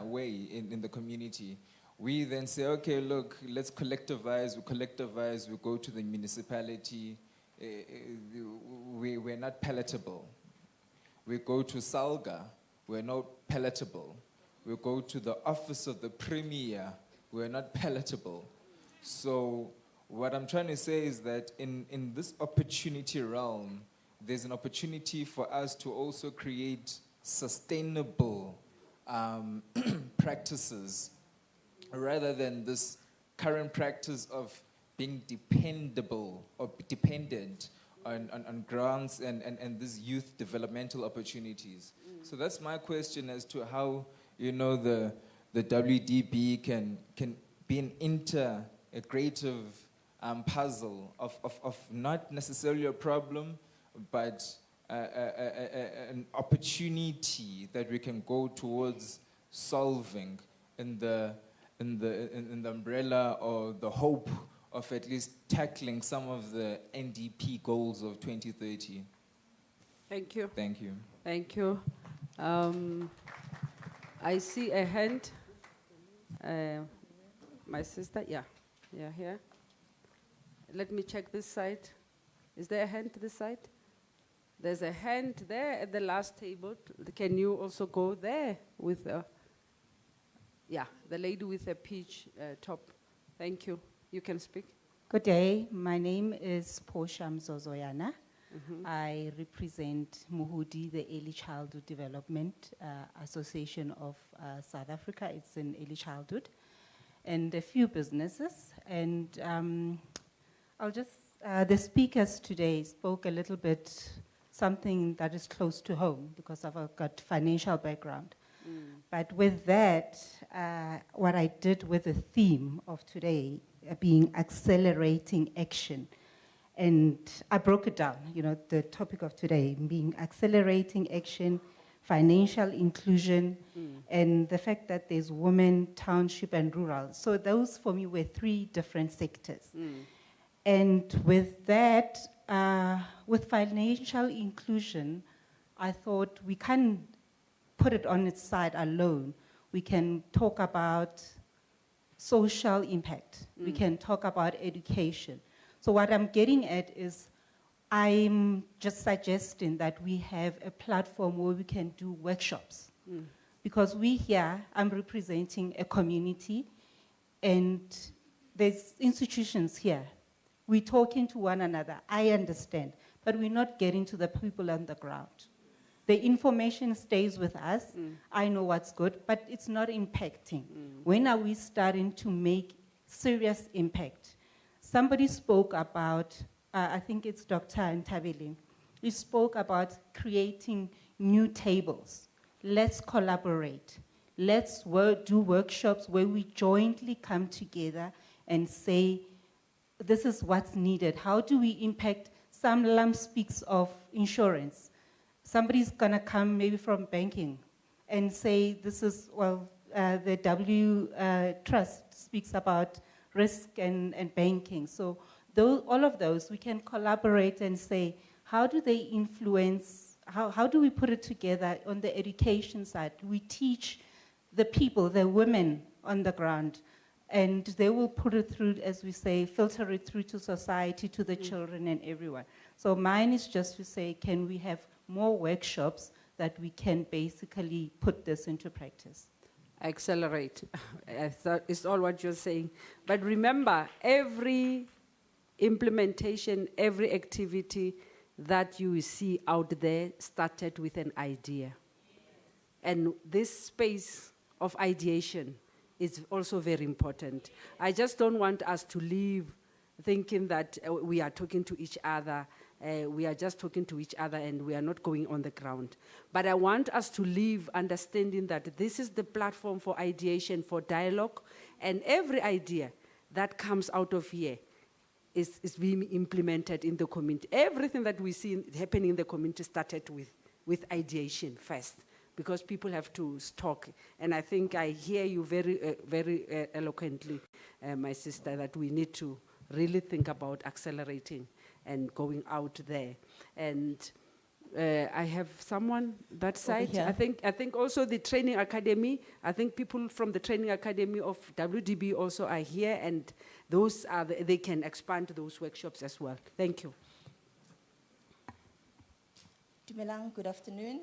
way in the community, we then say, okay, look, let's collectivize, we go to the municipality, we're not palatable. We go to Salga, we're not palatable. We go to the office of the premier, we're not palatable. So what I'm trying to say is that in this opportunity realm, there's an opportunity for us to also create sustainable practices rather than this current practice of being dependable or dependent on grants and these youth developmental opportunities. So that's my question as to how, the WDB can be an integrative puzzle of not necessarily a problem, but an opportunity that we can go towards solving in the umbrella or the hope of at least tackling some of the NDP goals of 2030. Thank you. Thank you. Thank you. I see a hand. My sister, yeah, here. Let me check this side. Is there a hand to this side? There's a hand there at the last table. Can you also go there with the lady with a peach top? Thank you. You can speak. Good day. My name is Portia Mzozoyana. I represent Muhudi, the Early Childhood Development Association of South Africa. It's in early childhood and a few businesses. And the speakers today spoke a little bit something that is close to home because I've got financial background. But with that, what I did with the theme of today being accelerating action, and I broke it down, the topic of today being accelerating action, financial inclusion, and the fact that there's women, township, and rural. So those for me were three different sectors. And with that, with financial inclusion, I thought we can't put it on its side alone. We can talk about social impact. We can talk about education. So what I'm getting at is, I'm just suggesting that we have a platform where we can do workshops. Because we here, I'm representing a community, and there's institutions here. We're talking to one another, I understand, but we're not getting to the people on the ground. The information stays with us, I know what's good, but it's not impacting. When are we starting to make serious impact? Somebody spoke about, I think it's Dr. Ntabile, he spoke about creating new tables. Let's collaborate. Let's do workshops where we jointly come together and say, this is what's needed. How do we impact? Some lump speaks of insurance. Somebody's gonna come maybe from banking and say, this is, well, the W Trust speaks about risk and banking. So all of those, we can collaborate and say, how do they influence, how do we put it together on the education side? We teach the people, the women on the ground, and they will put it through, as we say, filter it through to society, to the children and everyone. So mine is just to say, can we have more workshops that we can basically put this into practice? Accelerate. I thought it's all what you're saying. But remember, every implementation, every activity that you see out there started with an idea. And this space of ideation is also very important. I just don't want us to leave thinking that we are talking to each other, we are just talking to each other and we are not going on the ground. But I want us to leave understanding that this is the platform for ideation, for dialogue, and every idea that comes out of here is being implemented in the community. Everything that we see happening in the community started with ideation first, because people have to talk. And I think I hear you very eloquently, my sister, that we need to really think about accelerating and going out there. And I have someone that side. I think also the training academy. I think people from the training academy of WDB also are here, and those are they can expand those workshops as well. Thank you. Dumelang, good afternoon.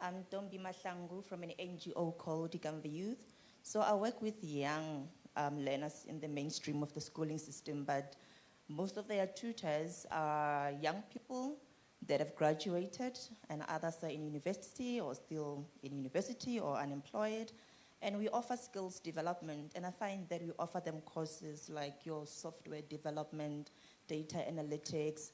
I'm Dombi Mahlangu from an NGO called Ikamva Youth. So I work with young learners in the mainstream of the schooling system, but most of their tutors are young people that have graduated, and others are in university or still in university or unemployed. And we offer skills development, and I find that we offer them courses like your software development, data analytics,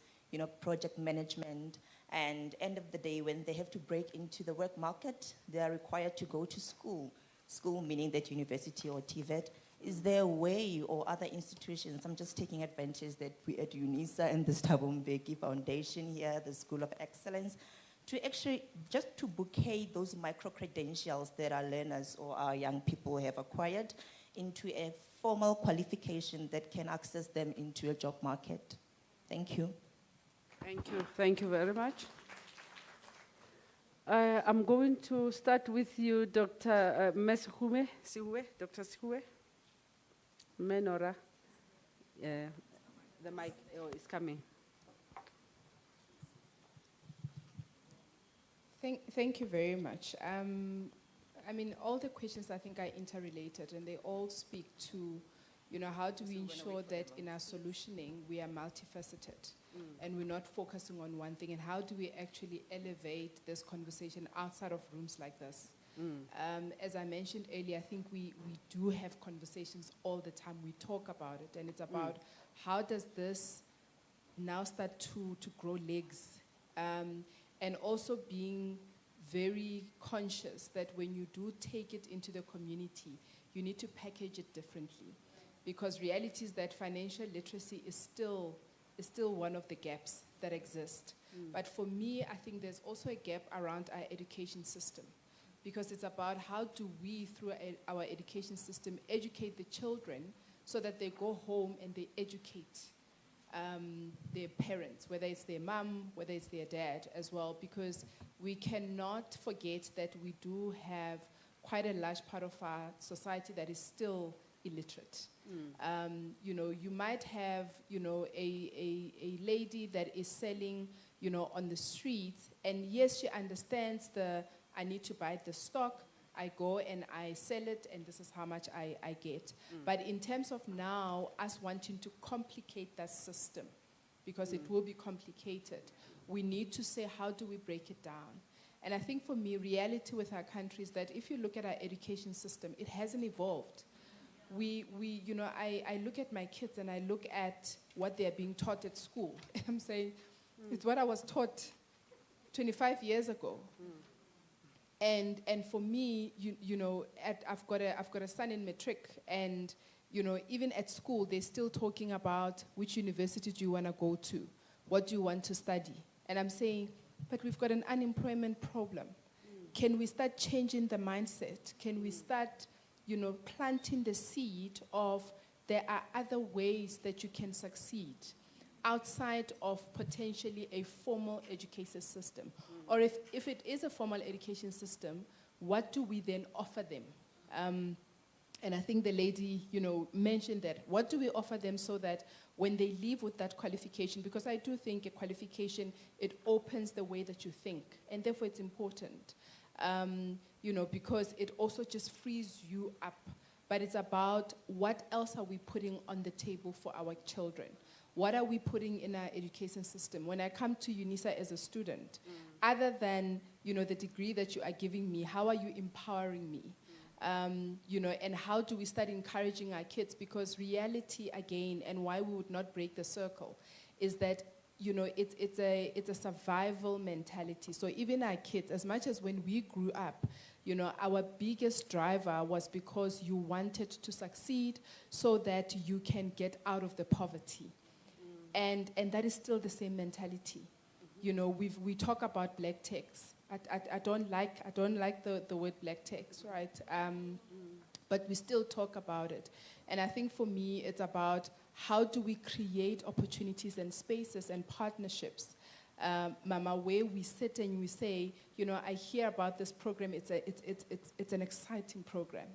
project management. And end of the day, when they have to break into the work market, they are required to go to school. School meaning that university or TVET. Is there a way, or other institutions, I'm just taking advantage that we at Unisa and the Thabo Mbeki Foundation here, the School of Excellence, to actually just to bouquet those micro-credentials that our learners or our young people have acquired into a formal qualification that can access them into a job market. Thank you. Thank you very much. I'm going to start with you, Dr. Siwe, Dr. Siwe. Menora. The mic is coming. Thank you very much. I mean, all the questions I think are interrelated, and they all speak to, how do we ensure that in our solutioning we are multifaceted and we're not focusing on one thing, and how do we actually elevate this conversation outside of rooms like this? As I mentioned earlier, I think we do have conversations all the time. We talk about it, and it's about how does this now start to grow legs, and also being very conscious that when you do take it into the community, you need to package it differently, because reality is that financial literacy is still one of the gaps that exist. But for me, I think there's also a gap around our education system, because it's about how do we, through our education system, educate the children so that they go home and they educate their parents, whether it's their mom, whether it's their dad as well, because we cannot forget that we do have quite a large part of our society that is still illiterate. You know, you might have, you know, a lady that is selling, you know, on the streets, and yes, she understands I need to buy the stock, I go and I sell it, and this is how much I get. But in terms of now, us wanting to complicate that system, because it will be complicated, we need to say, how do we break it down? And I think for me, reality with our country is that if you look at our education system, it hasn't evolved. You know, I look at my kids and I look at what they're being taught at school. And I'm saying, it's what I was taught 25 years ago. And for me, you know, I've got a son in matric, and you know, even at school, they're still talking about which university do you want to go to, what do you want to study. And I'm saying, but we've got an unemployment problem. Can we start changing the mindset? Can we start, you know, planting the seed of there are other ways that you can succeed outside of potentially a formal education system? Or if it is a formal education system, what do we then offer them? And I think the lady, you know, mentioned that. What do we offer them so that when they leave with that qualification, because I do think a qualification, it opens the way that you think, and therefore it's important, you know, because it also just frees you up. But it's about what else are we putting on the table for our children? What are we putting in our education system? When I come to Unisa as a student, other than, you know, the degree that you are giving me, how are you empowering me? You know, and how do we start encouraging our kids? Because reality, again, and why we would not break the circle, is that, you know, it's a survival mentality. So even our kids, as much as when we grew up, you know, our biggest driver was because you wanted to succeed so that you can get out of the poverty. And that is still the same mentality. You know, we talk about black tax. I don't like the word black tax, right? But we still talk about it. And I think for me, it's about how do we create opportunities and spaces and partnerships, Mama, where we sit and we say, you know, I hear about this program. It's an exciting program.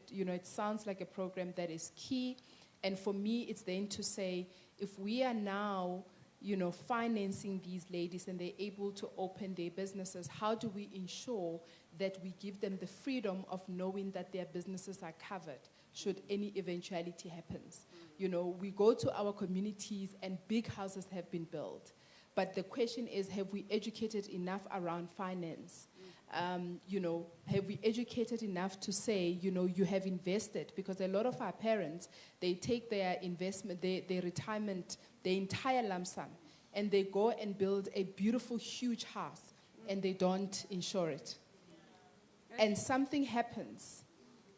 You know, it sounds like a program that is key. And for me, it's then to say, if we are now, you know, financing these ladies and they're able to open their businesses, how do we ensure that we give them the freedom of knowing that their businesses are covered should any eventuality happens? You know, we go to our communities and big houses have been built. But the question is, have we educated enough around finance? You know, have we educated enough to say, you know, you have invested? Because a lot of our parents, they take their investment, their retirement, their entire lump sum, and they go and build a beautiful, huge house, and they don't insure it. And something happens,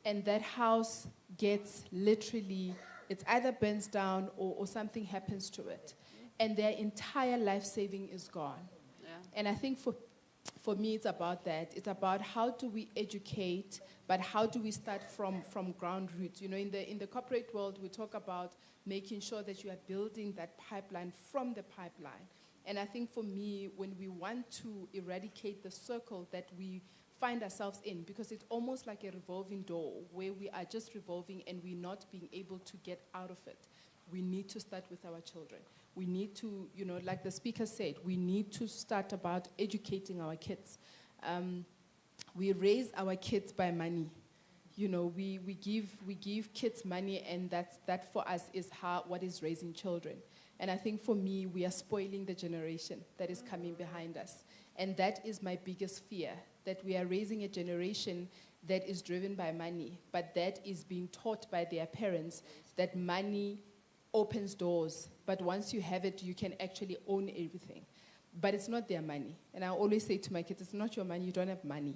and that house gets literally, it either burns down or something happens to it. And their entire life saving is gone. Yeah. And I think for me, it's about that. It's about how do we educate, but how do we start from ground roots? You know, in the corporate world, we talk about making sure that you are building that pipeline from the pipeline. And I think for me, when we want to eradicate the circle that we find ourselves in, because it's almost like a revolving door where we are just revolving and we're not being able to get out of it, we need to start with our children. We need to, you know, like the speaker said, we need to start about educating our kids. We raise our kids by money. You know, we give kids money, and that for us is what is raising children. And I think for me, we are spoiling the generation that is coming behind us. And that is my biggest fear, that we are raising a generation that is driven by money, but that is being taught by their parents that money opens doors, but once you have it, you can actually own everything. But it's not their money. And I always say to my kids, it's not your money, you don't have money.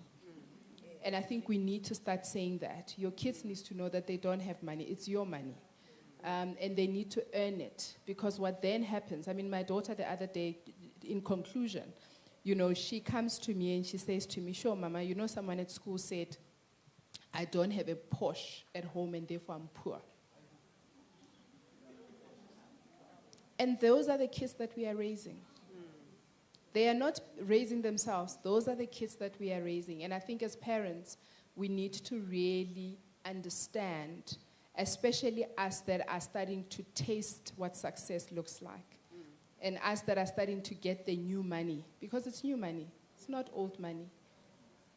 And I think we need to start saying that. Your kids need to know that they don't have money, it's your money. And they need to earn it. Because what then happens, I mean, my daughter the other day, in conclusion, you know, she comes to me and she says to me, sure, Mama, you know, someone at school said, I don't have a Porsche at home and therefore I'm poor. And those are the kids that we are raising. They are not raising themselves. Those are the kids that we are raising. And I think as parents, we need to really understand especially us that are starting to taste what success looks like. And us that are starting to get the new money, because it's new money, it's not old money.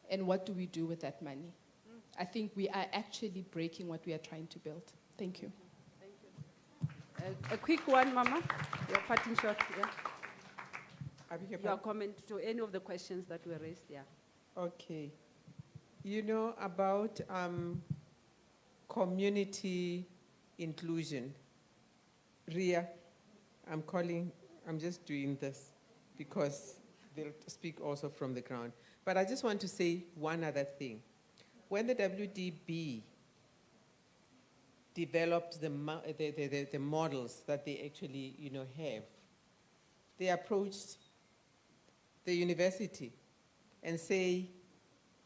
And what do we do with that money? I think we are actually breaking what we are trying to build. Thank you. A quick one, Mama. Your parting shot, yeah. Your Abhikapa? comment to any of the questions that were raised, yeah. Okay. You know about community inclusion. Ria, I'm just doing this because they'll speak also from the ground. But I just want to say one other thing. When the WDB developed the models that they actually have, they approached the university and say,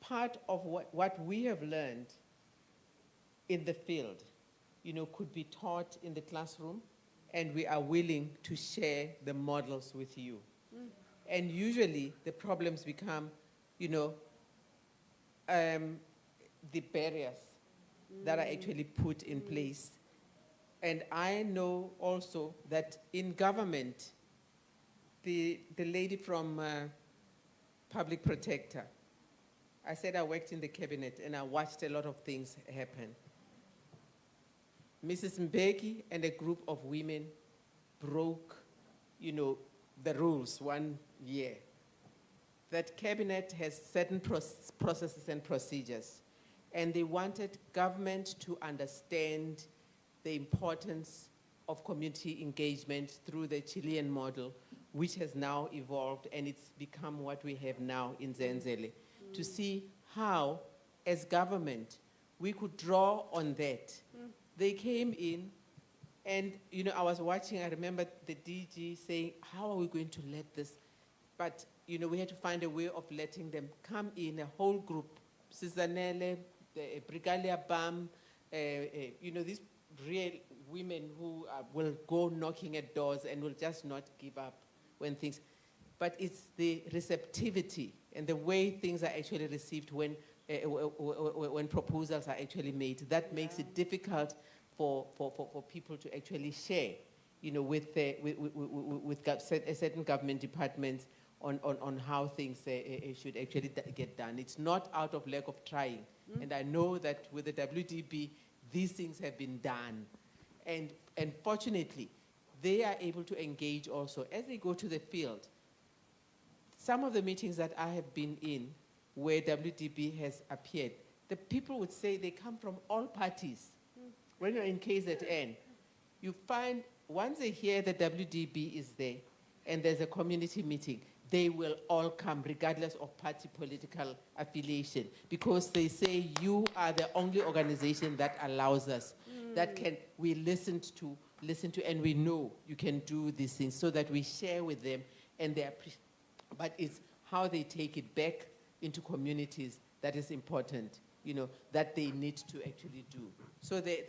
part of what we have learned in the field, could be taught in the classroom, and we are willing to share the models with you. And usually the problems become, the barriers that are actually put in place. And I know also that in government, the lady from Public Protector, I said I worked in the cabinet and I watched a lot of things happen. Mrs. Mbeki and a group of women broke, the rules one year. That cabinet has certain processes and procedures, and they wanted government to understand the importance of community engagement through the Chilean model, which has now evolved, and it's become what we have now in Zenzele, to see how, as government, we could draw on that. They came in, and I was watching, I remember the DG saying, how are we going to let this? But we had to find a way of letting them come in, a whole group, Sizanele, the Brigalia Bam, these real women who will go knocking at doors and will just not give up when things, but it's the receptivity and the way things are actually received when proposals are actually made. That makes it difficult for people to actually share, with certain government departments on how things should actually get done. It's not out of lack of trying. And I know that with the WDB, these things have been done. And fortunately, they are able to engage also. As they go to the field, some of the meetings that I have been in where WDB has appeared, the people would say they come from all parties. When you're in KZN, you find once they hear the WDB is there and there's a community meeting, they will all come regardless of party political affiliation, because they say you are the only organization that allows us, that we listen to, and we know you can do these things, so that we share with them, and they appreciate. But it's how they take it back into communities that is important, that they need to actually do. So there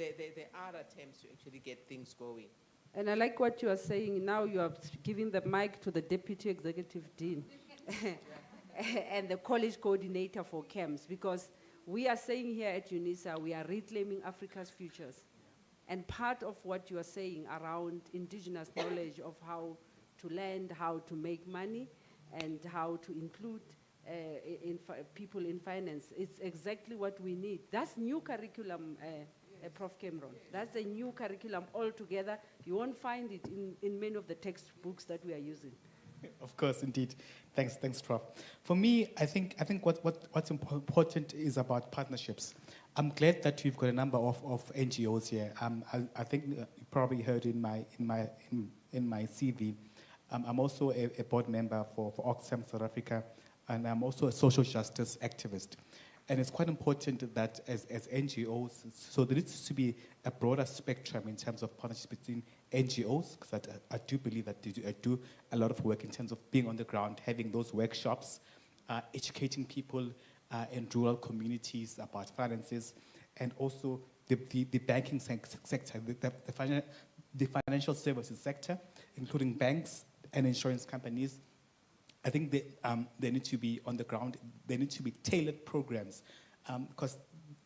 are attempts to actually get things going. And I like what you are saying. Now you are giving the mic to the Deputy Executive Dean and the college coordinator for camps, because we are saying here at Unisa, we are reclaiming Africa's futures. And part of what you are saying around indigenous knowledge of how to lend, how to make money, and how to include people in finance, it's exactly what we need. That's new curriculum, Prof. Kgorong. That's a new curriculum altogether. You won't find it in many of the textbooks that we are using. Of course, indeed. Thanks, Prof. For me, I think what's important is about partnerships. I'm glad that we've got a number of NGOs here. I think you probably heard in my CV. I'm also a board member for Oxfam South Africa, and I'm also a social justice activist. And it's quite important that as NGOs, so there needs to be a broader spectrum in terms of partnerships between NGOs, because I do believe that they do a lot of work in terms of being on the ground, having those workshops, educating people in rural communities about finances, and also the banking sector, the financial services sector, including banks and insurance companies. I think they need to be on the ground. There need to be tailored programs, because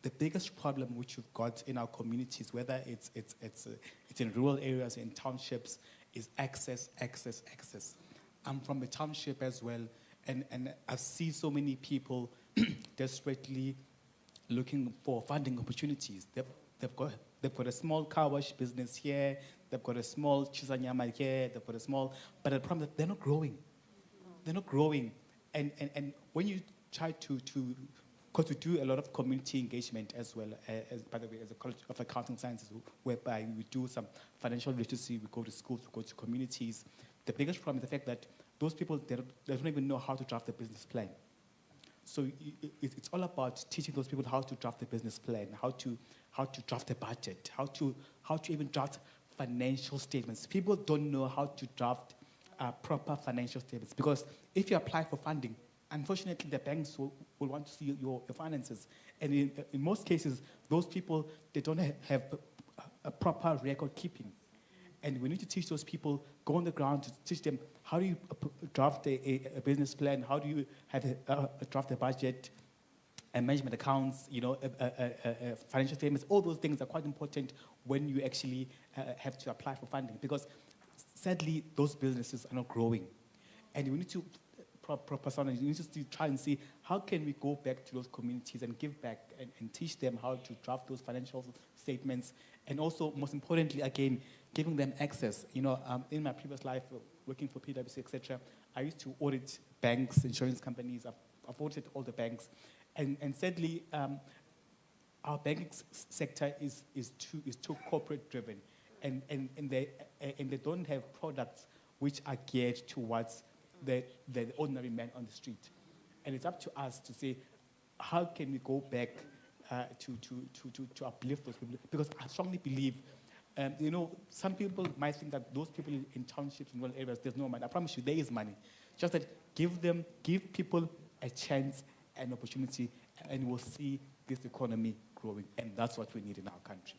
the biggest problem which we've got in our communities, whether it's in rural areas, in townships, is access. I'm from a township as well, and I see so many people desperately looking for funding opportunities. They've got a small car wash business here, they've got a small chisanyama here, they've got a small, but the problem is they're not growing. They're not growing. And when you try to because we do a lot of community engagement as well, by the way, as a College of Accounting Sciences, whereby we do some financial literacy, we go to schools, we go to communities. The biggest problem is the fact that those people, they don't even know how to draft a business plan. So it's all about teaching those people how to draft a business plan, how to draft a budget, how to even draft financial statements. People don't know how to draft proper financial statements, because if you apply for funding, unfortunately the banks will want to see your finances. And in most cases, those people, they don't have a proper record keeping. And we need to teach those people, go on the ground to teach them how do you draft a business plan, how do you have draft a budget, and management accounts, financial statements. All those things are quite important when you actually have to apply for funding, because sadly those businesses are not growing. And we need to you need to try and see how can we go back to those communities and give back and teach them how to draft those financial statements, and also, most importantly, again, giving them access. In my previous life, working for PwC, etc., I used to audit banks, insurance companies. I've audited all the banks, and sadly, our banking sector is too corporate driven, and they don't have products which are geared towards the ordinary man on the street. And it's up to us to say, how can we go back to uplift those people? Because I strongly believe, some people might think that those people in townships and rural areas, there's no money. I promise you, there is money. Just that give people a chance and opportunity, and we'll see this economy growing. And that's what we need in our country.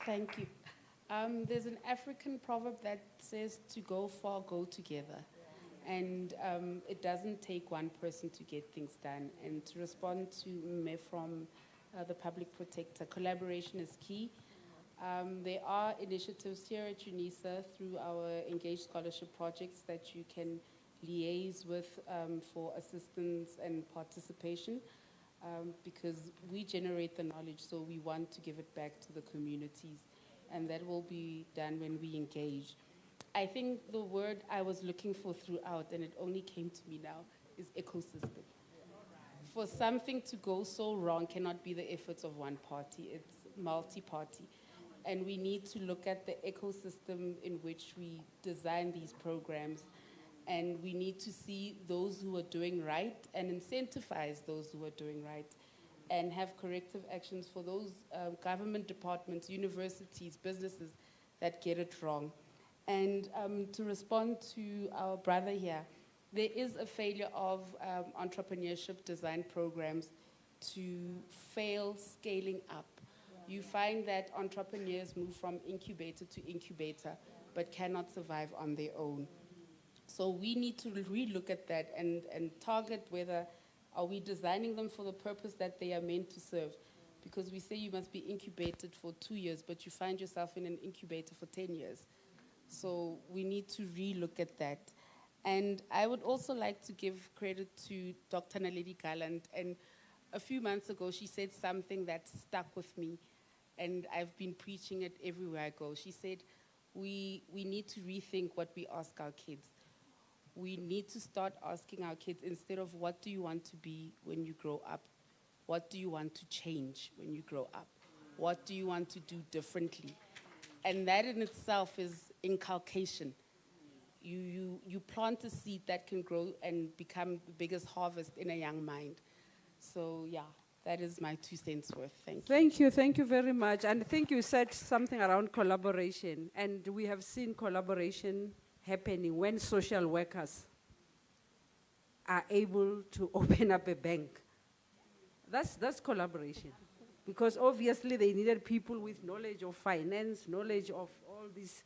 Thank you. There's an African proverb that says, to go far, go together. And it doesn't take one person to get things done. And to respond to me from the Public Protector, collaboration is key. There are initiatives here at Unisa through our Engaged Scholarship projects that you can liaise with for assistance and participation, because we generate the knowledge, so we want to give it back to the communities. And that will be done when we engage. I think the word I was looking for throughout, and it only came to me now, is ecosystem. For something to go so wrong cannot be the efforts of one party, it's multi-party. And we need to look at the ecosystem in which we design these programs, and we need to see those who are doing right and incentivize those who are doing right, and have corrective actions for those government departments, universities, businesses that get it wrong. And to respond to our brother here, there is a failure of entrepreneurship design programs to fail scaling up. You find that entrepreneurs move from incubator to incubator, but cannot survive on their own. So we need to relook at that and target whether are we designing them for the purpose that they are meant to serve? Because we say you must be incubated for 2 years, but you find yourself in an incubator for 10 years. So we need to relook at that. And I would also like to give credit to Dr. Naledi Garland. And a few months ago, she said something that stuck with me, and I've been preaching it everywhere I go. She said, we need to rethink what we ask our kids. We need to start asking our kids, instead of what do you want to be when you grow up, what do you want to change when you grow up? What do you want to do differently? And that in itself is inculcation. You plant a seed that can grow and become the biggest harvest in a young mind. So yeah, that is my 2 cents worth. Thank you. Thank you very much. And I think you said something around collaboration, and we have seen collaboration happening when social workers are able to open up a bank. That's collaboration. Because obviously they needed people with knowledge of finance, knowledge of all these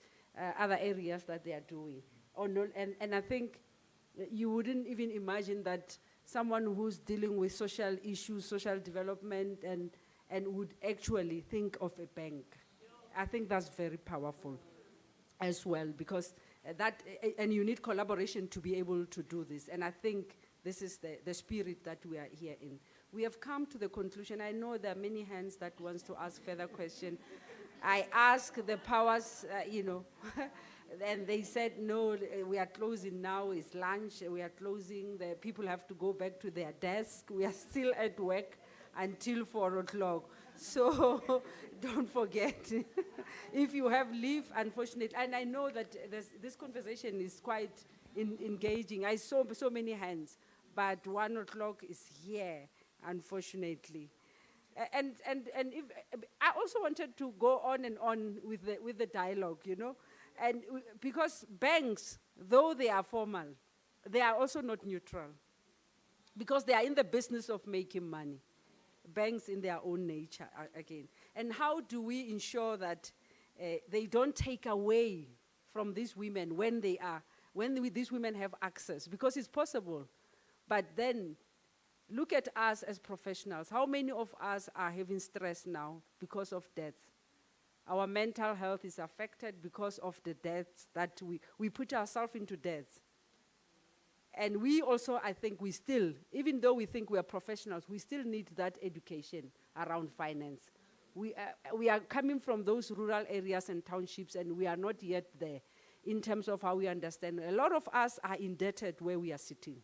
other areas that they are doing. And I think you wouldn't even imagine that someone who's dealing with social issues, social development, and would actually think of a bank. I think that's very powerful as well, because and you need collaboration to be able to do this. And I think this is the spirit that we are here in. We have come to the conclusion. I know there are many hands that wants to ask further questions. I asked the powers, and they said, no, we are closing now, it's lunch, we are closing, the people have to go back to their desk. We are still at work until 4 o'clock. So don't forget, if you have leave, unfortunately, and I know that this conversation is quite engaging. I saw so many hands, but 1 o'clock is here, unfortunately. And if, I also wanted to go on and on with the dialogue, and because banks, though they are formal, they are also not neutral, because they are in the business of making money. Banks in their own nature, again. And how do we ensure that they don't take away from these women when these women have access? Because it's possible. But then, look at us as professionals. How many of us are having stress now because of death? Our mental health is affected because of the deaths that we put ourselves into death. And we also, I think we still, even though we think we are professionals, we still need that education around finance. We are coming from those rural areas and townships, and we are not yet there in terms of how we understand. A lot of us are indebted where we are sitting.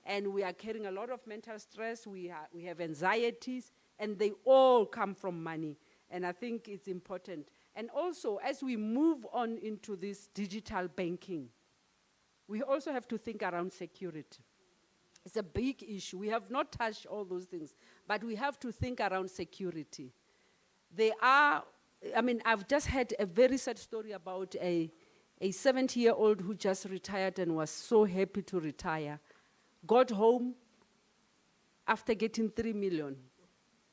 And we are carrying a lot of mental stress, we have anxieties, and they all come from money. And I think it's important. And also, as we move on into this digital banking, we also have to think around security. It's a big issue. We have not touched all those things, but we have to think around security. I've just had a very sad story about a 70-year-old who just retired and was so happy to retire. Got home after getting 3 million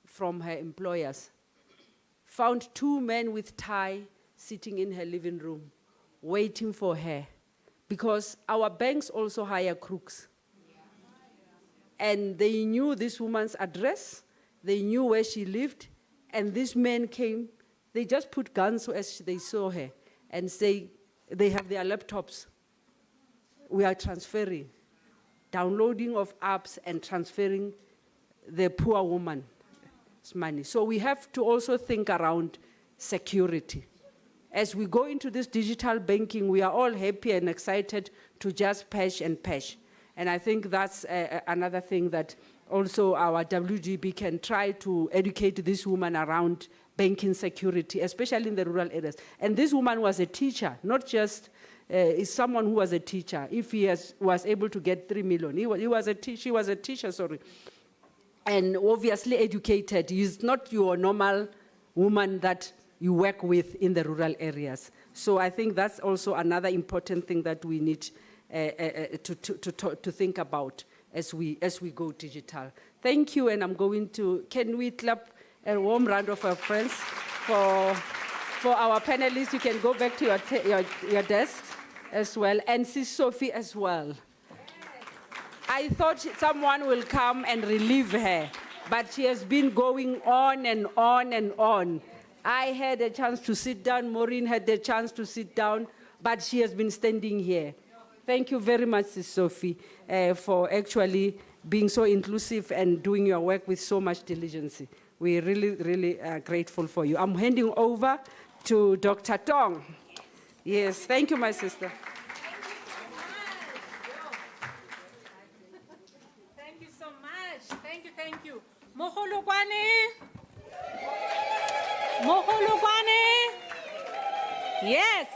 from her employers. Found 2 men with tie sitting in her living room, waiting for her. Because our banks also hire crooks. And they knew this woman's address, they knew where she lived, and these men came, they just put guns as they saw her, and say, they have their laptops. We are transferring, downloading of apps and transferring the poor woman's money. So we have to also think around security. As we go into this digital banking, we are all happy and excited to just patch and patch. And I think that's another thing that also our WGB can try to educate this woman around banking security, especially in the rural areas. And this woman was a teacher, not just someone who was a teacher. If he was able to get 3 million, she was a teacher, sorry. And obviously educated. He's not your normal woman that you work with in the rural areas. So I think that's also another important thing that we need to think about as we go digital. Thank you, and I'm going to, can we clap a warm round of applause for our panelists? You can go back to your desks as well, and Sis Sophie as well. I thought someone will come and relieve her, but she has been going on and on and on. I had a chance to sit down, Maureen had the chance to sit down, but she has been standing here. Thank you very much, Sis Sophie, for actually being so inclusive and doing your work with so much diligence. We're really, really grateful for you. I'm handing over to Dr. Tong. Yes, thank you, my sister. Thank you so much. Thank you. Moholokwane.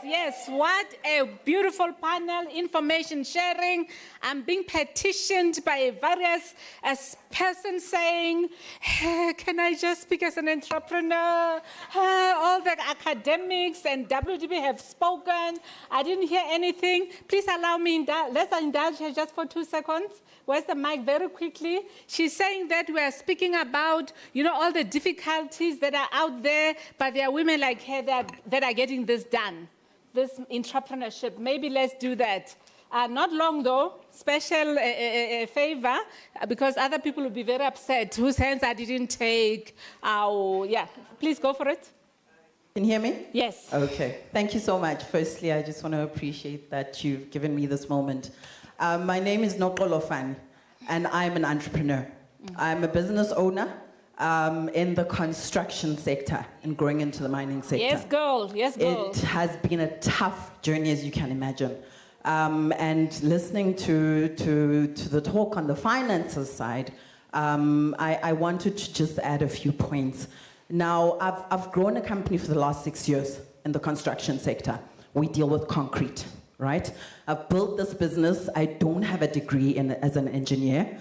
Yes, what a beautiful panel, information sharing. I'm being petitioned by various persons saying, hey, can I just speak as an entrepreneur? All the academics and WGB have spoken. I didn't hear anything. Please allow me, let's indulge her just for 2 seconds. Where's the mic? Very quickly. She's saying that we are speaking about, all the difficulties that are out there, but there are women like her that are getting this done, this entrepreneurship. Maybe let's do that. Not long though, special favor, because other people will be very upset whose hands I didn't take. Yeah, please go for it. Can you hear me? Yes. Okay, thank you so much. Firstly, I just want to appreciate that you've given me this moment. My name is Noxolo Fani, and I'm an entrepreneur. I'm a business owner in the construction sector and growing into the mining sector. Yes, girl. Yes, girl. It has been a tough journey, as you can imagine. And listening to the talk on the finances side, I wanted to just add a few points. Now, I've grown a company for the last 6 years in the construction sector. We deal with concrete, right? I've built this business. I don't have a degree as an engineer.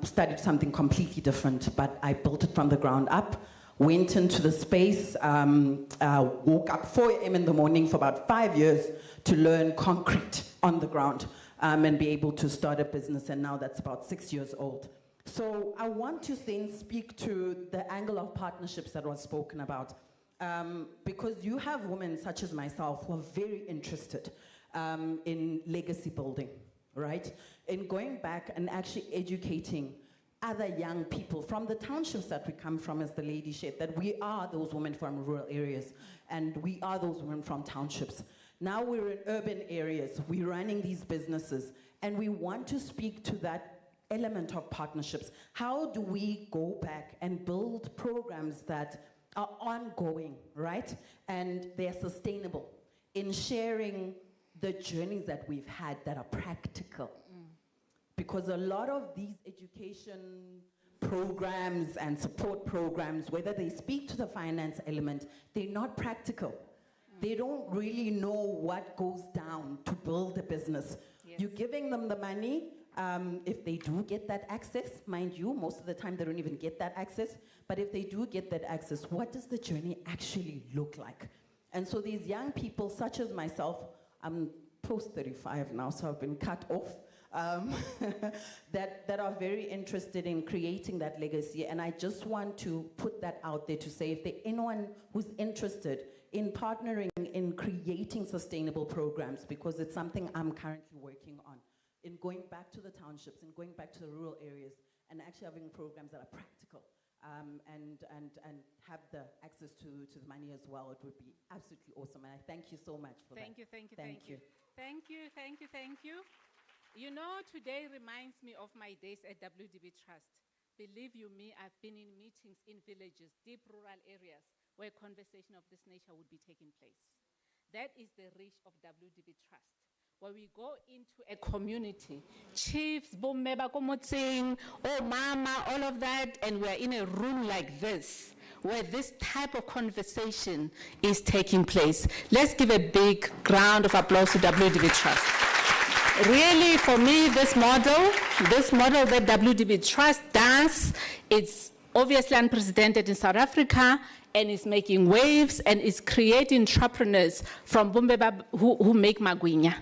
Studied something completely different, but I built it from the ground up. Went into the space, woke up 4 a.m. in the morning for about 5 years to learn concrete on the ground and be able to start a business, and now that's about 6 years old. So I want to then speak to the angle of partnerships that was spoken about, because you have women such as myself who are very interested in legacy building, right? In going back and actually educating other young people from the townships that we come from, as the lady shared, that we are those women from rural areas, and we are those women from townships. Now we're in urban areas, we're running these businesses, and we want to speak to that element of partnerships. How do we go back and build programs that are ongoing, right? And they're sustainable in sharing the journeys that we've had that are practical. Because a lot of these education programs and support programs, whether they speak to the finance element, they're not practical. They don't really know what goes down to build a business. Yes. You're giving them the money. If they do get that access, mind you, most of the time they don't even get that access, but if they do get that access, what does the journey actually look like? And so these young people, such as myself, I'm post 35 now, so I've been cut off, that are very interested in creating that legacy. And I just want to put that out there to say, if there's anyone who's interested in partnering in creating sustainable programs, because it's something I'm currently working on, in going back to the townships and going back to the rural areas and actually having programs that are practical and have the access to the money as well, it would be absolutely awesome. And I thank you so much for that. Thank you. You know, today reminds me of my days at WDB Trust. Believe you me, I've been in meetings in villages, deep rural areas, where conversation of this nature would be taking place. That is the reach of WDB Trust. Where we go into a community, chiefs, bomme bakomotsing, oh mama, all of that, and we're in a room like this, where this type of conversation is taking place. Let's give a big round of applause to WDB Trust. Really, for me, this model that WDB Trust does, it's obviously unprecedented in South Africa, and is making waves and is creating entrepreneurs from Bumbeba who make magwinya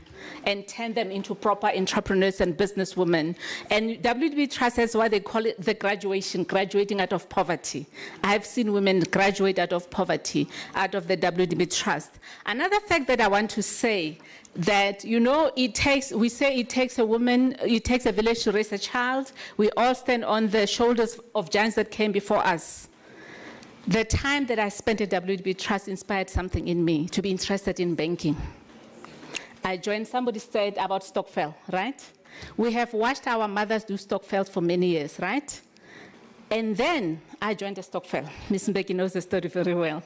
and turn them into proper entrepreneurs and businesswomen. And WDB Trust has what they call it the graduating out of poverty. I've seen women graduate out of poverty, out of the WDB Trust. Another fact that I want to say, that, you know, we say it takes a woman, it takes a village to raise a child. We all stand on the shoulders of giants that came before us. The time that I spent at WDB Trust inspired something in me to be interested in banking. I joined, somebody said about Stokvel, right? We have watched our mothers do Stokvel for many years, right? And then I joined a Stokvel. Ms. Mbeki knows the story very well.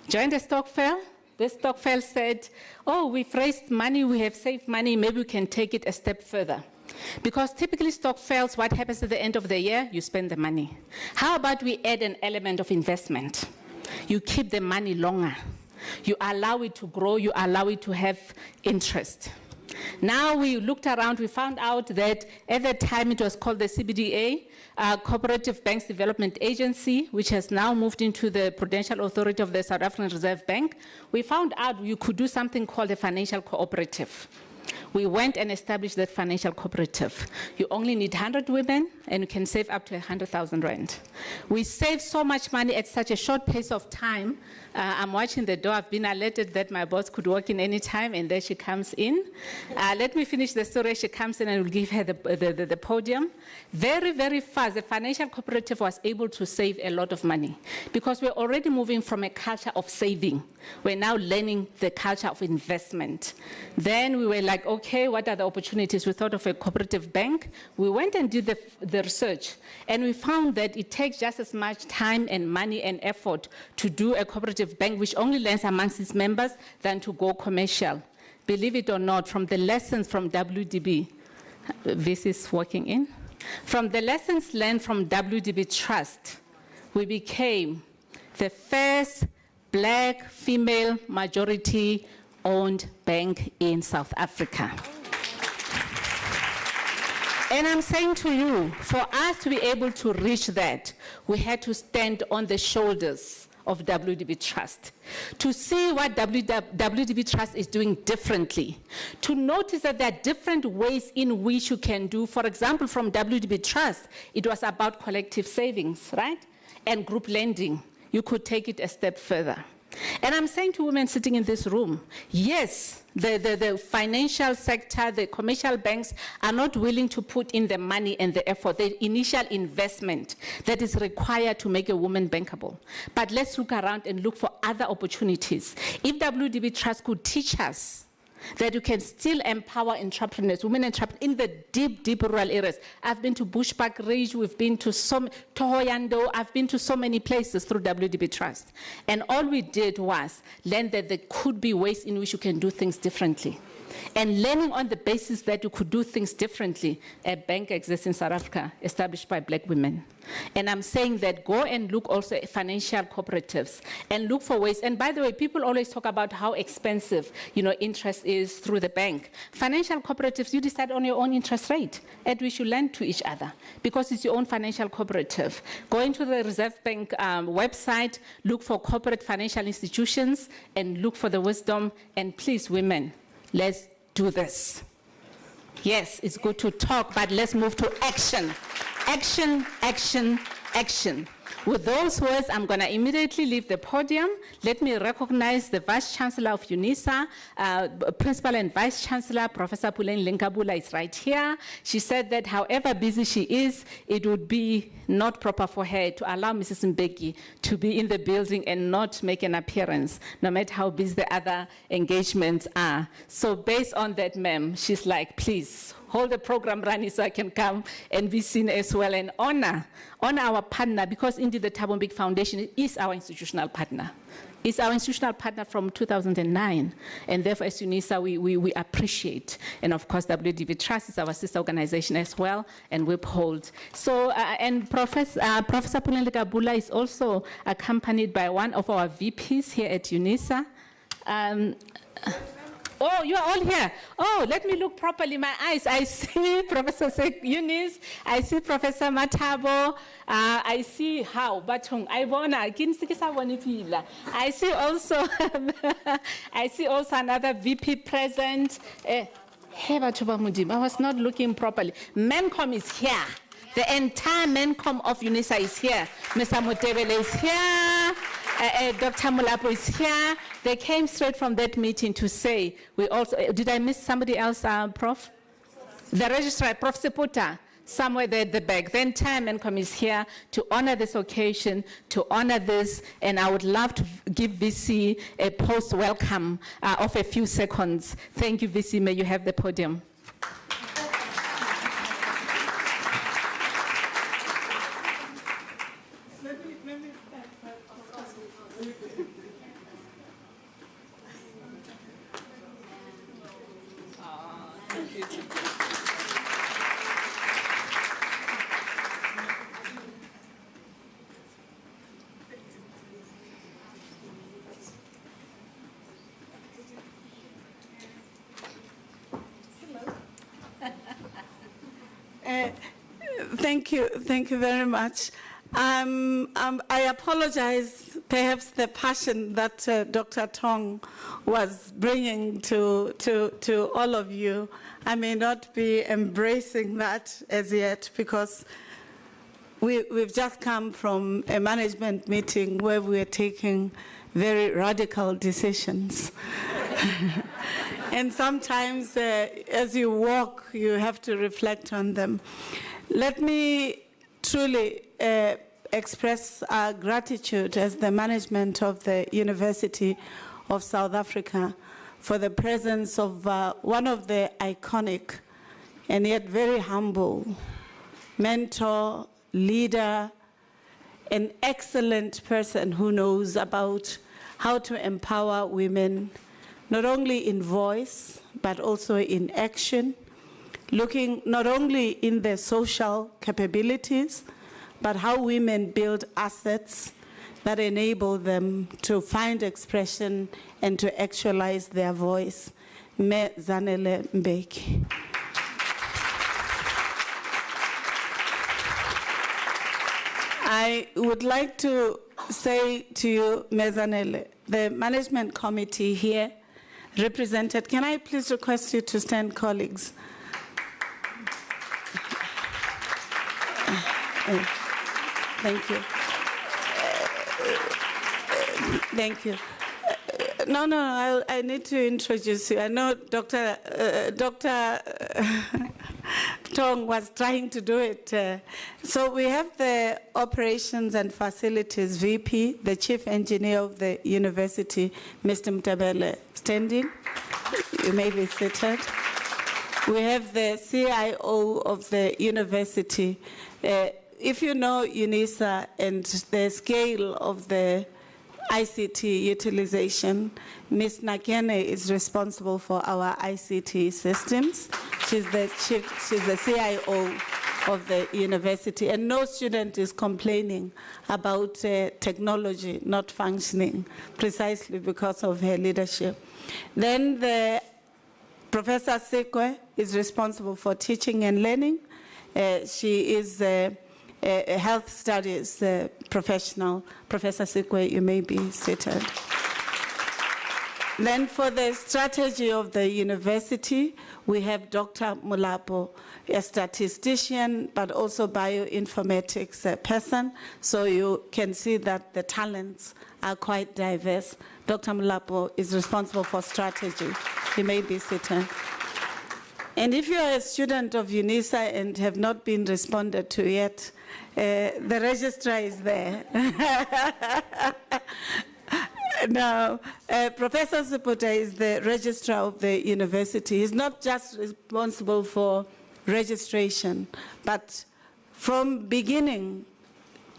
Joined a Stokvel. The Stokvel said, oh, we've raised money, we have saved money, maybe we can take it a step further. Because typically Stokvels, what happens at the end of the year? You spend the money. How about we add an element of investment? You keep the money longer. You allow it to grow, you allow it to have interest. Now we looked around, we found out that at the time it was called the CBDA, Cooperative Banks Development Agency, which has now moved into the Prudential Authority of the South African Reserve Bank. We found out you could do something called a financial cooperative. we went and established that financial cooperative. You only need 100 women and you can save up to 100,000 rand. We saved so much money at such a short pace of time. I'm watching the door. I've been alerted that my boss could walk in any time, and there she comes in. Let me finish the story. She comes in and we'll give her the podium. Very, very fast, the financial cooperative was able to save a lot of money because we're already moving from a culture of saving. We're now learning the culture of investment. Then we were like, okay, what are the opportunities? We thought of a cooperative bank. We went and did the research, and we found that it takes just as much time and money and effort to do a cooperative bank, which only lends amongst its members, than to go commercial. Believe it or not, from the lessons from WDB, this is working in. From the lessons learned from WDB Trust, we became the first Black, female, majority-owned bank in South Africa. And I'm saying to you, for us to be able to reach that, we had to stand on the shoulders of WDB Trust, to see what WDB Trust is doing differently, to notice that there are different ways in which you can do. For example, from WDB Trust, it was about collective savings, right? And group lending. You could take it a step further. And I'm saying to women sitting in this room, yes, the financial sector, the commercial banks are not willing to put in the money and the effort, the initial investment that is required to make a woman bankable. But let's look around and look for other opportunities. If WDB Trust could teach us that you can still empower entrepreneurs, women entrepreneurs in the deep, deep rural areas. I've been to Bushbuck Ridge, we've been to Tohoyando, I've been to so many places through WDB Trust. And all we did was learn that there could be ways in which you can do things differently. And learning on the basis that you could do things differently, a bank exists in South Africa, established by Black women. And I'm saying that go and look also at financial cooperatives and look for ways. And by the way, people always talk about how expensive, interest is through the bank. Financial cooperatives, you decide on your own interest rate at which you lend to each other because it's your own financial cooperative. Go into the Reserve Bank website, look for corporate financial institutions, and look for the wisdom. And please, women, let's do this. Yes, it's good to talk, but let's move to action. Action, action, action. With those words, I'm going to immediately leave the podium. Let me recognize the Vice Chancellor of Unisa, Principal and Vice Chancellor, Professor Puleng Lenkabula is right here. She said that however busy she is, it would be not proper for her to allow Mrs. Mbeki to be in the building and not make an appearance, no matter how busy the other engagements are. So based on that, ma'am, she's like, please, hold the program running so I can come and be seen as well and honor our partner, because indeed the Thabo Mbeki Foundation is our institutional partner. It's our institutional partner from 2009, and therefore as Unisa we appreciate. And of course WDB Trust is our sister organization as well, and we uphold. So, and Professor Puleng Lenkabula is also accompanied by one of our VPs here at Unisa. Oh, you are all here. Oh, let me look properly in my eyes. I see Professor Eunice. I see Professor Matabo. I see how Batong. I see also I see also another VP present. I was not looking properly. MENCOM is here. The entire MENCOM of Unisa is here. Mr. Motebele is here. Dr. Mulapo is here. They came straight from that meeting to say, we also, did I miss somebody else, Prof? The registrar, Prof. Seputa, somewhere there at the back. The entire MENCOM is here to honor this occasion, to honor this, and I would love to give VC a post-welcome of a few seconds. Thank you, VC. May you have the podium. Thank you very much. I apologize perhaps the passion that Dr. Tong was bringing to all of you, I may not be embracing that as yet, because we've just come from a management meeting where we were taking very radical decisions. And sometimes as you walk, you have to reflect on them. Let me truly express our gratitude as the management of the University of South Africa for the presence of one of the iconic and yet very humble mentor, leader, an excellent person who knows about how to empower women, not only in voice, but also in action, looking not only in their social capabilities, but how women build assets that enable them to find expression and to actualize their voice. Me Zanele Mbeki. I would like to say to you, Mezanele, the management committee here represented, can I please request you to stand, colleagues? Thank you. Thank you. No, I need to introduce you. I know Dr. Tong was trying to do it. So we have the Operations and Facilities VP, the Chief Engineer of the University, Mr. Mtabele, standing. You may be seated. We have the CIO of the university. If you know Unisa and the scale of the ICT utilization, Ms. Nakene is responsible for our ICT systems. She's the CIO of the university, and no student is complaining about technology not functioning, precisely because of her leadership. Then the Professor Sekwe is responsible for teaching and learning. She is a health studies professional. Professor Sekwe, you may be seated. Then for the strategy of the university, we have Dr. Mulapo, a statistician, but also bioinformatics person. So you can see that the talents are quite diverse. Dr. Mulapo is responsible for strategy. He may be seated. And if you're a student of Unisa and have not been responded to yet, the registrar is there. Now, Professor Siputa is the registrar of the university. He's not just responsible for registration, but from beginning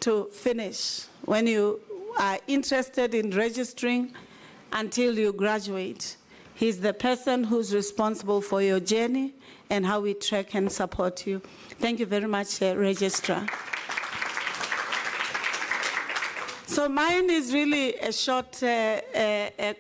to finish, when you are interested in registering until you graduate, he's the person who's responsible for your journey and how we track and support you. Thank you very much, Registrar. So mine is really a short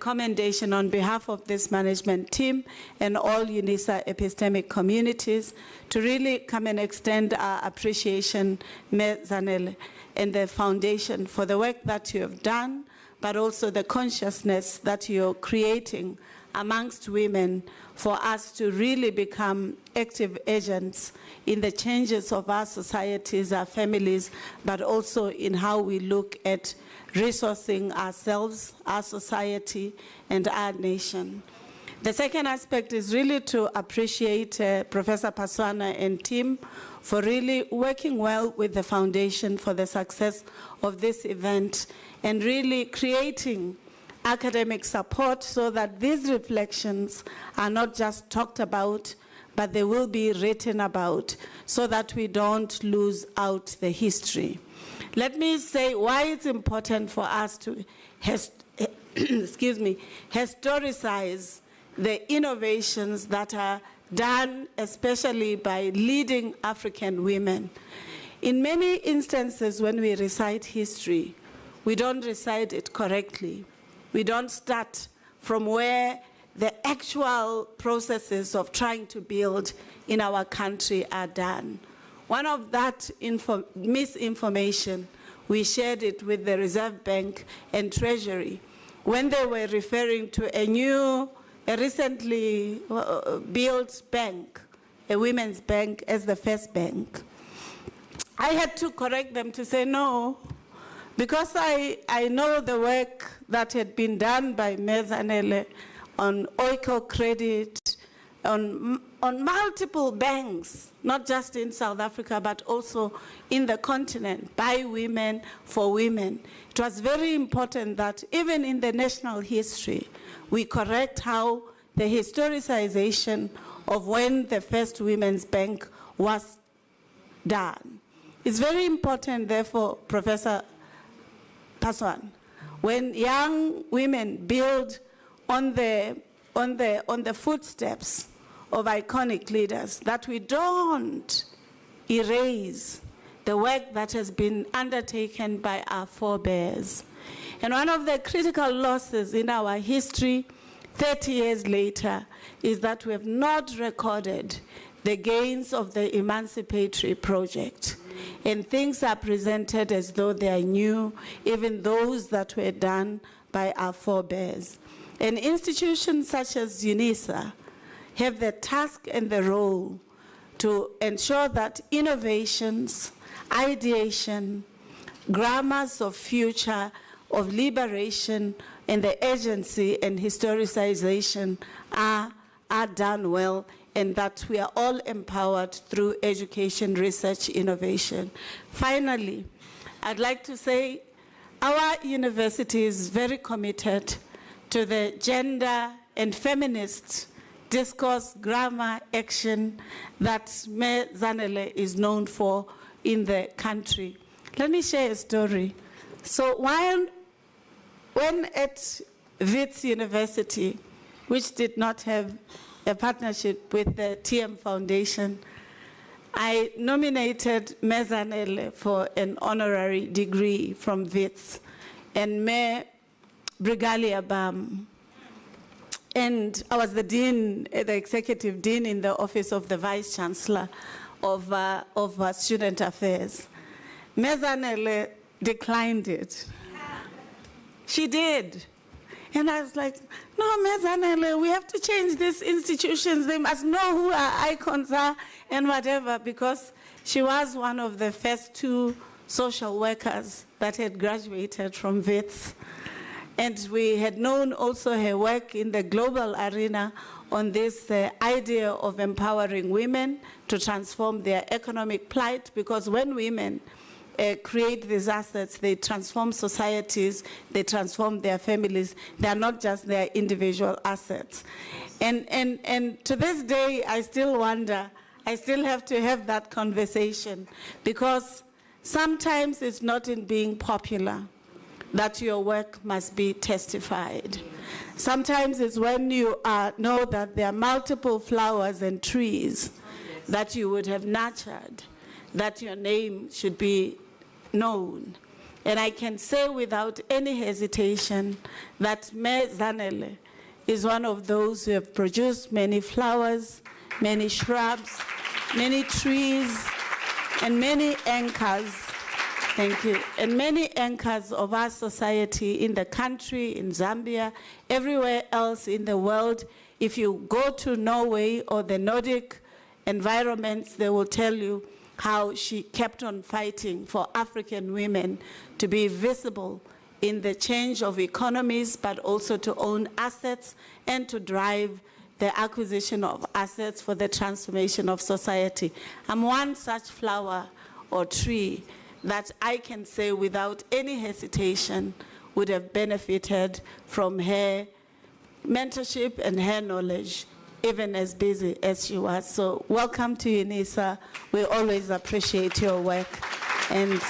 commendation on behalf of this management team and all Unisa epistemic communities to really come and extend our appreciation, Me Zanele, and the foundation for the work that you have done, but also the consciousness that you're creating amongst women for us to really become active agents in the changes of our societies, our families, but also in how we look at resourcing ourselves, our society, and our nation. The second aspect is really to appreciate Professor Paswana and team for really working well with the foundation for the success of this event and really creating academic support so that these reflections are not just talked about, but they will be written about so that we don't lose out the history. Let me say why it's important for us to historicize the innovations that are done, especially by leading African women. In many instances, when we recite history, we don't recite it correctly. We don't start from where the actual processes of trying to build in our country are done. One of that misinformation we shared it with the Reserve Bank and Treasury when they were referring to a recently built bank, a women's bank, as the first bank. I had to correct them to say no, because I know the work that had been done by Ms. Zanele on Oiko Credit, on multiple banks, not just in South Africa, but also in the continent, by women, for women. It was very important that even in the national history, we correct how the historicization of when the first women's bank was done. It's very important, therefore, Professor Paswan, when young women build on the footsteps of iconic leaders, that we don't erase the work that has been undertaken by our forebears. And one of the critical losses in our history 30 years later is that we have not recorded the gains of the emancipatory project. And things are presented as though they are new, even those that were done by our forebears. And institutions such as Unisa have the task and the role to ensure that innovations, ideation, grammars of future, of liberation, and the agency and historicization are done well, and that we are all empowered through education, research, innovation. Finally, I'd like to say our university is very committed to the gender and feminist discourse, grammar, action that Ms. Zanele is known for in the country. Let me share a story. So when at Wits University, which did not have a partnership with the TM Foundation, I nominated Ms. Zanele for an honorary degree from Wits, and Mayor Brigalia Bam. And I was the dean, the executive dean in the office of the Vice Chancellor of Student Affairs. Ms. Zanele declined it. She did. And I was like, no, Ms. Zanele, we have to change these institutions. They must know who our icons are and whatever, because she was one of the first 2 social workers that had graduated from Wits. And we had known also her work in the global arena on this idea of empowering women to transform their economic plight, because when women create these assets, they transform societies, they transform their families. They are not just their individual assets. And to this day, I still wonder, I still have to have that conversation, because sometimes it's not in being popular that your work must be testified. Sometimes it's when you know that there are multiple flowers and trees that you would have nurtured, that your name should be known. And I can say without any hesitation that Ms. Zanele is one of those who have produced many flowers, many shrubs, many trees, and many anchors. Thank you. And many anchors of our society in the country, in Zambia, everywhere else in the world. If you go to Norway or the Nordic environments, they will tell you how she kept on fighting for African women to be visible in the change of economies, but also to own assets and to drive the acquisition of assets for the transformation of society. I'm one such flower or tree that I can say without any hesitation would have benefited from her mentorship and her knowledge, even as busy as she was. So welcome to Unisa. We always appreciate your work. And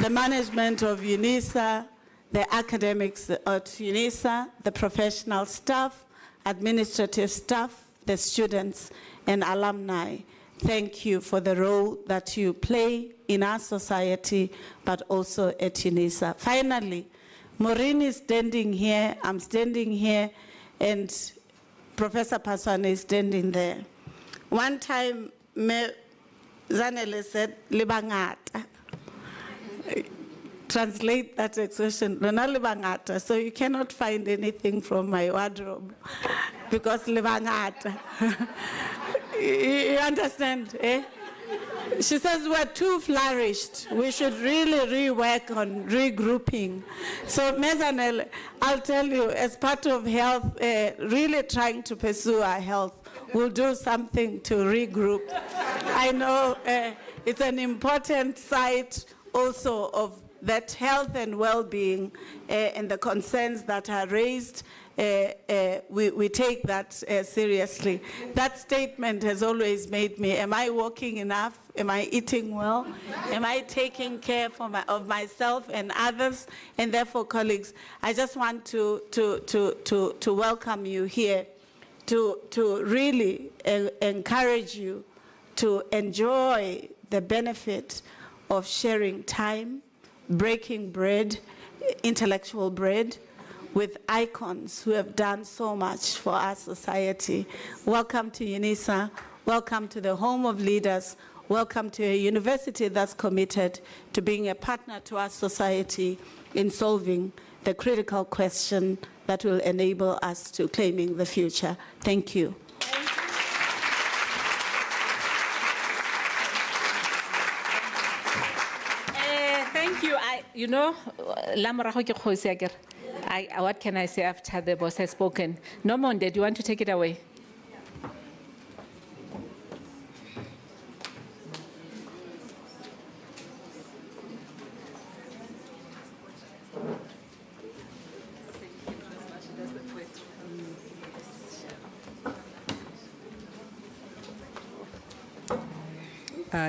the management of Unisa, the academics at Unisa, the professional staff, administrative staff, the students, and alumni, thank you for the role that you play in our society, but also at Unisa. Finally, Maureen is standing here, I'm standing here, and Professor Paswan is standing there. One time, Zanele said, "Libangata." translate that expression, "Lona le bangata," so you cannot find anything from my wardrobe because le bangata. You understand, eh? She says we're too flourished. We should really rework on regrouping. So, Mezanel, I'll tell you, as part of health, really trying to pursue our health, we'll do something to regroup. I know it's an important side also of that health and well-being and the concerns that are raised. We take that seriously. That statement has always made me, am I walking enough? Am I eating well? Am I taking care of myself and others? And therefore, colleagues, I just want to welcome you here, to really encourage you to enjoy the benefit of sharing time, breaking bread, intellectual bread, with icons who have done so much for our society. Welcome to Unisa. Welcome to the home of leaders. Welcome to a university that's committed to being a partner to our society in solving the critical question that will enable us to claiming the future. Thank you. Thank you. What can I say after the boss has spoken? Nomonde, do you want to take it away?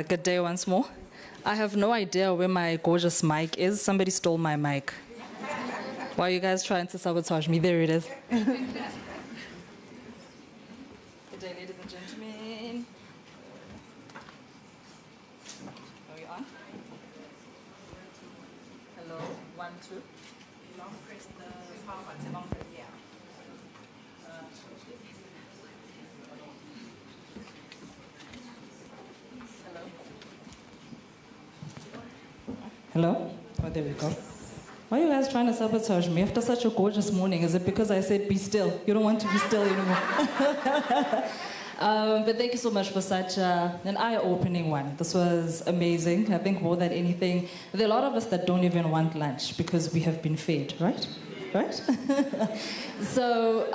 Good day once more. I have no idea where my gorgeous mic is. Somebody stole my mic. Why are you guys trying to sabotage me? There it is. Good day, ladies and gentlemen. Are we on? Hello, 1, 2. Long press the power button. Long press, yeah. Hello? Oh, there we go. Why are you guys trying to sabotage me after such a gorgeous morning? Is it because I said be still? You don't want to be still anymore. But thank you so much for such an eye-opening one. This was amazing. I think more than anything, there are a lot of us that don't even want lunch because we have been fed, right? Right? So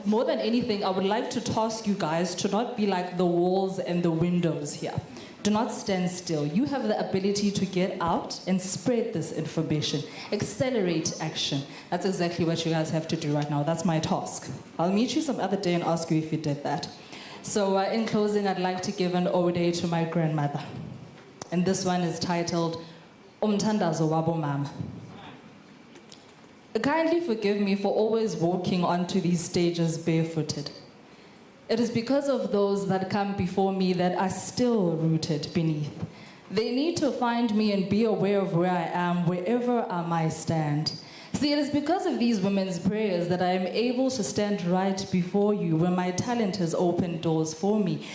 more than anything, I would like to task you guys to not be like the walls and the windows here. Do not stand still. You have the ability to get out and spread this information. Accelerate action. That's exactly what you guys have to do right now. That's my task. I'll meet you some other day and ask you if you did that. So in closing, I'd like to give an ode to my grandmother. And this one is titled, Umthandazo Wabo Mama. Kindly forgive me for always walking onto these stages barefooted. It is because of those that come before me that are still rooted beneath. They need to find me and be aware of where I am, wherever I might stand. See, it is because of these women's prayers that I am able to stand right before you where my talent has opened doors for me.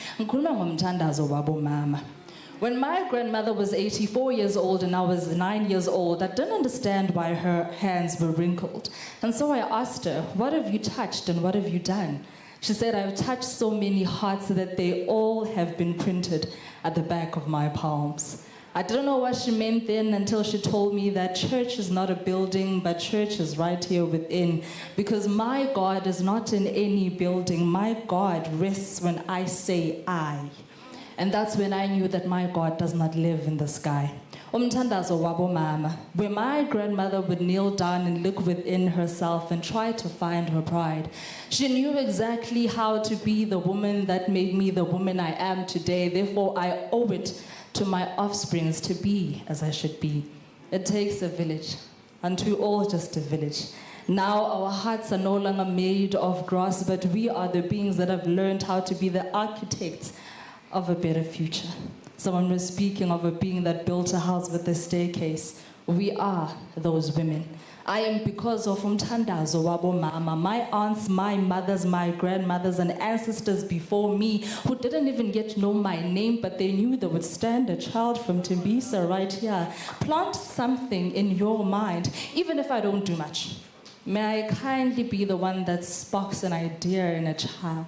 When my grandmother was 84 years old and I was 9 years old, I didn't understand why her hands were wrinkled. And so I asked her, what have you touched and what have you done? She said, I've touched so many hearts that they all have been printed at the back of my palms. I didn't know what she meant then until she told me that church is not a building, but church is right here within. Because my God is not in any building. My God rests when I say I. And that's when I knew that my God does not live in the sky. Umthandazo wabo mama, where my grandmother would kneel down and look within herself and try to find her pride. She knew exactly how to be the woman that made me the woman I am today. Therefore, I owe it to my offsprings to be as I should be. It takes a village, and we're all just a village. Now our hearts are no longer made of grass, but we are the beings that have learned how to be the architects of a better future. Someone was speaking of a being that built a house with a staircase. We are those women. I am because of umthandazo wabo mama. My aunts, my mothers, my grandmothers, and ancestors before me who didn't even get to know my name, but they knew they would stand a child from Tembisa right here. Plant something in your mind, even if I don't do much. May I kindly be the one that sparks an idea in a child.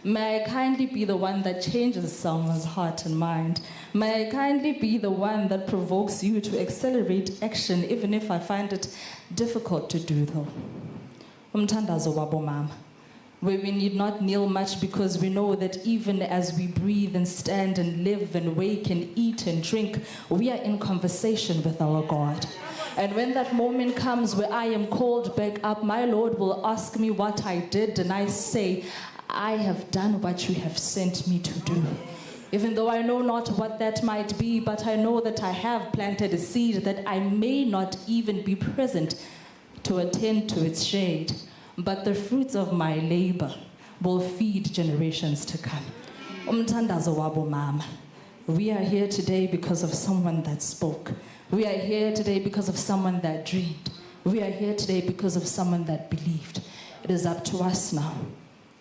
May I kindly be the one that changes someone's heart and mind. May I kindly be the one that provokes you to accelerate action, even if I find it difficult to do though. Umthandazo wabo mama, where we need not kneel much because we know that even as we breathe and stand and live and wake and eat and drink, we are in conversation with our God. And when that moment comes where I am called back up, my Lord will ask me what I did, and I say, I have done what you have sent me to do. Even though I know not what that might be, but I know that I have planted a seed that I may not even be present to attend to its shade, but the fruits of my labor will feed generations to come. Umthandazo wabo mama. We are here today because of someone that spoke. We are here today because of someone that dreamed. We are here today because of someone that believed. It is up to us now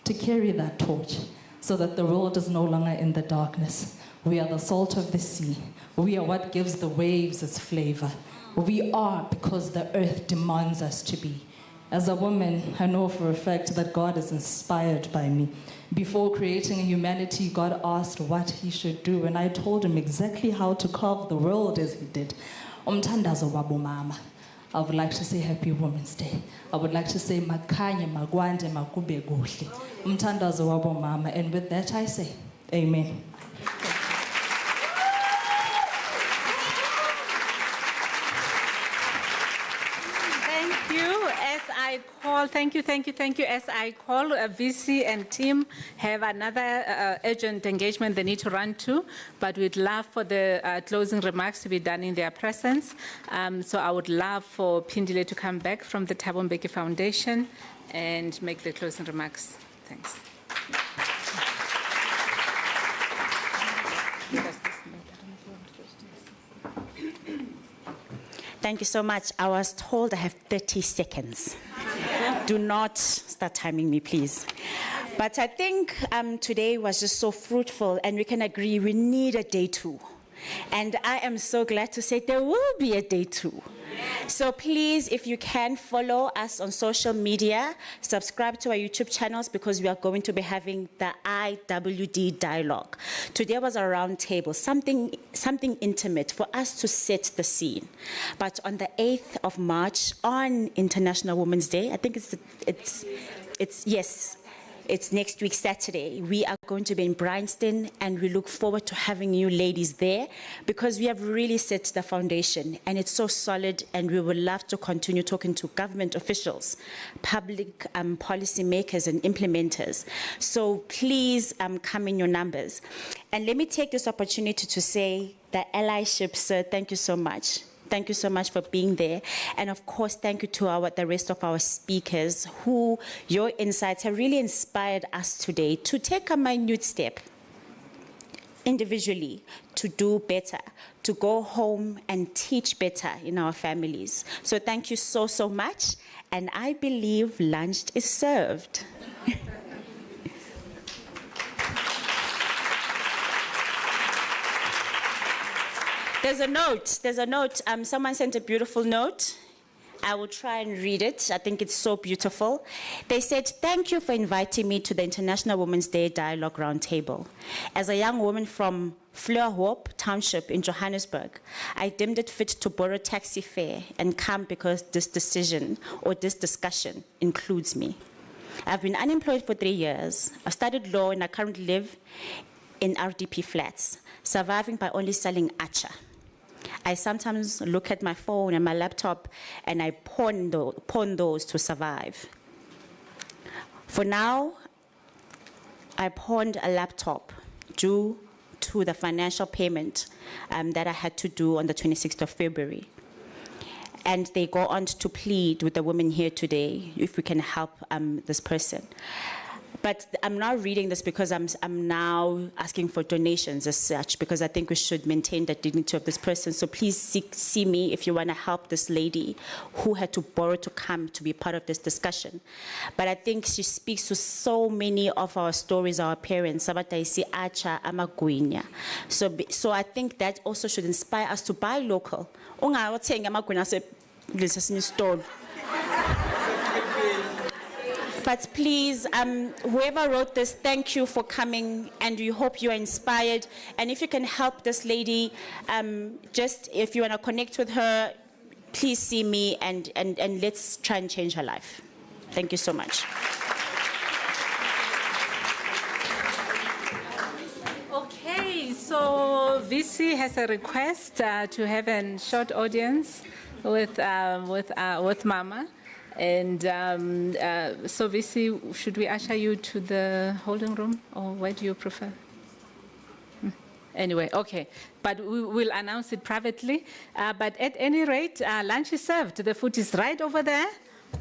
to carry that torch so that the world is no longer in the darkness. We are the salt of the sea. We are what gives the waves its flavor. We are because the earth demands us to be. As a woman, I know for a fact that God is inspired by me. Before creating humanity, God asked what he should do, and I told him exactly how to carve the world as he did. Umthandazo wabo mama. I would like to say Happy Women's Day. I would like to say Makanye, Magwande, Makube Guhle. Umthandazo wabo mama. And with that I say, Amen. Thank you. As I call, thank you. As I call VC and team have another urgent engagement they need to run to, but we'd love for the closing remarks to be done in their presence. So I would love for Pindile to come back from the Thabo Mbeki Foundation and make the closing remarks. Thanks. Thank you so much. I was told I have 30 seconds. Do not start timing me, please. But I think today was just so fruitful, and we can agree we need a day two. And I am so glad to say there will be a day two. So please, if you can, follow us on social media, subscribe to our YouTube channels, because we are going to be having the IWD dialogue. Today was a round table, something intimate for us to set the scene. But on the 8th of March, on International Women's Day, I think it's next week, Saturday. We are going to be in Bryanston, and we look forward to having you ladies there, because we have really set the foundation, and it's so solid, and we would love to continue talking to government officials, public policy makers and implementers. So please come in your numbers. And let me take this opportunity to say that allyship, sir, thank you so much. Thank you so much for being there. And of course, thank you to the rest of our speakers, who your insights have really inspired us today to take a minute step individually to do better, to go home and teach better in our families. So thank you so, so much. And I believe lunch is served. There's a note. Someone sent a beautiful note. I will try and read it. I think it's so beautiful. They said, thank you for inviting me to the International Women's Day Dialogue Roundtable. As a young woman from Fleurhoop Township in Johannesburg, I deemed it fit to borrow taxi fare and come because this decision or this discussion includes me. I've been unemployed for 3 years. I studied law, and I currently live in RDP flats, surviving by only selling acha. I sometimes look at my phone and my laptop, and I pawn those to survive. For now, I pawned a laptop due to the financial payment that I had to do on the 26th of February. And they go on to plead with the women here today if we can help this person. But I'm not reading this because I'm now asking for donations as such, because I think we should maintain the dignity of this person. So please see me if you want to help this lady who had to borrow to come to be part of this discussion. But I think she speaks to so many of our stories, our parents. So I think that also should inspire us to buy local. But please, whoever wrote this, thank you for coming, and we hope you are inspired. And if you can help this lady, just if you want to connect with her, please see me, and let's try and change her life. Thank you so much. Okay, so VC has a request to have a short audience with Mama. And so VC, should we usher you to the holding room, or where do you prefer? Anyway, okay, but we will announce it privately. But at any rate, lunch is served. The food is right over there.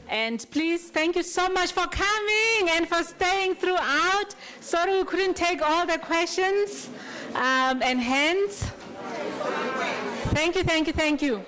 And please, thank you so much for coming and for staying throughout. Sorry we couldn't take all the questions and hands. Thank you, thank you, thank you.